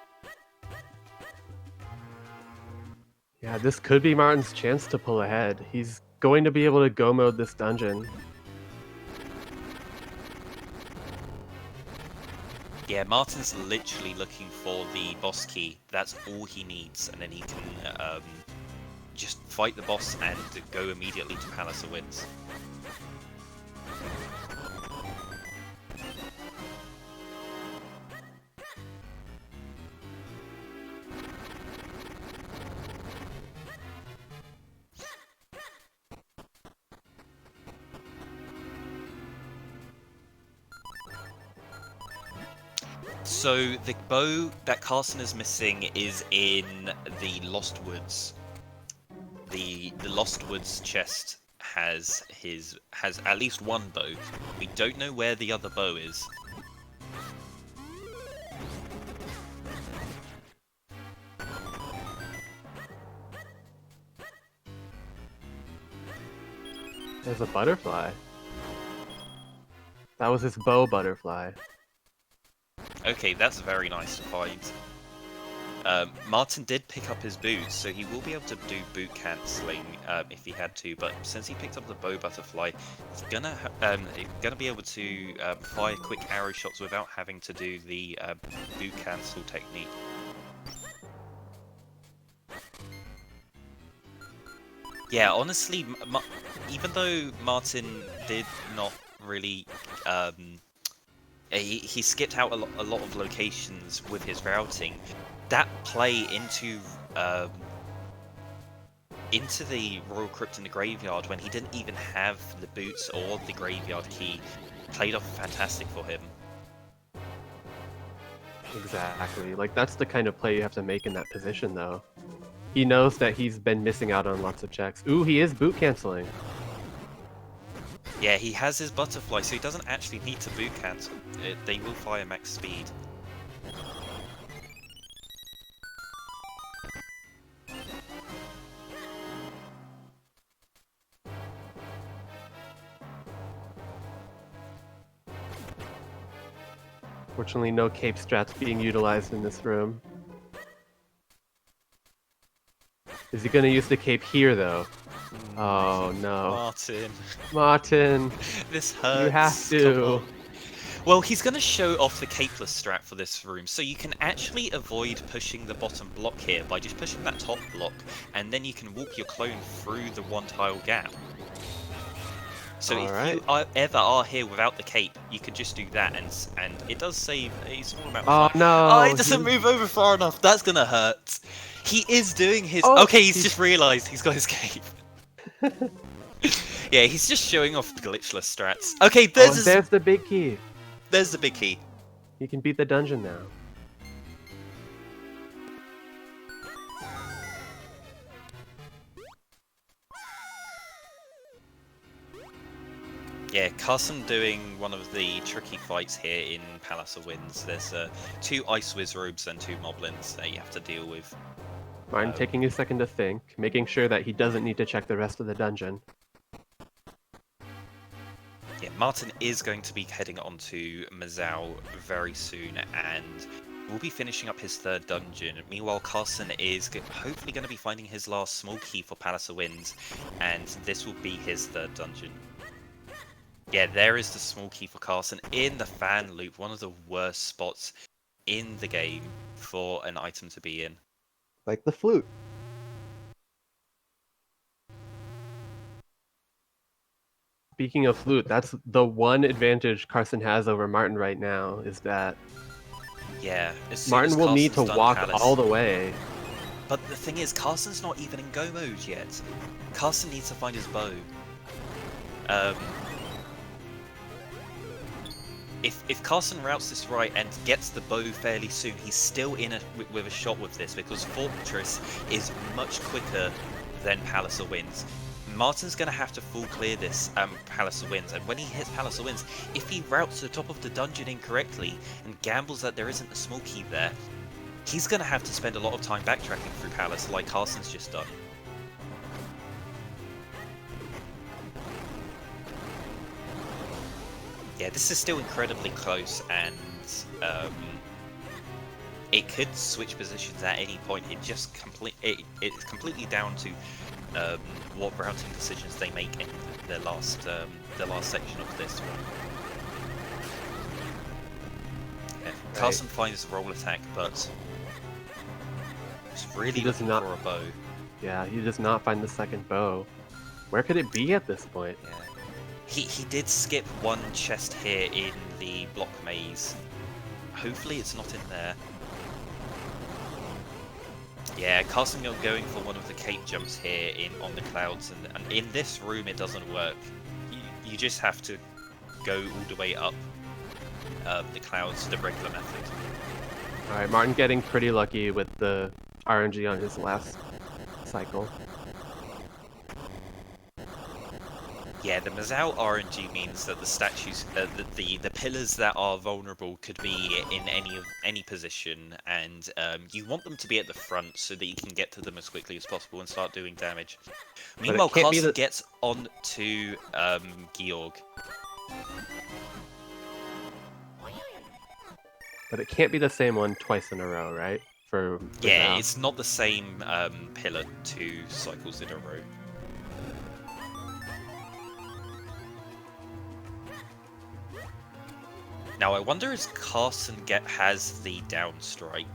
Yeah, this could be Martin's chance to pull ahead. He's going to be able to go mode this dungeon. Yeah, Martin's literally looking for the boss key. That's all he needs, and then he can just fight the boss and go immediately to Palace of Winds. So the bow that Karsen is missing is in the Lost Woods. The Lost Woods chest has at least one bow. We don't know where the other bow is. There's a butterfly. That was his bow butterfly. Okay, that's very nice to find. Martin did pick up his boots, so he will be able to do boot cancelling if he had to, but since he picked up the bow butterfly, he's gonna be able to fire quick arrow shots without having to do the boot cancel technique. Yeah, honestly, even though Martin did not really he skipped out a lot of locations with his routing. That play into the Royal Crypt in the Graveyard when he didn't even have the boots or the Graveyard key played off fantastic for him. Exactly. Like, that's the kind of play you have to make in that position, though. He knows that he's been missing out on lots of checks. Ooh, he is boot canceling. Yeah, he has his butterfly, so he doesn't actually need to boot cancel. They will fire max speed. Fortunately, no cape strats being utilized in this room. Is he going to use the cape here, though? Oh, no. Martin. This hurts. You have to. Well, he's going to show off the capeless strat for this room, so you can actually avoid pushing the bottom block here by just pushing that top block, and then you can walk your clone through the one tile gap. So if you ever are here without the cape, you can just do that, and it does save a small amount of time. No! Oh, it doesn't move over far enough. That's going to hurt. He is doing his... okay, he's just realised he's got his cape. Yeah, he's just showing off glitchless strats. Okay, there's the big key. There's the big key. You can beat the dungeon now. Yeah, Karsen doing one of the tricky fights here in Palace of Winds. There's 2 Ice Wizrobes and 2 Moblins that you have to deal with. Martin taking a second to think, making sure that he doesn't need to check the rest of the dungeon. Yeah, Martin is going to be heading on to Mazao very soon, and will be finishing up his 3rd dungeon. Meanwhile, Karsen is hopefully going to be finding his last small key for Palace of Winds, and this will be his 3rd dungeon. Yeah, there is the small key for Karsen in the fan loop, one of the worst spots in the game for an item to be in. Like the flute. Speaking of flute, that's the one advantage Karsen has over Martin right now, is that yeah, Martin will need to walk all the way. But the thing is, Karsen's not even in go mode yet. Karsen needs to find his bow. if Carson routes this right and gets the bow fairly soon, he's still in with a shot with this, because Fortress is much quicker than Palace of Winds. Martin's going to have to full clear this Palace of Winds, and when he hits Palace of Winds, if he routes to the top of the dungeon incorrectly and gambles that there isn't a small key there, he's going to have to spend a lot of time backtracking through Palace like Carson's just done. Yeah, this is still incredibly close, and it could switch positions at any point. It's completely down to what routing decisions they make in the last section of this one. Yeah, Carson finds the roll attack, but it's really looking for a bow. Yeah, he does not find the second bow. Where could it be at this point? Yeah. He did skip one chest here in the block maze. Hopefully it's not in there. Yeah, Carson going for one of the cape jumps here on the clouds, and in this room it doesn't work. You just have to go all the way up the clouds the regular method. Alright, Martin getting pretty lucky with the RNG on his last cycle. Yeah, the Mazal RNG means that the statues, the pillars that are vulnerable could be in any position, and you want them to be at the front so that you can get to them as quickly as possible and start doing damage. Meanwhile, Carson gets on to Georg. But it can't be the same one twice in a row, right? Yeah, it's not the same pillar 2 cycles in a row. Now, I wonder if Carson has the downstrike.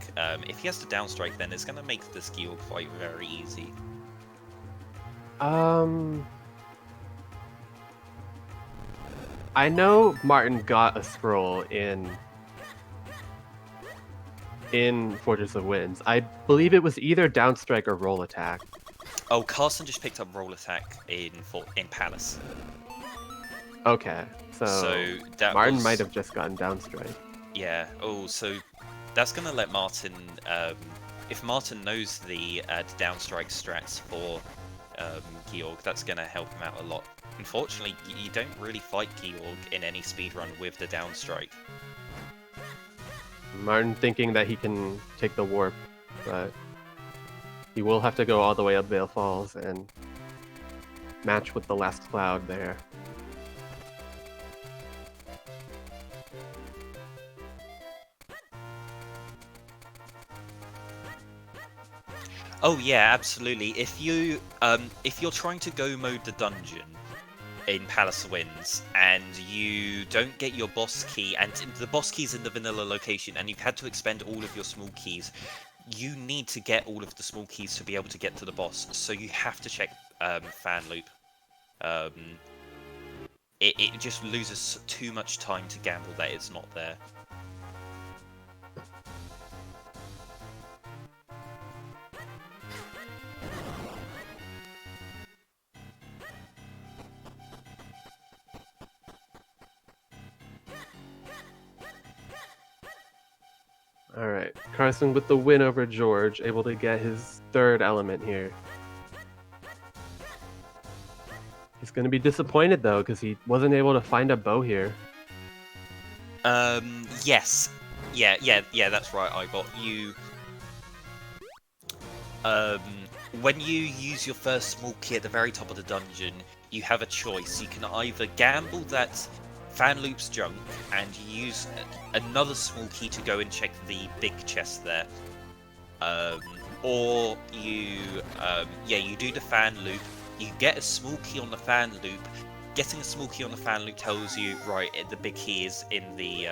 If he has the downstrike, then it's going to make this Georg fight very easy. I know Martin got a scroll in Fortress of Winds. I believe it was either downstrike or roll attack. Oh, Carson just picked up roll attack in Palace. Okay, so that Martin might have just gotten downstrike. Yeah. Oh, so that's gonna let Martin. If Martin knows the downstrike strats for Georg, that's gonna help him out a lot. Unfortunately, you don't really fight Georg in any speedrun with the downstrike. Martin thinking that he can take the warp, but he will have to go all the way up Vale Falls and match with the last cloud there. Oh yeah, absolutely. If you're trying to go mode the dungeon in Palace of Winds and you don't get your boss key, and the boss key's in the vanilla location, and you've had to expend all of your small keys, you need to get all of the small keys to be able to get to the boss. So you have to check fan loop. It just loses too much time to gamble that it's not there. Alright, Carson with the win over George, able to get his third element here. He's going to be disappointed though, because he wasn't able to find a bow here. Yes. Yeah, that's right, I got you. When you use your first small key at the very top of the dungeon, you have a choice. You can either gamble that fan loop's junk and use another small key to go and check the big chest there, or you do the fan loop. You get a small key on the fan loop. Getting a small key on the fan loop tells you right the big key is in the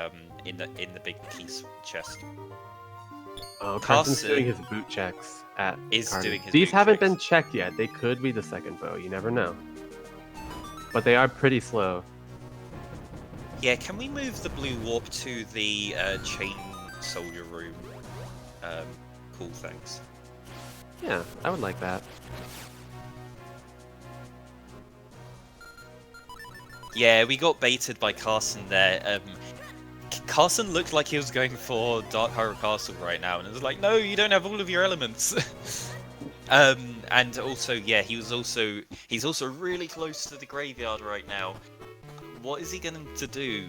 big keys chest. Oh, Carson's doing his boot checks at doing his These boot haven't checks. been checked yet. They could be the second bow. You never know. But they are pretty slow. Yeah, can we move the blue warp to the chain soldier room? Cool, thanks. Yeah, I would like that. Yeah, we got baited by Carson there. Carson looked like he was going for Dark Hyrule Castle right now, and it was like, no, you don't have all of your elements. And also, yeah, he's also really close to the graveyard right now. What is he going to do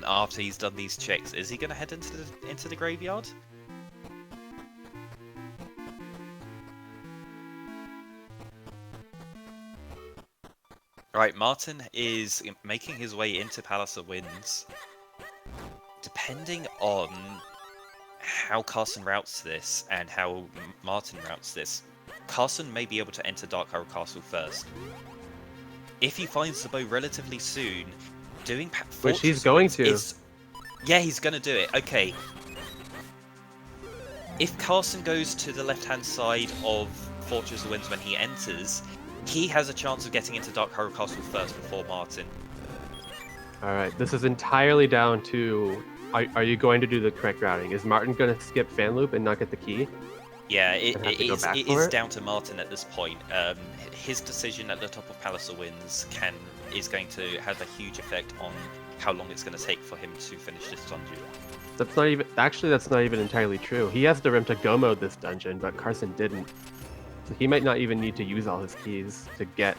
after he's done these checks? Is he going to head into the graveyard? Right, Martin is making his way into Palace of Winds. Depending on how Carson routes this and how Martin routes this, Carson may be able to enter Dark Hyrule Castle first. If he finds the bow relatively soon, doing which he's going to. Yeah, he's going to do it. Okay. If Carson goes to the left-hand side of Fortress of Winds when he enters, he has a chance of getting into Dark Hyrule Castle first before Martin. Alright, this is entirely down to... Are you going to do the correct routing? Is Martin going to skip fan loop and not get the key? Yeah, it is down to Martin at this point. His decision at the top of Palace of Winds is going to have a huge effect on how long it's going to take for him to finish this dungeon. That's not even... Actually, that's not even entirely true. He has the room to go mode this dungeon, but Carson didn't. So he might not even need to use all his keys to get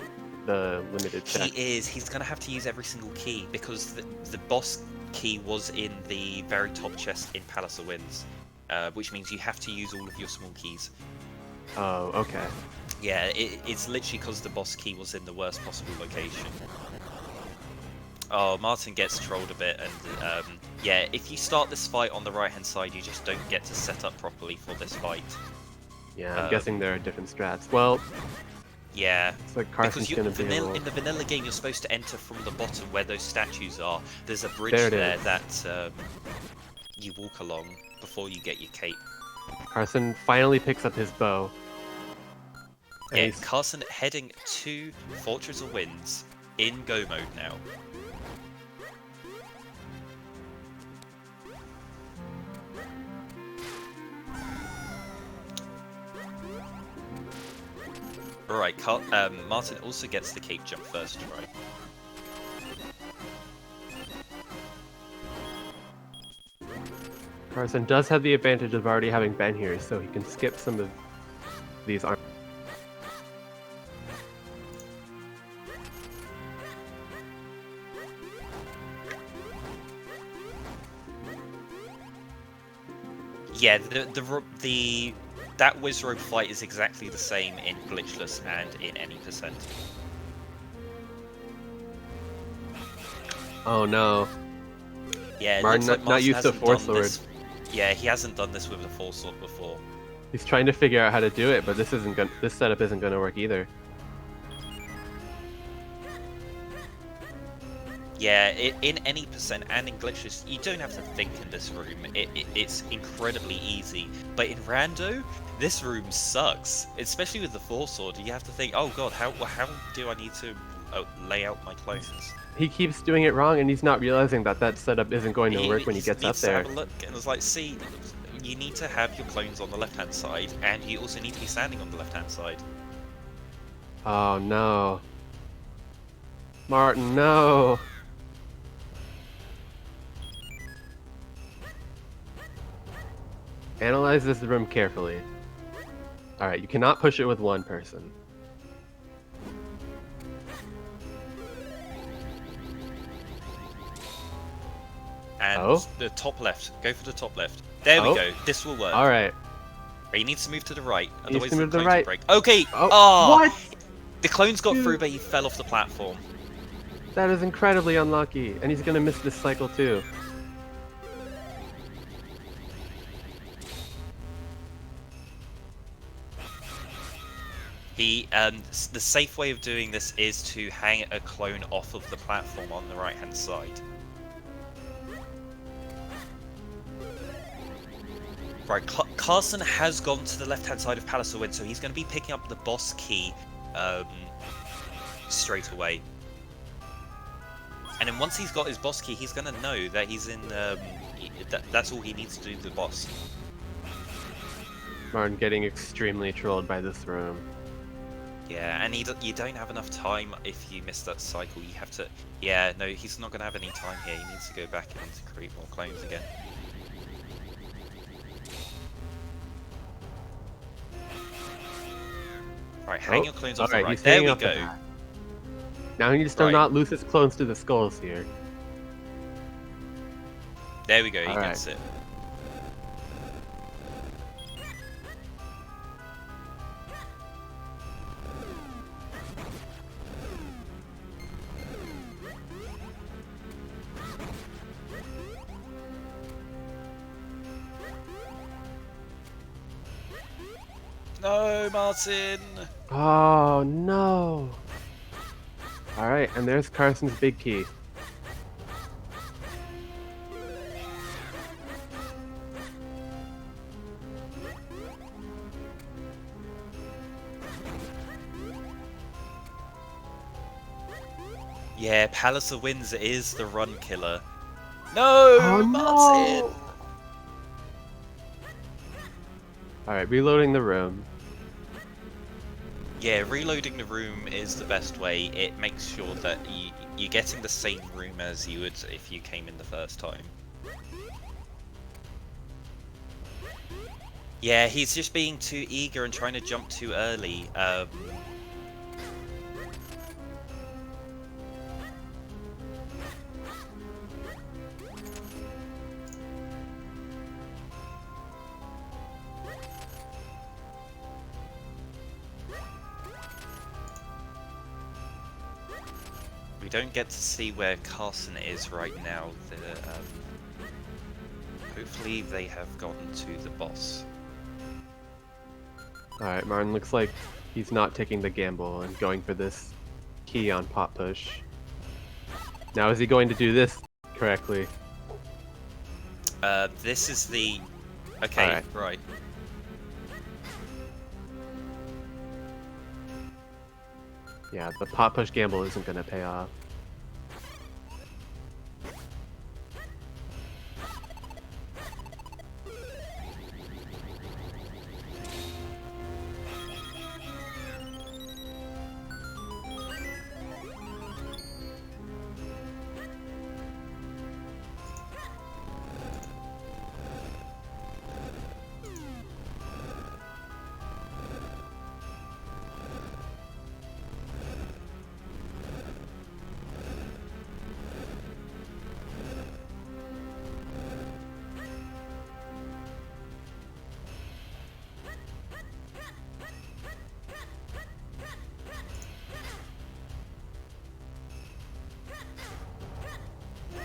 the limited check. He's going to have to use every single key, because the boss key was in the very top chest in Palace of Winds, which means you have to use all of your small keys. Oh, okay. Yeah, it's literally because the boss key was in the worst possible location. Oh, Martin gets trolled a bit, and yeah, if you start this fight on the right-hand side, you just don't get to set up properly for this fight. Yeah, I'm guessing there are different strats. Well, yeah, it's like Carson's because gonna be in the vanilla game, you're supposed to enter from the bottom where those statues are. There's a bridge there that you walk along before you get your cape. Carson finally picks up his bow. Yeah, Carson heading to Fortress of Winds in go mode now. Alright, Martin also gets the cape jump first try. Carson does have the advantage of already having been here, so he can skip some of these arms. Yeah, that Wizrobe fight is exactly the same in Glitchless and in any percent. Oh no. Yeah, Martin not used to Force Sword. Yeah, he hasn't done this with a Force Sword before. He's trying to figure out how to do it, but this setup isn't going to work either. Yeah, in any percent and in Glitchless, you don't have to think in this room. It's incredibly easy. But in Rando, this room sucks. Especially with the Force Sword, you have to think, oh god, how do I need to lay out my clones? He keeps doing it wrong, and he's not realizing that setup isn't going to work when he gets up there. Have a look, and it's like, see, you need to have your clones on the left-hand side, and you also need to be standing on the left-hand side. Oh no. Martin, no! Analyze this room carefully. Alright, you cannot push it with one person. And the top left. Go for the top left. There we go. This will work. Alright. He needs to move to the right. He needs Otherwise to move the to the clones will right. break. Okay! Oh, what? The clones got through, but he fell off the platform. That is incredibly unlucky, and he's gonna miss this cycle too. The safe way of doing this is to hang a clone off of the platform on the right-hand side. Right, Carson has gone to the left-hand side of Palace of Wind, so he's going to be picking up the boss key straight away. And then once he's got his boss key, he's going to know that he's in. That's all he needs to do to the boss. Martin getting extremely trolled by this room. Yeah, and you don't have enough time if you miss that cycle. You have to... Yeah, no, he's not going to have any time here. He needs to go back and to create more clones again. Right, hang your clones off the right. He's There hanging we off the go. back. Now he needs to not lose his clones to the skulls here. There we go, he All gets it. No, Martin! Oh no! Alright, and there's Carson's big key. Yeah, Palace of Winds is the run killer. No, Oh, Martin! no! Alright, reloading the room. Yeah, reloading the room is the best way. It makes sure that you're getting the same room as you would if you came in the first time. Yeah, he's just being too eager and trying to jump too early. We don't get to see where Carson is right now. Hopefully they have gotten to the boss. Alright, Martin looks like he's not taking the gamble and going for this key on pot push. Now is he going to do this correctly? This is the... Okay, right. Yeah, the pot push gamble isn't going to pay off.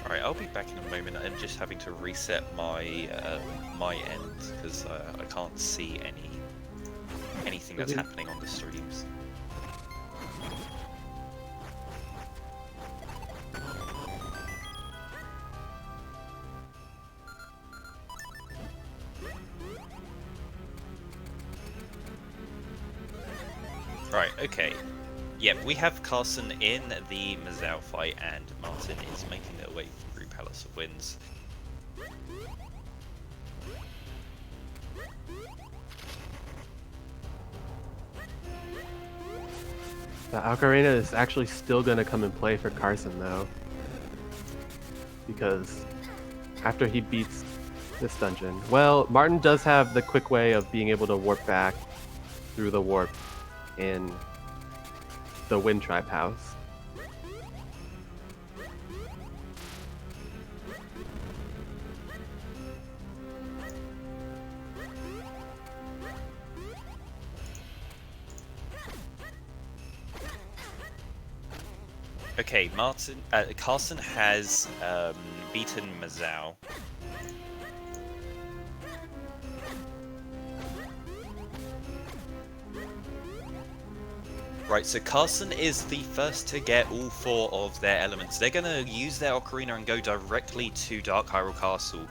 Alright, I'll be back in a moment. I'm just having to reset my my end because I can't see anything that's happening on the streams. Right, okay. Yep, we have Carson in the Mazao fight, and Martin is making their way through Palace of Winds. The Ocarina is actually still going to come and play for Carson, though. Because after he beats this dungeon... Well, Martin does have the quick way of being able to warp back through the warp in the Wind Tribe house. Okay, Carson has beaten Mazao. Right, so Carson is the first to get all 4 of their elements. They're going to use their Ocarina and go directly to Dark Hyrule Castle.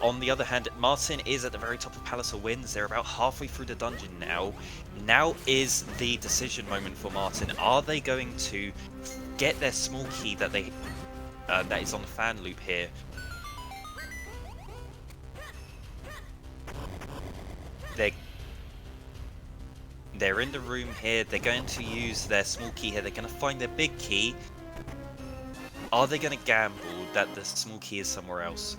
On the other hand, Martin is at the very top of Palace of Winds. They're about halfway through the dungeon now. Now is the decision moment for Martin. Are they going to get their small key that that is on the fan loop here? They're in the room here. They're going to use their small key here. They're going to find their big key. Are they going to gamble that the small key is somewhere else?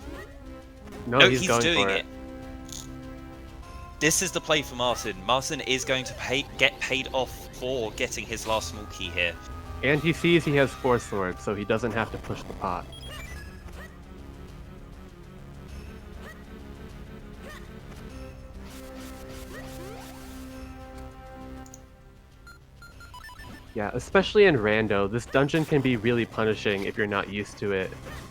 No, he's going doing for it. This is the play for Martin. Martin is going to get paid off for getting his last small key here. And he sees he has 4 swords, so he doesn't have to push the pot. Yeah, especially in Rando, this dungeon can be really punishing if you're not used to it,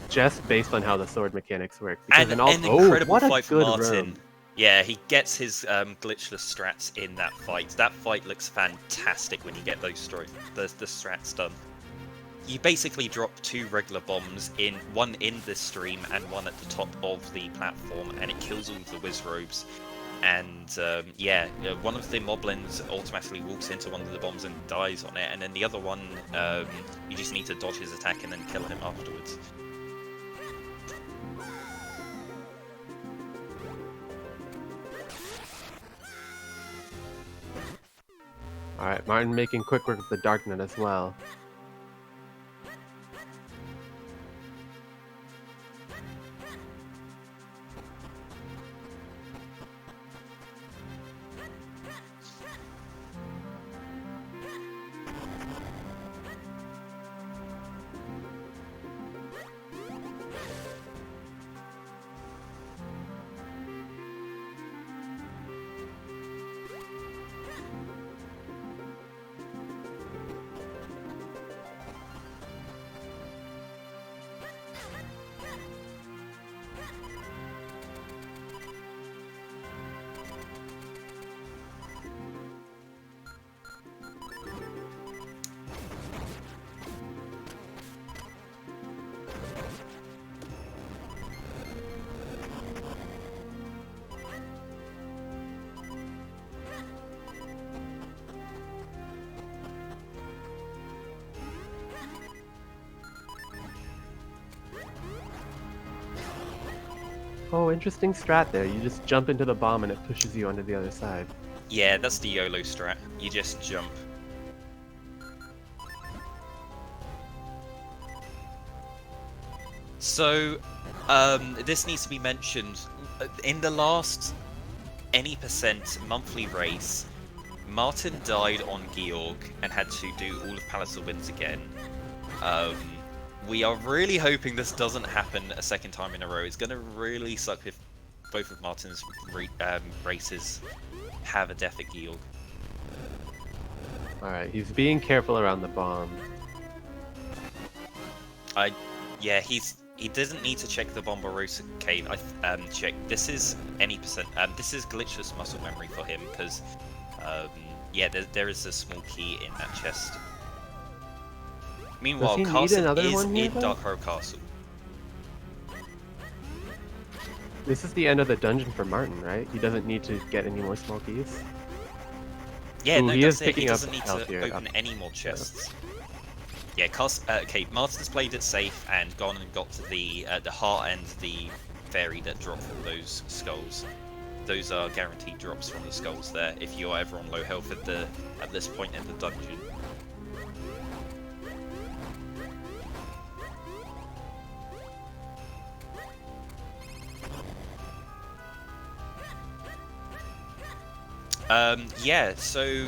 just based on how the sword mechanics work. And an incredible fight for Martin. Room. Yeah, he gets his glitchless strats in that fight. That fight looks fantastic when you get those the strats done. You basically drop 2 regular bombs, one in this stream and one at the top of the platform, and it kills all of the Wizrobes. And yeah, one of the moblins automatically walks into one of the bombs and dies on it, and then the other one, you just need to dodge his attack and then kill him afterwards. Alright, Martin making quick work of the Darknet as well. Oh, interesting strat there. You just jump into the bomb and it pushes you onto the other side. Yeah, that's the YOLO strat. You just jump. So, this needs to be mentioned. In the last any percent monthly race, Martin died on Georg and had to do all of Palace of Winds again. We are really hoping this doesn't happen a second time in a row. It's going to really suck if both of Martin's races have a death at Georg. Alright, he's being careful around the bomb. Yeah, he doesn't need to check the Bombarossa cave. Check. This is any percent. This is glitchless muscle memory for him because, yeah, there is a small key in that chest. Meanwhile, Karsen is in Dark Horror Castle. This is the end of the dungeon for Martin, right? He doesn't need to get any more small keys. Yeah, Ooh, no, he that's is it. He picking doesn't up need health to here. open any more chests. Yeah, okay, Martin's played it safe and gone and got to the heart and the fairy that drop from those skulls. Those are guaranteed drops from the skulls there if you're ever on low health at this point in the dungeon. Yeah, so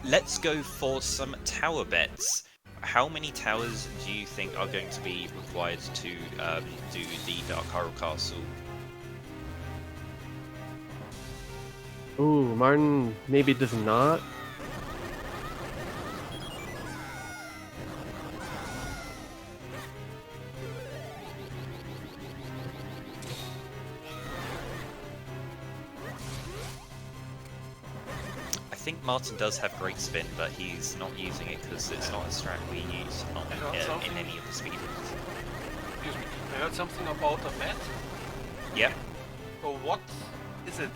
let's go for some tower bets. How many towers do you think are going to be required to do the Dark Horror Castle? Ooh, Martin maybe does not. I think Martin does have great spin, but he's not using it because it's not a strat we use in any of the speedruns. Excuse me, I heard something about a bet. Yep. So what is it?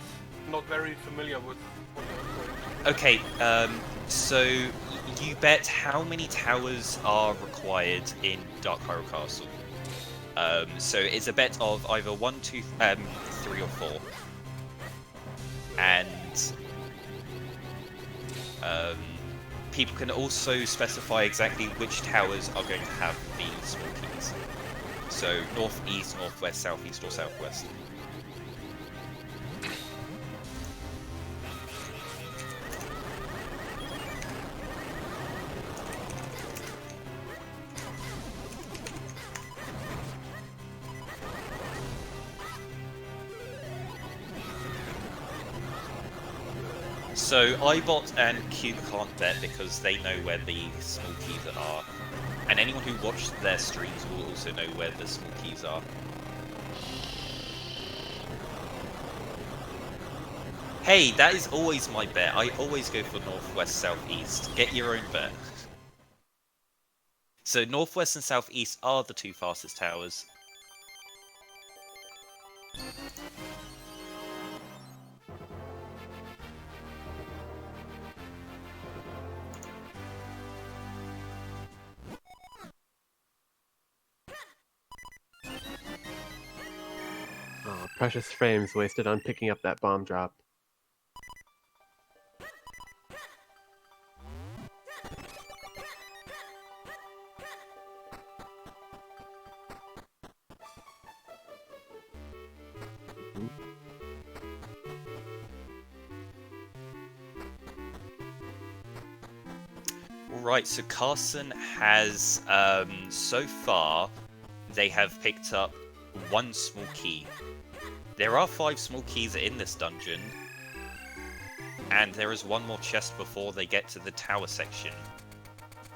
Not very familiar with what you're going to do. Okay, so you bet how many towers are required in Dark Horror Castle. So it's a bet of either 1, 2, 3 or 4. And people can also specify exactly which towers are going to have the small keys. So north, east, northwest, southeast, or southwest. So iBot and Cube can't bet because they know where the small keys are. And anyone who watched their streams will also know where the small keys are. Hey, that is always my bet. I always go for northwest, southeast. Get your own bet. So northwest and southeast are the two fastest towers. Oh, precious frames wasted on picking up that bomb drop. Right, so Carson has, so far, they have picked up one small key. There are 5 small keys in this dungeon, and there is one more chest before they get to the tower section.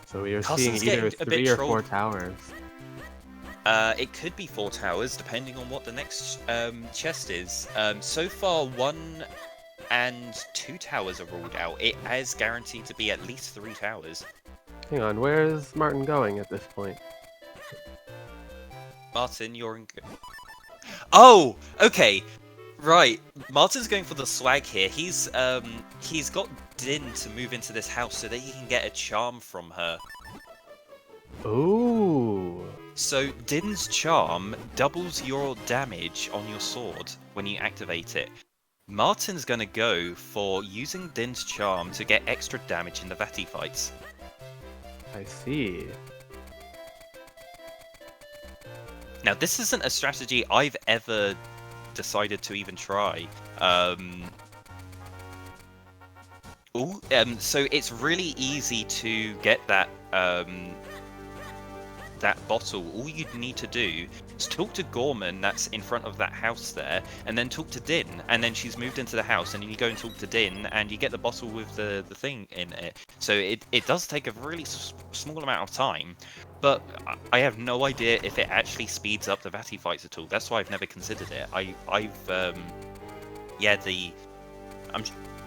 So we are Carson's seeing either getting a 3 bit or 4 trolled. towers. It could be 4 towers, depending on what the next chest is. So far, 1 and 2 towers are ruled out. It is guaranteed to be at least 3 towers. Hang on, where is Martin going at this point? Martin, you're in... Oh! Okay! Right, Martin's going for the swag here. He's got Din to move into this house so that he can get a charm from her. Ooh! So Din's charm doubles your damage on your sword when you activate it. Martin's gonna go for using Din's charm to get extra damage in the Vati fights. I see. Now this isn't a strategy I've ever decided to even try. So it's really easy to get that that bottle. All you'd need to do is talk to Gorman, that's in front of that house there, and then talk to Din, and then she's moved into the house, and you go and talk to Din, and you get the bottle with the thing in it. So it does take a really small amount of time, but I have no idea if it actually speeds up the Vati fights at all. That's why I've never considered it.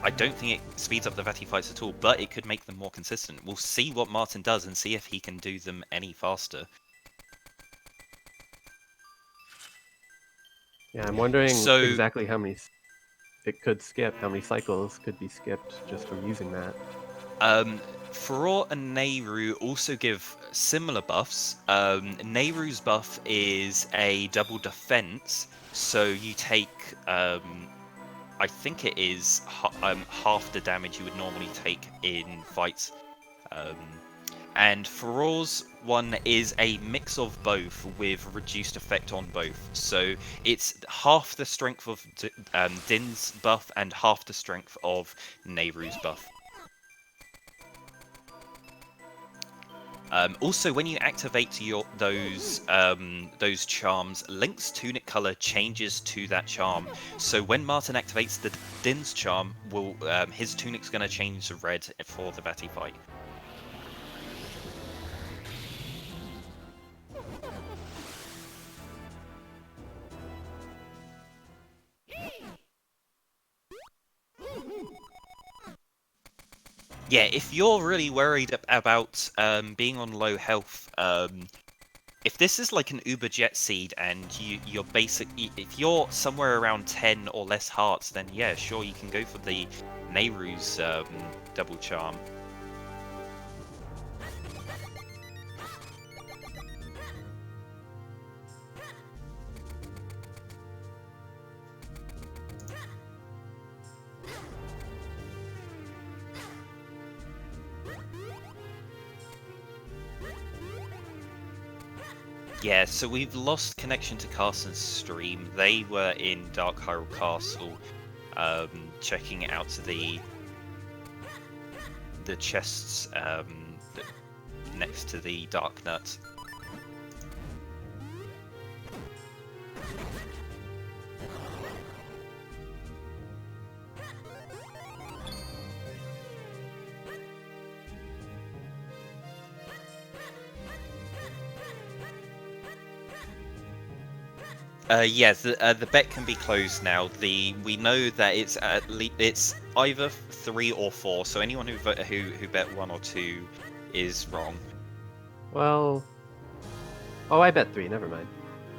I don't think it speeds up the Vati fights at all, but it could make them more consistent. We'll see what Martin does and see if he can do them any faster. Yeah, I'm wondering So- exactly how many it could skip, how many cycles could be skipped just from using that. Furore and Nehru also give similar buffs. Nehru's buff is a double defense, so you take, I think it is half the damage you would normally take in fights. And Furore's one is a mix of both with reduced effect on both. So it's half the strength of Din's buff and half the strength of Nehru's buff. Also, when you activate those charms, Link's tunic color changes to that charm. So when Martin activates the Din's charm, his tunic's going to change to red for the Vati fight. Yeah, if you're really worried about being on low health, if this is like an Uber Jet Seed and you're if you're somewhere around 10 or less hearts, then yeah, sure, you can go for the Nehru's double charm. Yeah, so we've lost connection to Carson's stream. They were in Dark Hyrule Castle, checking out the chests next to the Dark Nut. Yeah, the bet can be closed now. We know that it's it's either 3 or 4. So anyone who bet 1 or 2 is wrong. Well, oh, I bet 3. Never mind.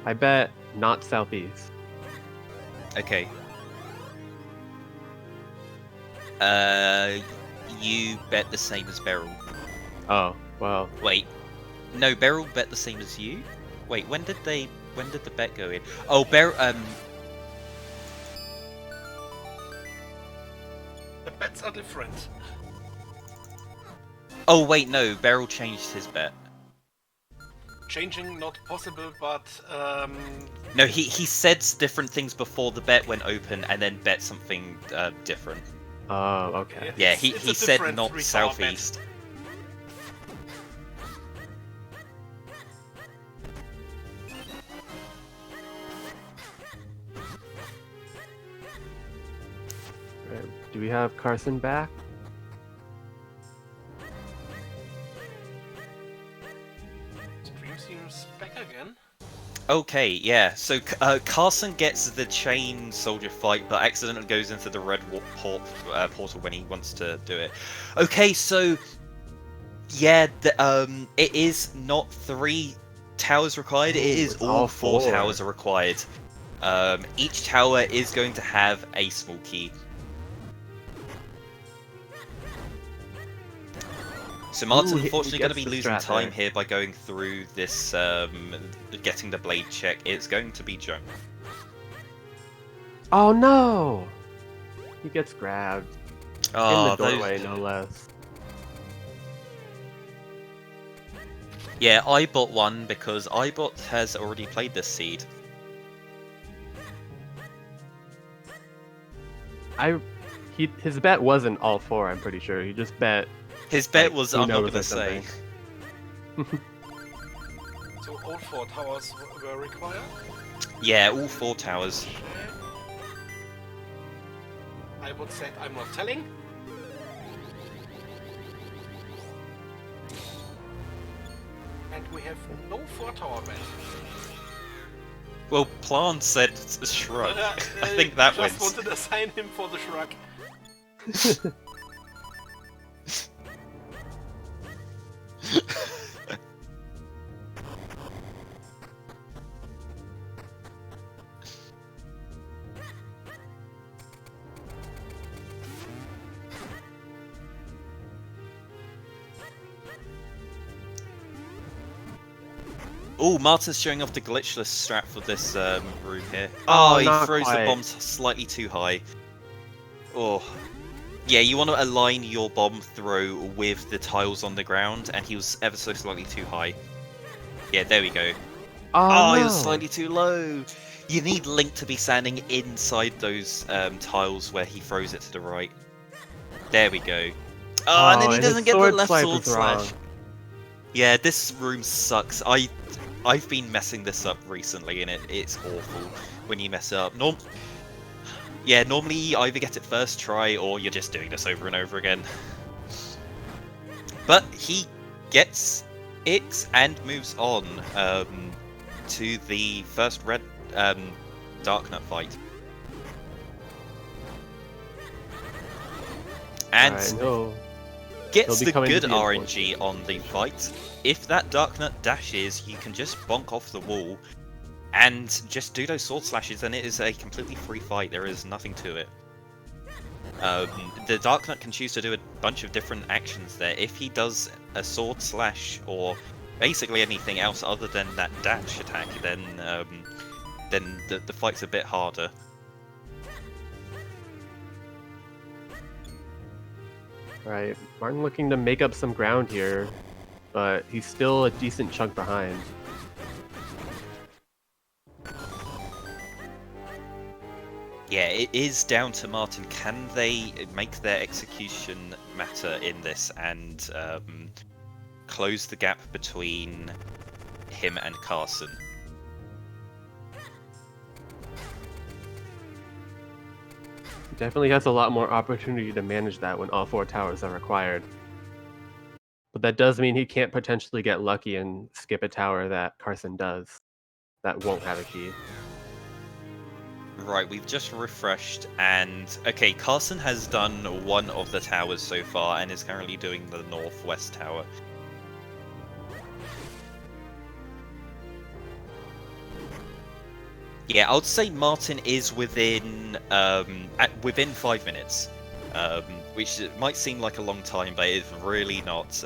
I bet not southeast. Okay. You bet the same as Beryl. Oh, well. Wait, no, Beryl bet the same as you. Wait, when did the bet go in? Oh, Beryl. The bets are different. Oh wait, no, Beryl changed his bet. Changing not possible, but No, he said different things before the bet went open, and then bet something different. Oh, okay. Yeah, it's he a said different not 3-star bet. southeast. Right. Do we have Carson back? Stream seems back again. Okay, yeah. So Carson gets the chain soldier fight, but accidentally goes into the red portal when he wants to do it. Okay, so yeah, it is not 3 towers required. It is all 4 towers are required. Each tower is going to have a small key. So Martin, unfortunately, going to be losing time here by going through this, getting the blade check. It's going to be junk. Oh no! He gets grabbed. Oh, In the doorway, no less. Yeah, Ibot won because Ibot has already played this seed. His bet wasn't all 4, I'm pretty sure. He just bet. His bet Like, was, who I'm not knows going to or say. something. So all 4 towers were required. Yeah, all 4 towers. I would say I'm not telling. And we have no 4-tower bet. Well, Plant said a shrug. I think that wins. Just wanted to assign him for the shrug. Oh, Martin's showing off the glitchless strat for this room here. Oh, he throws the bombs slightly too high. Oh. Yeah, you want to align your bomb throw with the tiles on the ground, and he was ever so slightly too high. Yeah, there we go. Oh, He was slightly too low. You need Link to be standing inside those tiles where he throws it to the right. There we go. Oh, and then he doesn't get the left sword slash. Yeah, this room sucks. I've been messing this up recently, and it's awful when you mess it up. Yeah, normally you either get it first try, or you're just doing this over and over again. But he gets it and moves on to the first red Dark Nut fight. And gets the good RNG on the fight. If that Dark Nut dashes, you can just bonk off the wall and just do those sword slashes, and it is a completely free fight. There is nothing to it. The Dark Nut can choose to do a bunch of different actions there. If he does a sword slash or basically anything else other than that dash attack, then the fight's a bit harder. Right, Martin looking to make up some ground here, but he's still a decent chunk behind. Yeah, it is down to Martin. Can they make their execution matter in this and close the gap between him and Karsen? Definitely has a lot more opportunity to manage that when all 4 towers are required. But that does mean he can't potentially get lucky and skip a tower that Karsen does. That won't have a key. Right, we've just refreshed, and okay, Karsen has done one of the towers so far and is currently doing the northwest tower. Yeah, I would say Martin is within 5 minutes, which might seem like a long time, but it's really not.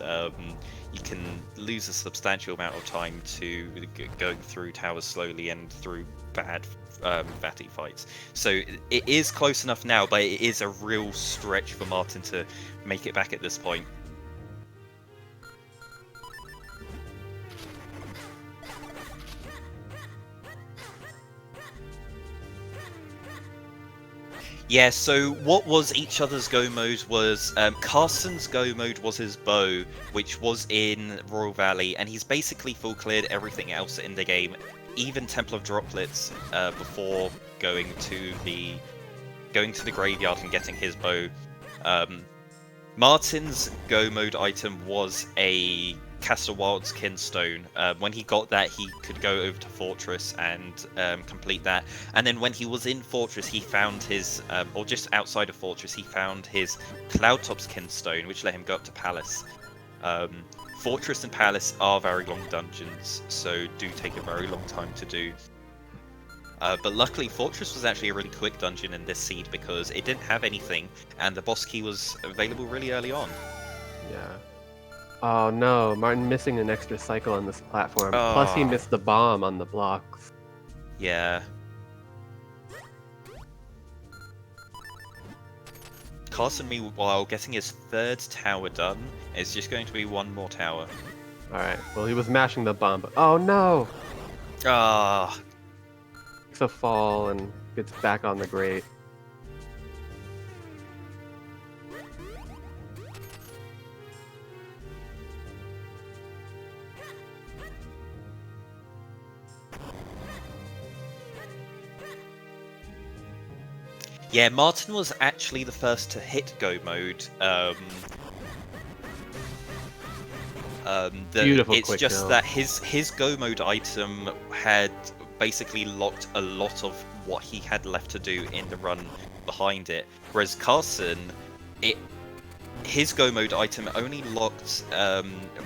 You can lose a substantial amount of time to going through towers slowly and through bad Vati fights. So it is close enough now, but it is a real stretch for Martin to make it back at this point. Yeah, so what was each other's go mode was Karsen's go mode was his bow, which was in Royal Valley, and he's basically full cleared everything else in the game, even Temple of Droplets, before going to the graveyard and getting his bow. Martin's go mode item was a Castle Wild's Kinstone. When he got that, he could go over to Fortress and complete that. And then when he was in Fortress, he found his, or just outside of Fortress, he found his Cloudtop's Kinstone, which let him go up to Palace. Fortress and Palace are very long dungeons, so do take a very long time to do. But luckily, Fortress was actually a really quick dungeon in this seed because it didn't have anything, and the boss key was available really early on. Yeah. Oh no, Martin missing an extra cycle on this platform. Plus he missed the bomb on the blocks. Yeah. Karsen, meanwhile, getting his 3rd tower done. It's just going to be one more tower. Alright, well he was mashing the bomb, but oh no! Ah. Takes a fall and gets back on the grate. Yeah, Martin was actually the first to hit go mode. Beautiful it's quick just kill. that his go mode item had basically locked a lot of what he had left to do in the run behind it. Whereas Karsen, his go mode item only locked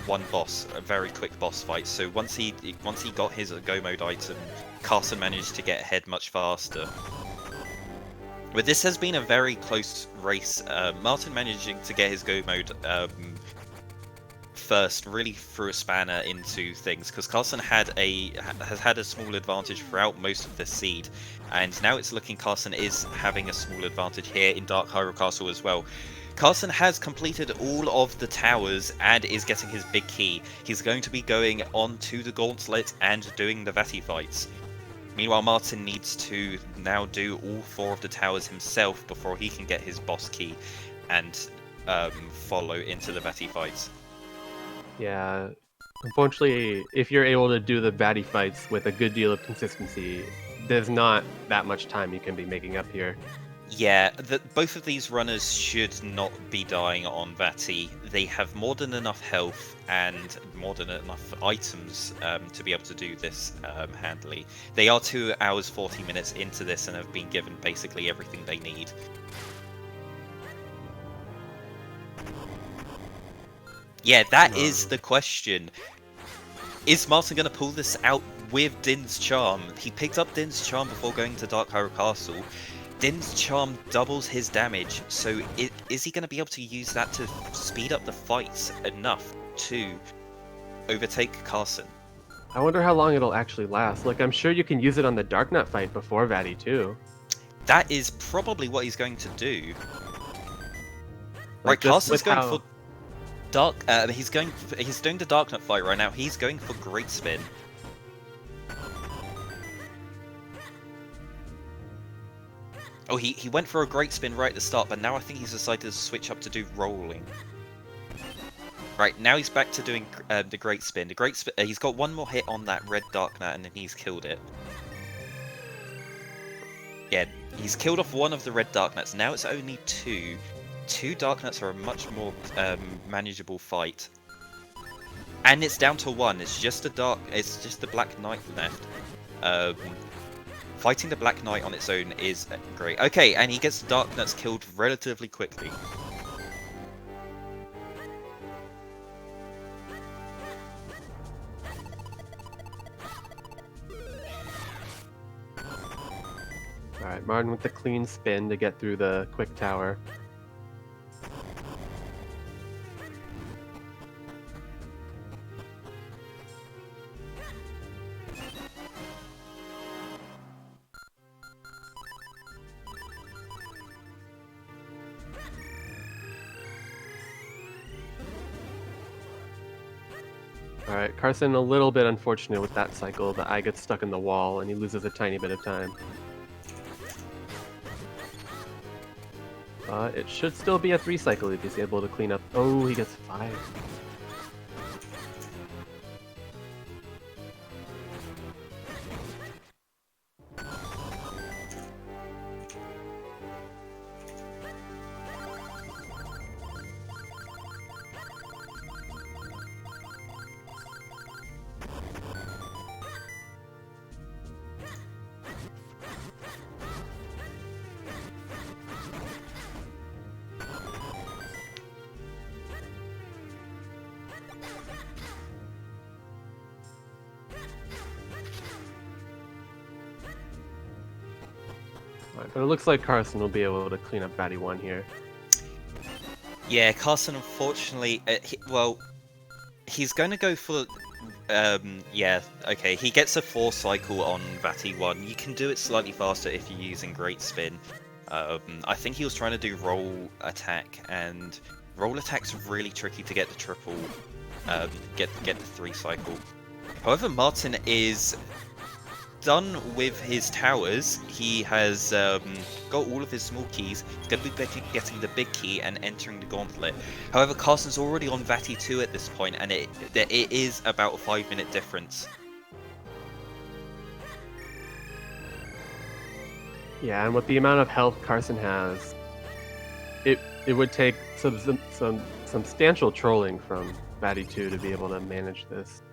one boss, a very quick boss fight. So once he got his go mode item, Karsen managed to get ahead much faster. But this has been a very close race. Martin managing to get his go mode first really threw a spanner into things, because Karsen has had a small advantage throughout most of the seed, and now it's looking Karsen is having a small advantage here in Dark Hyrule Castle as well. Karsen has completed all of the towers and is getting his big key. He's going to be going on to the Gauntlet and doing the Vati fights. Meanwhile, Martin needs to now do all 4 of the towers himself before he can get his boss key and follow into the Vati fights. Yeah, unfortunately, if you're able to do the baddie fights with a good deal of consistency, there's not that much time you can be making up here. Yeah, both of these runners should not be dying on Vati. They have more than enough health and more than enough items to be able to do this handily. They are 2 hours 40 minutes into this and have been given basically everything they need. Yeah, that is the question. Is Martin going to pull this out with Din's Charm? He picked up Din's Charm before going to Dark Hyrule Castle. Din's Charm doubles his damage, so is he going to be able to use that to speed up the fights enough to overtake Karsen? I wonder how long it'll actually last. Like, I'm sure you can use it on the Darknut fight before Vati too. That is probably what he's going to do. Like, right, Karsen's going for Dark. He's doing the Darknut fight right now. He's going for Great Spin. Oh, he went for a great spin right at the start, but now I think he's decided to switch up to do rolling. Right, now he's back to doing the great spin. The great spin, he's got one more hit on that red Darknut, and then he's killed it. Yeah, he's killed off one of the red Darknuts. Now it's only 2. 2 Darknuts are a much more manageable fight. And it's down to 1. It's just the Black Knight left. Fighting the Black Knight on its own is great. Okay, and he gets the Darknuts killed relatively quickly. Alright, Martin with the clean spin to get through the quick tower. Alright, Karsen a little bit unfortunate with that cycle. The eye gets stuck in the wall and he loses a tiny bit of time. It should still be a 3 cycle if he's able to clean up. Oh, he gets 5. But it looks like Karsen will be able to clean up Batty 1 here. Yeah, Karsen, unfortunately, he's going to go for... yeah, okay, he gets a 4 cycle on Batty 1. You can do it slightly faster if you're using Great Spin. I think he was trying to do Roll Attack, and Roll Attack's really tricky to get the triple, get the 3 cycle. However, Martin is done with his towers. He has got all of his small keys. He's going to be getting the big key and entering the gauntlet. However, Karsen's already on Vatty 2 at this point, and it is about a 5-minute difference. Yeah, and with the amount of health Karsen has, it would take some substantial trolling from Vatty 2 to be able to manage this.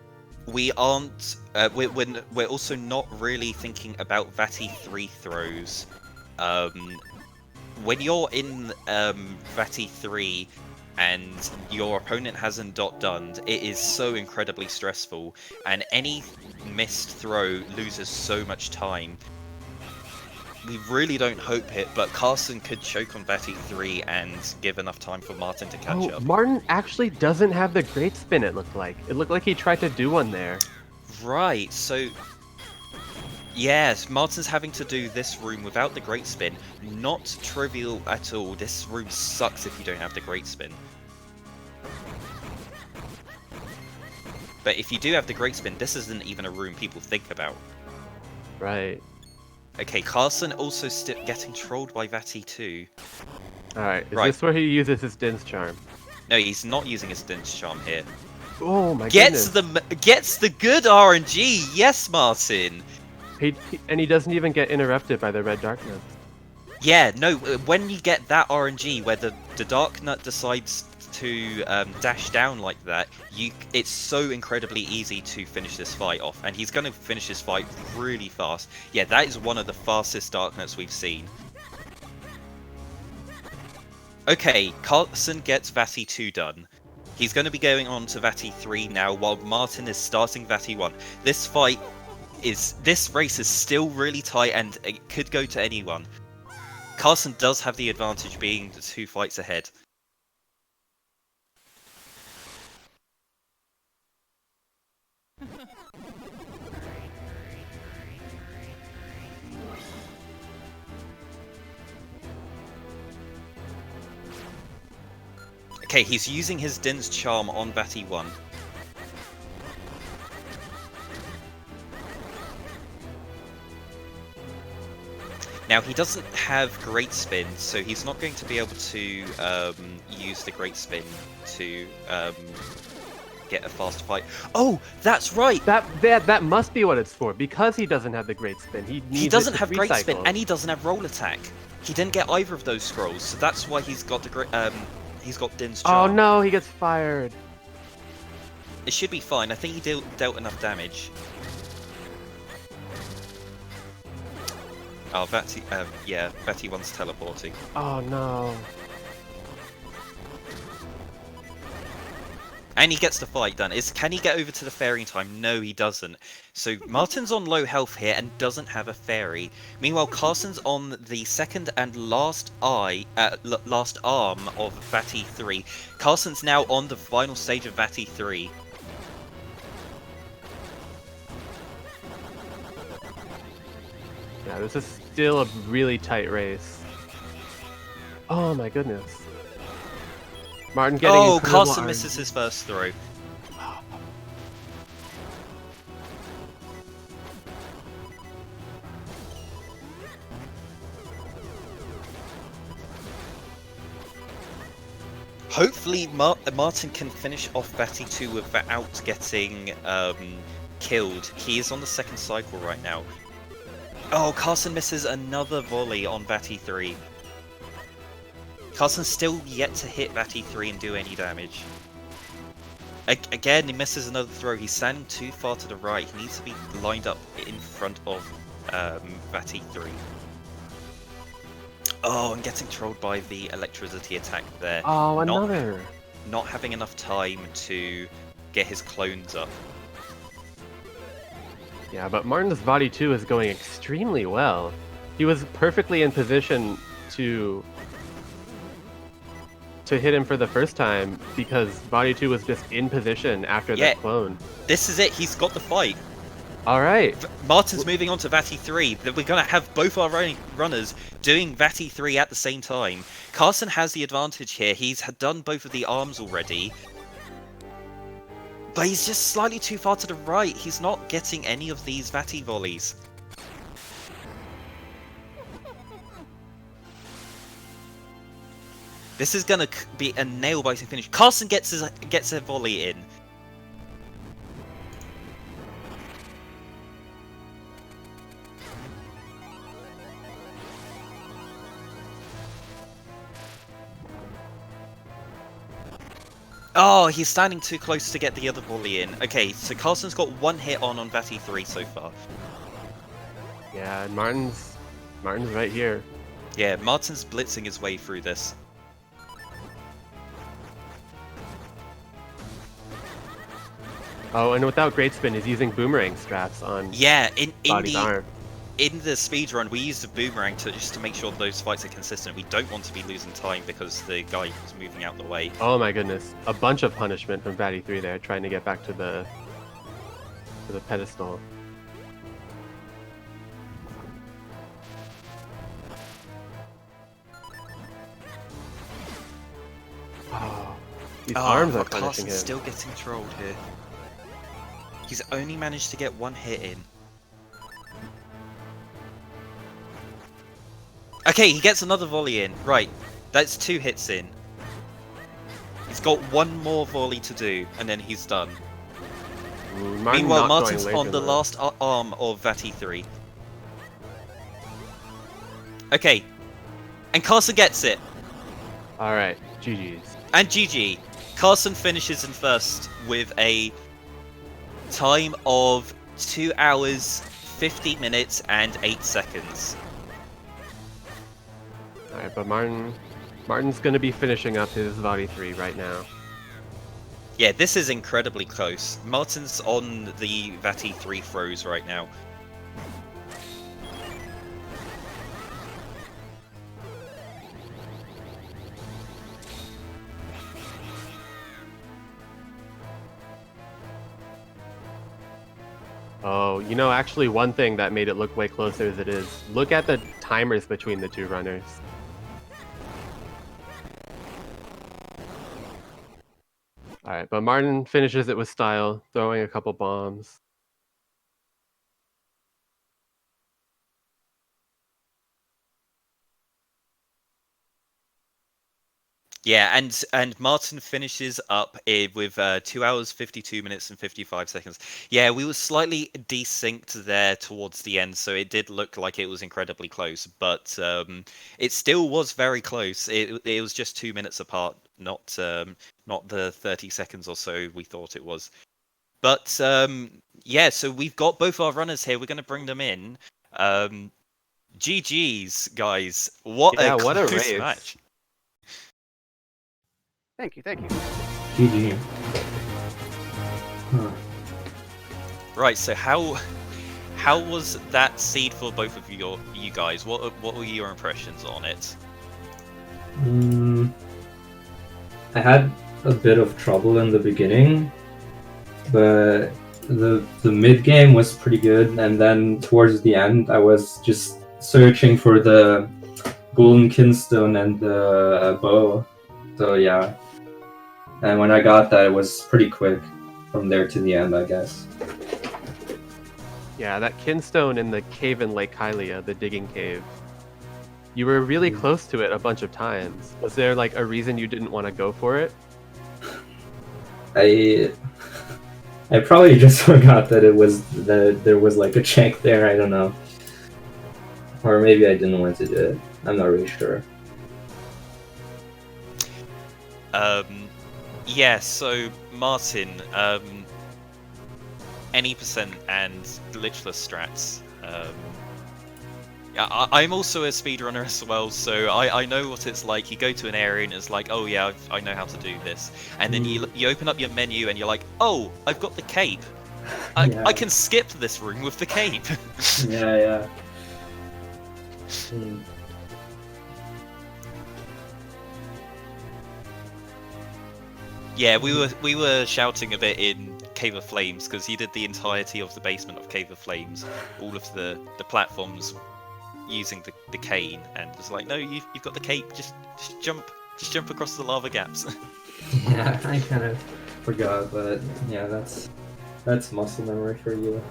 We aren't. We're also not really thinking about Vatty 3 throws. When you're in Vatty 3 and your opponent hasn't done, it is so incredibly stressful, and any missed throw loses so much time. We really don't hope it, but Karsen could choke on Vatty 3 and give enough time for Martin to catch up. Martin actually doesn't have the great spin, it looked like. It looked like he tried to do one there. Right, so... yes, Martin's having to do this room without the great spin. Not trivial at all. This room sucks if you don't have the great spin. But if you do have the great spin, this isn't even a room people think about. Right. Okay, Karsen also getting trolled by Vatty 2. Alright, is this where he uses his Din's Charm? No, he's not using his Din's Charm here. Oh my goodness. Gets the good RNG! Yes, Martin! And he doesn't even get interrupted by the red Darknut. Yeah, no, when you get that RNG where the Darknut decides to dash down like that, it's so incredibly easy to finish this fight off, and he's going to finish this fight really fast. Yeah, that is one of the fastest Darknuts we've seen. Okay, Karsen gets Vatty 2 done. He's going to be going on to Vatty 3 now, while Martin is starting Vatty 1. This race is still really tight, and it could go to anyone. Karsen does have the advantage being the 2 fights ahead. Okay, he's using his Din's Charm on Vatty 1. Now, he doesn't have Great Spin, so he's not going to be able to use the Great Spin to get a fast fight. Oh, that's right! That must be what it's for, because he doesn't have the Great Spin. He doesn't have Great Spin, and he doesn't have Roll Attack. He didn't get either of those scrolls, so that's why he's got the he's got Din's Charm. Oh no, he gets fired. It should be fine. I think he dealt enough damage. Oh, Vati, yeah, Vati one's teleporting. Oh no. And he gets the fight done. Can he get over to the fairy in time? No, he doesn't. So Martin's on low health here and doesn't have a fairy. Meanwhile, Carson's on the second and last arm of Vati 3. Carson's now on the final stage of Vati 3. Yeah, this is still a really tight race. Oh my goodness. Martin getting Oh, incredible Karsen arm. misses his first throw. Hopefully Martin can finish off Vati 2 without getting killed. He is on the second cycle right now. Oh, Karsen misses another volley on Vati 3. Carson's still yet to hit Vati 3 and do any damage. Again, he misses another throw. He's standing too far to the right. He needs to be lined up in front of Vati 3. Oh, and getting trolled by the electricity attack there. Oh, another. Not having enough time to get his clones up. Yeah, but Martin's Vati 2 is going extremely well. He was perfectly in position to hit him for the first time because Vati 2 was just in position after that clone. This is it. He's got the fight. All right. Martin's moving on to Vati 3. We're going to have both our runners doing Vati 3 at the same time. Karsen has the advantage here. He's done both of the arms already. But he's just slightly too far to the right. He's not getting any of these Vati volleys. This is going to be a nail-biting finish. Karsen gets a volley in. Oh, he's standing too close to get the other volley in. Okay, so Karsen's got one hit on Vati 3 so far. Yeah, and Martin's right here. Yeah, Martin's blitzing his way through this. Oh, and without Great Spin, he's using boomerang straps on Body's arm. In the speedrun, we use the boomerang just to make sure those fights are consistent. We don't want to be losing time because the guy is moving out the way. Oh my goodness. A bunch of punishment from Vati 3 there, trying to get back to the pedestal. Oh, these arms are punishing him. Carson's still getting trolled here. He's only managed to get one hit in. Okay, he gets another volley in. Right, that's 2 hits in. He's got one more volley to do, and then he's done. Meanwhile, Martin's on the last arm of Vati 3. Okay, and Karsen gets it. Alright, GG's. And GG. Karsen finishes in first with a time of 2 hours, 50 minutes, and 8 seconds. Alright, but Martin's gonna be finishing up his Vati 3 right now. Yeah, this is incredibly close. Martin's on the Vati 3 throws right now. Oh, you know, actually one thing that made it look way closer as it is, look at the timers between the two runners. Alright, but Martin finishes it with style, throwing a couple bombs. Yeah, and Martin finishes up with 2 hours 52 minutes and 55 seconds. Yeah, we were slightly desynced there towards the end, so it did look like it was incredibly close, but it still was very close. It was just 2 minutes apart, not the 30 seconds or so we thought it was. But yeah, so we've got both our runners here. We're going to bring them in. GG's, guys. What a what a close race. match. Thank you. GG. Huh. Right, so how was that seed for both of you guys? What were your impressions on it? I had a bit of trouble in the beginning, but the mid game was pretty good, and then towards the end I was just searching for the golden kinstone and the bow. So yeah, and when I got that, it was pretty quick from there to the end, I guess. Yeah, that kinstone in the cave in Lake Hylia, the digging cave. You were really close to it a bunch of times. Was there like a reason you didn't want to go for it? I probably just forgot that there was like a check there. I don't know, or maybe I didn't want to do it. I'm not really sure. Yeah, so Martin, any percent and glitchless strats. I'm also a speedrunner as well, so I know what it's like. You go to an area and it's like, oh yeah, I know how to do this. And then you open up your menu and you're like, oh, I've got the cape. I can skip this room with the cape. Yeah. Yeah, we were shouting a bit in Cave of Flames because he did the entirety of the basement of Cave of Flames, all of the platforms using the cane, and was like, no, you've got the cape, just jump across the lava gaps. Yeah, I kind of forgot, but yeah, that's muscle memory for you.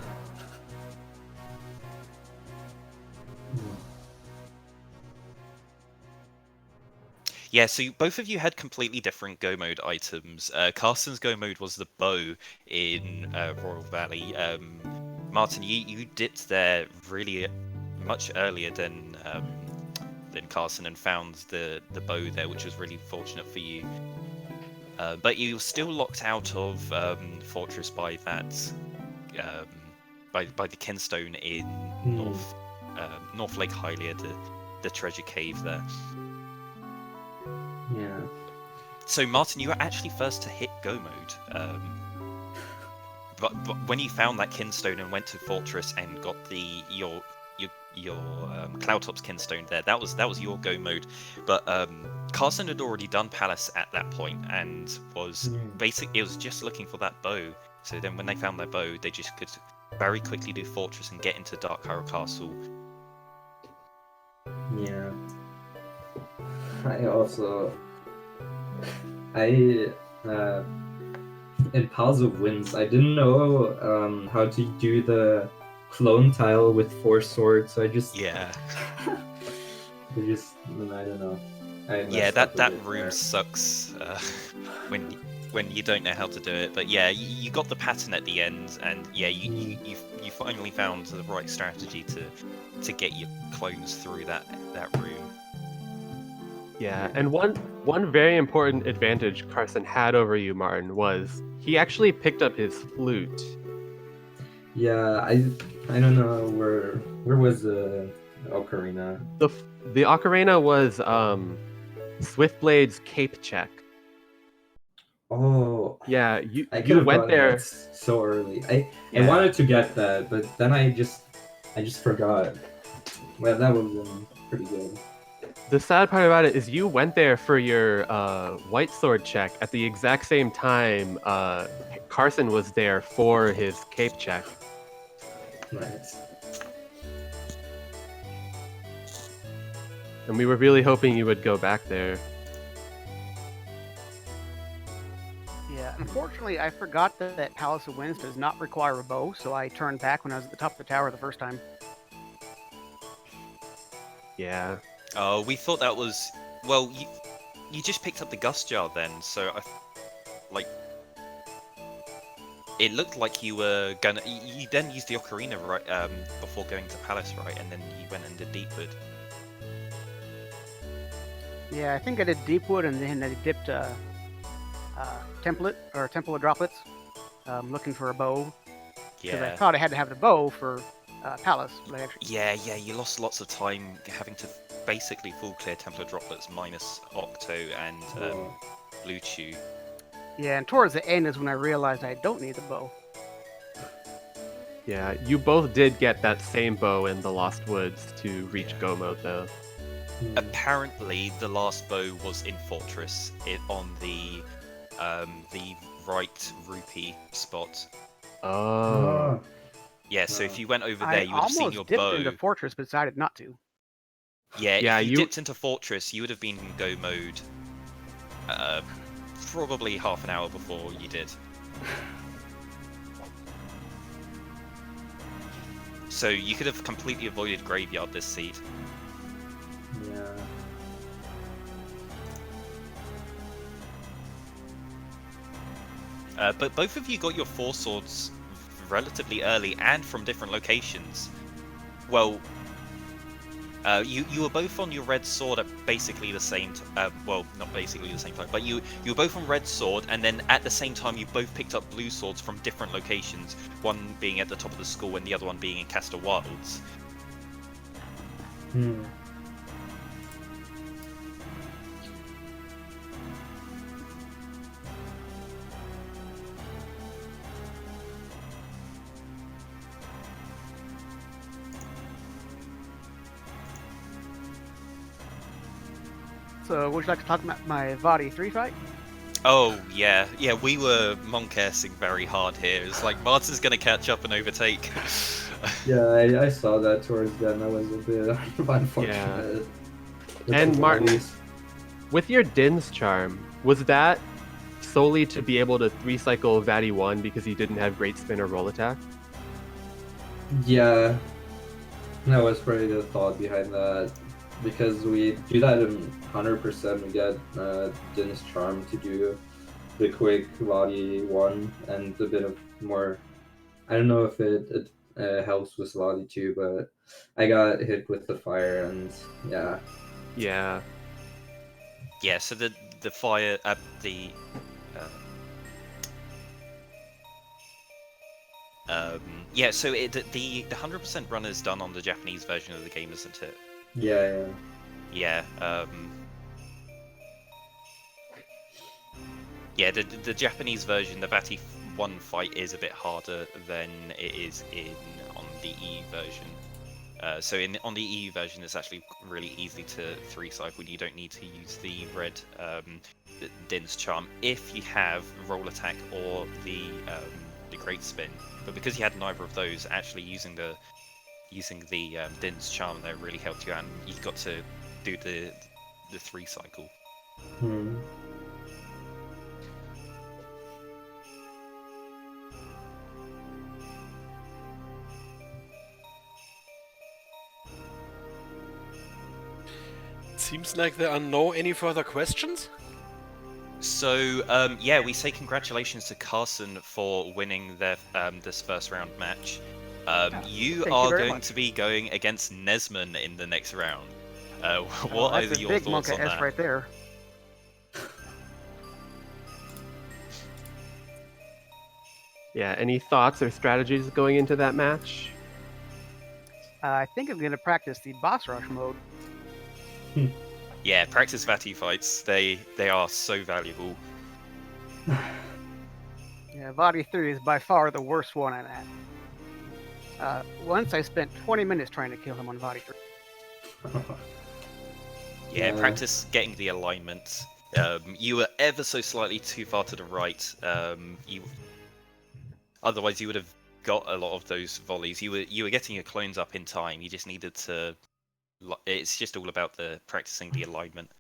Yeah, so both of you had completely different go mode items. Karsen's go mode was the bow in Royal Valley. Martin, you dipped there really much earlier than Karsen and found the bow there, which was really fortunate for you. But you were still locked out of Fortress by that by the Kinstone in North Lake Hylia, the treasure cave there. Yeah. So Martin, you were actually first to hit go mode. But when you found that kinstone and went to Fortress and got your Cloudtop's kinstone there, that was your go mode. But Karsen had already done Palace at that point and was it was just looking for that bow. So then when they found their bow, they just could very quickly do Fortress and get into Dark Hyrule Castle. Yeah. In Palace of Winds, I didn't know how to do the clone tile with 4 swords, so I just Yeah. I don't know. Yeah, that room sucks when you don't know how to do it. But yeah, you got the pattern at the end, and yeah, you finally found the right strategy to get your clones through that room. Yeah, and one very important advantage Karsen had over you, Martin, was he actually picked up his flute. Yeah, I don't know where was the ocarina. The ocarina was Swiftblade's cape check. Oh. Yeah, I you went there that so early. I wanted to get that, but then I just forgot. Well, that would have been pretty good. The sad part about it is you went there for your white sword check at the exact same time Karsen was there for his cape check. Nice. And we were really hoping you would go back there. Yeah, unfortunately, I forgot that Palace of Winds does not require a bow, so I turned back when I was at the top of the tower the first time. Yeah. We thought that was... Well, you just picked up the Gust Jar then, so like it looked like you were gonna. You then used the Ocarina right before going to Palace, right? And then you went and did Deepwood. Yeah, I think I did Deepwood, and then I dipped Temple of Droplets, looking for a bow. Because I Yeah. thought I had to have the bow for Palace, but I actually... Yeah, you lost lots of time having to basically full clear Templar Droplets minus Octo and Blue Chew. Yeah, and towards the end is when I realized I don't need the bow. Yeah, you both did get that same bow in the Lost Woods to reach Yeah. Go mode, though. Apparently, the last bow was in Fortress, on the right rupee spot. Oh. Yeah, so if you went over there, I you would have seen your almost dipped bow. into Fortress, but decided not to. Yeah, Yeah, if you you- dipped into Fortress, you would have been in Go mode probably half an hour before you did. So you could have completely avoided Graveyard this seed. Yeah. But both of you got your Four Swords relatively early and from different locations. Well, you were both on your Red Sword at basically the same time. Well, not basically the same time, but you were both on Red Sword, and then at the same time you both picked up Blue Swords from different locations. One being at the top of the school, and the other one being in Castor Wilds. Hmm. So, would you like to talk about my Vadi 3 fight? Oh yeah, we were monk-assing very hard here. It's like Martin's gonna catch up and overtake. Yeah, I saw that towards the end. That was a bit unfortunate. And Martin, with your Din's Charm, was that solely to be able to 3-cycle Vati 1 because you didn't have Great Spin or Roll Attack? Yeah, that was probably the thought behind that. Because we do that in 100%, we get Din's Charm to do the quick Lottie 1 and a bit of more. I don't know if it helps with Lottie 2, but I got hit with the fire and yeah. Yeah. Yeah, so the fire yeah, so the 100% run is done on the Japanese version of the game, isn't it? Yeah. Yeah, yeah, the Japanese version, the Vati 1 fight is a bit harder than it is on the EU version. So on the EU version, it's actually really easy to 3-cycle. You don't need to use the red Din's Charm if you have Roll Attack or the Great Spin. But because you had neither of those, actually using the Din's Charm there really helped you out, and you got to do the 3-cycle. Seems like there are no any further questions. So yeah, we say congratulations to Carson for winning their this first round match. You thank you are very going much. to be going against Nesman in the next round. What Oh, are that's a your big thoughts Monka on S that? right there. Yeah, any thoughts or strategies going into that match? I think I'm going to practice the boss rush mode. Yeah, practice Vati fights. They are so valuable. Yeah, Vadi 3 is by far the worst one I'm at. Once I spent 20 minutes trying to kill him on Vadi 3. Yeah, Yeah. practice getting the alignment. You were ever so slightly too far to the right. Otherwise you would have got a lot of those volleys. You were getting your clones up in time. You just needed to. It's just all about the practicing the alignment.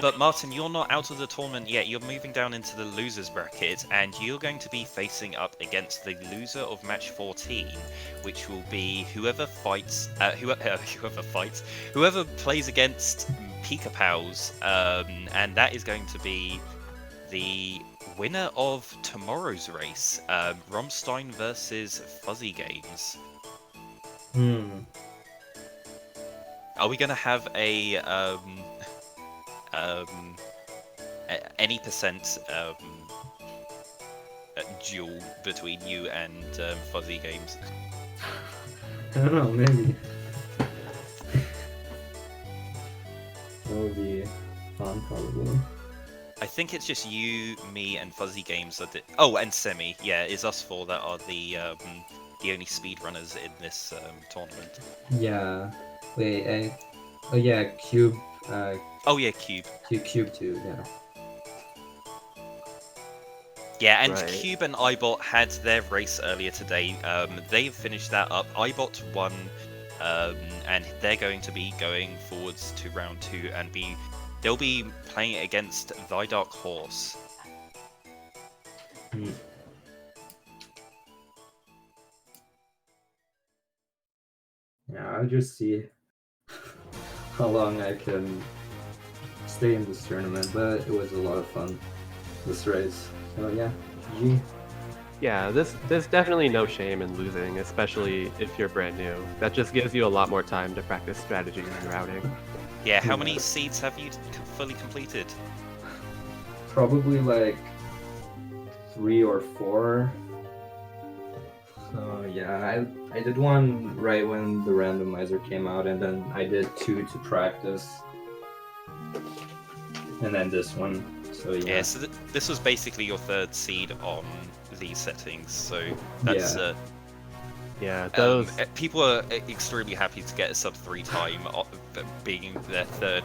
But Martin, you're not out of the tournament yet. You're moving down into the losers bracket, and you're going to be facing up against the loser of match 14, which will be whoever fights, whoever plays against Pika Pals, and that is going to be the winner of tomorrow's race, Romstein versus Fuzzy Games. Are we going to have a any percent duel between you and Fuzzy Games? I don't know, maybe. That would be fun, probably. I think it's just you, me, and Fuzzy Games. Oh, and Semi. Yeah, it's us four that are the only speedrunners in this tournament. Yeah. Wait, oh yeah, Cube. Oh yeah, Cube. Cube too, yeah. Yeah, and Right. Cube and iBot had their race earlier today. They've finished that up. iBot won, and they're going to be going forwards to round 2 and they'll be playing against Thy Dark Horse. Yeah, I'll just see how long I can stay in this tournament, but it was a lot of fun, this race. So yeah, GG. Yeah, there's definitely no shame in losing, especially if you're brand new. That just gives you a lot more time to practice strategy and routing. Yeah, how many seeds have you fully completed? Probably like 3 or 4. So yeah, I did one right when the randomizer came out, and then I did 2 to practice, and then this one. So yeah. Yeah, so this was basically your 3rd seed on these settings, so that's Yeah, those. people are extremely happy to get a sub 3 time being their third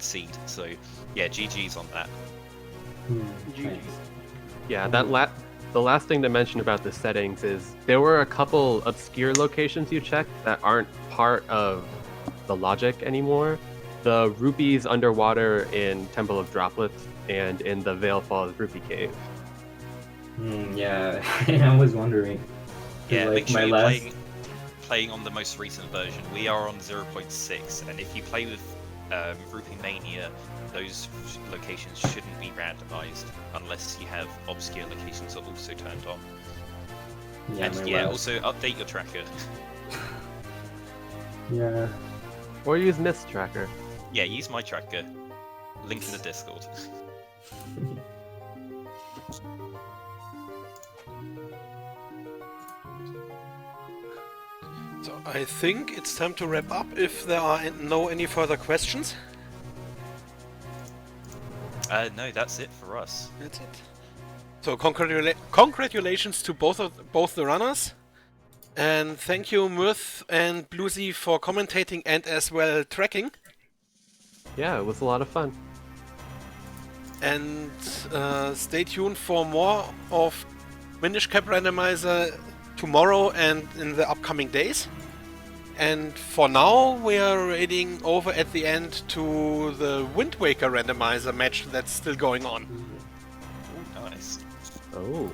seed. So yeah, GG's on that. Thanks. Yeah, the last thing to mention about the settings is there were a couple obscure locations you checked that aren't part of the logic anymore. The rupees underwater in Temple of Droplets and in the Vale Falls Rupee Cave. Yeah, I was wondering. Yeah, Like make sure my you're last... playing on the most recent version. We are on 0.6, and if you play with Rupee Mania, those locations shouldn't be randomized unless you have obscure locations that are also turned on. Yeah, And my yeah, last... also update your tracker. Yeah. Or use Mist Tracker. Yeah, use my tracker. Link in the Discord. So I think it's time to wrap up if there are no any further questions. No, that's it for us. That's it. So congratulations to both the runners. And thank you Mirth and Bluesy for commentating and as well tracking. Yeah, it was a lot of fun. And stay tuned for more of Minish Cap Randomizer tomorrow and in the upcoming days. And for now, we are heading over at the end to the Wind Waker Randomizer match that's still going on. Ooh, nice. Oh.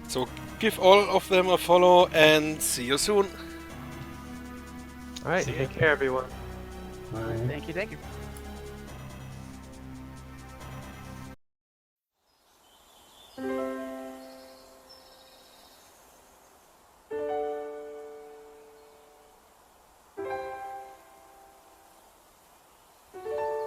So give all of them a follow and see you soon. Alright, See ya. take care everyone. Bye. Thank you, thank you.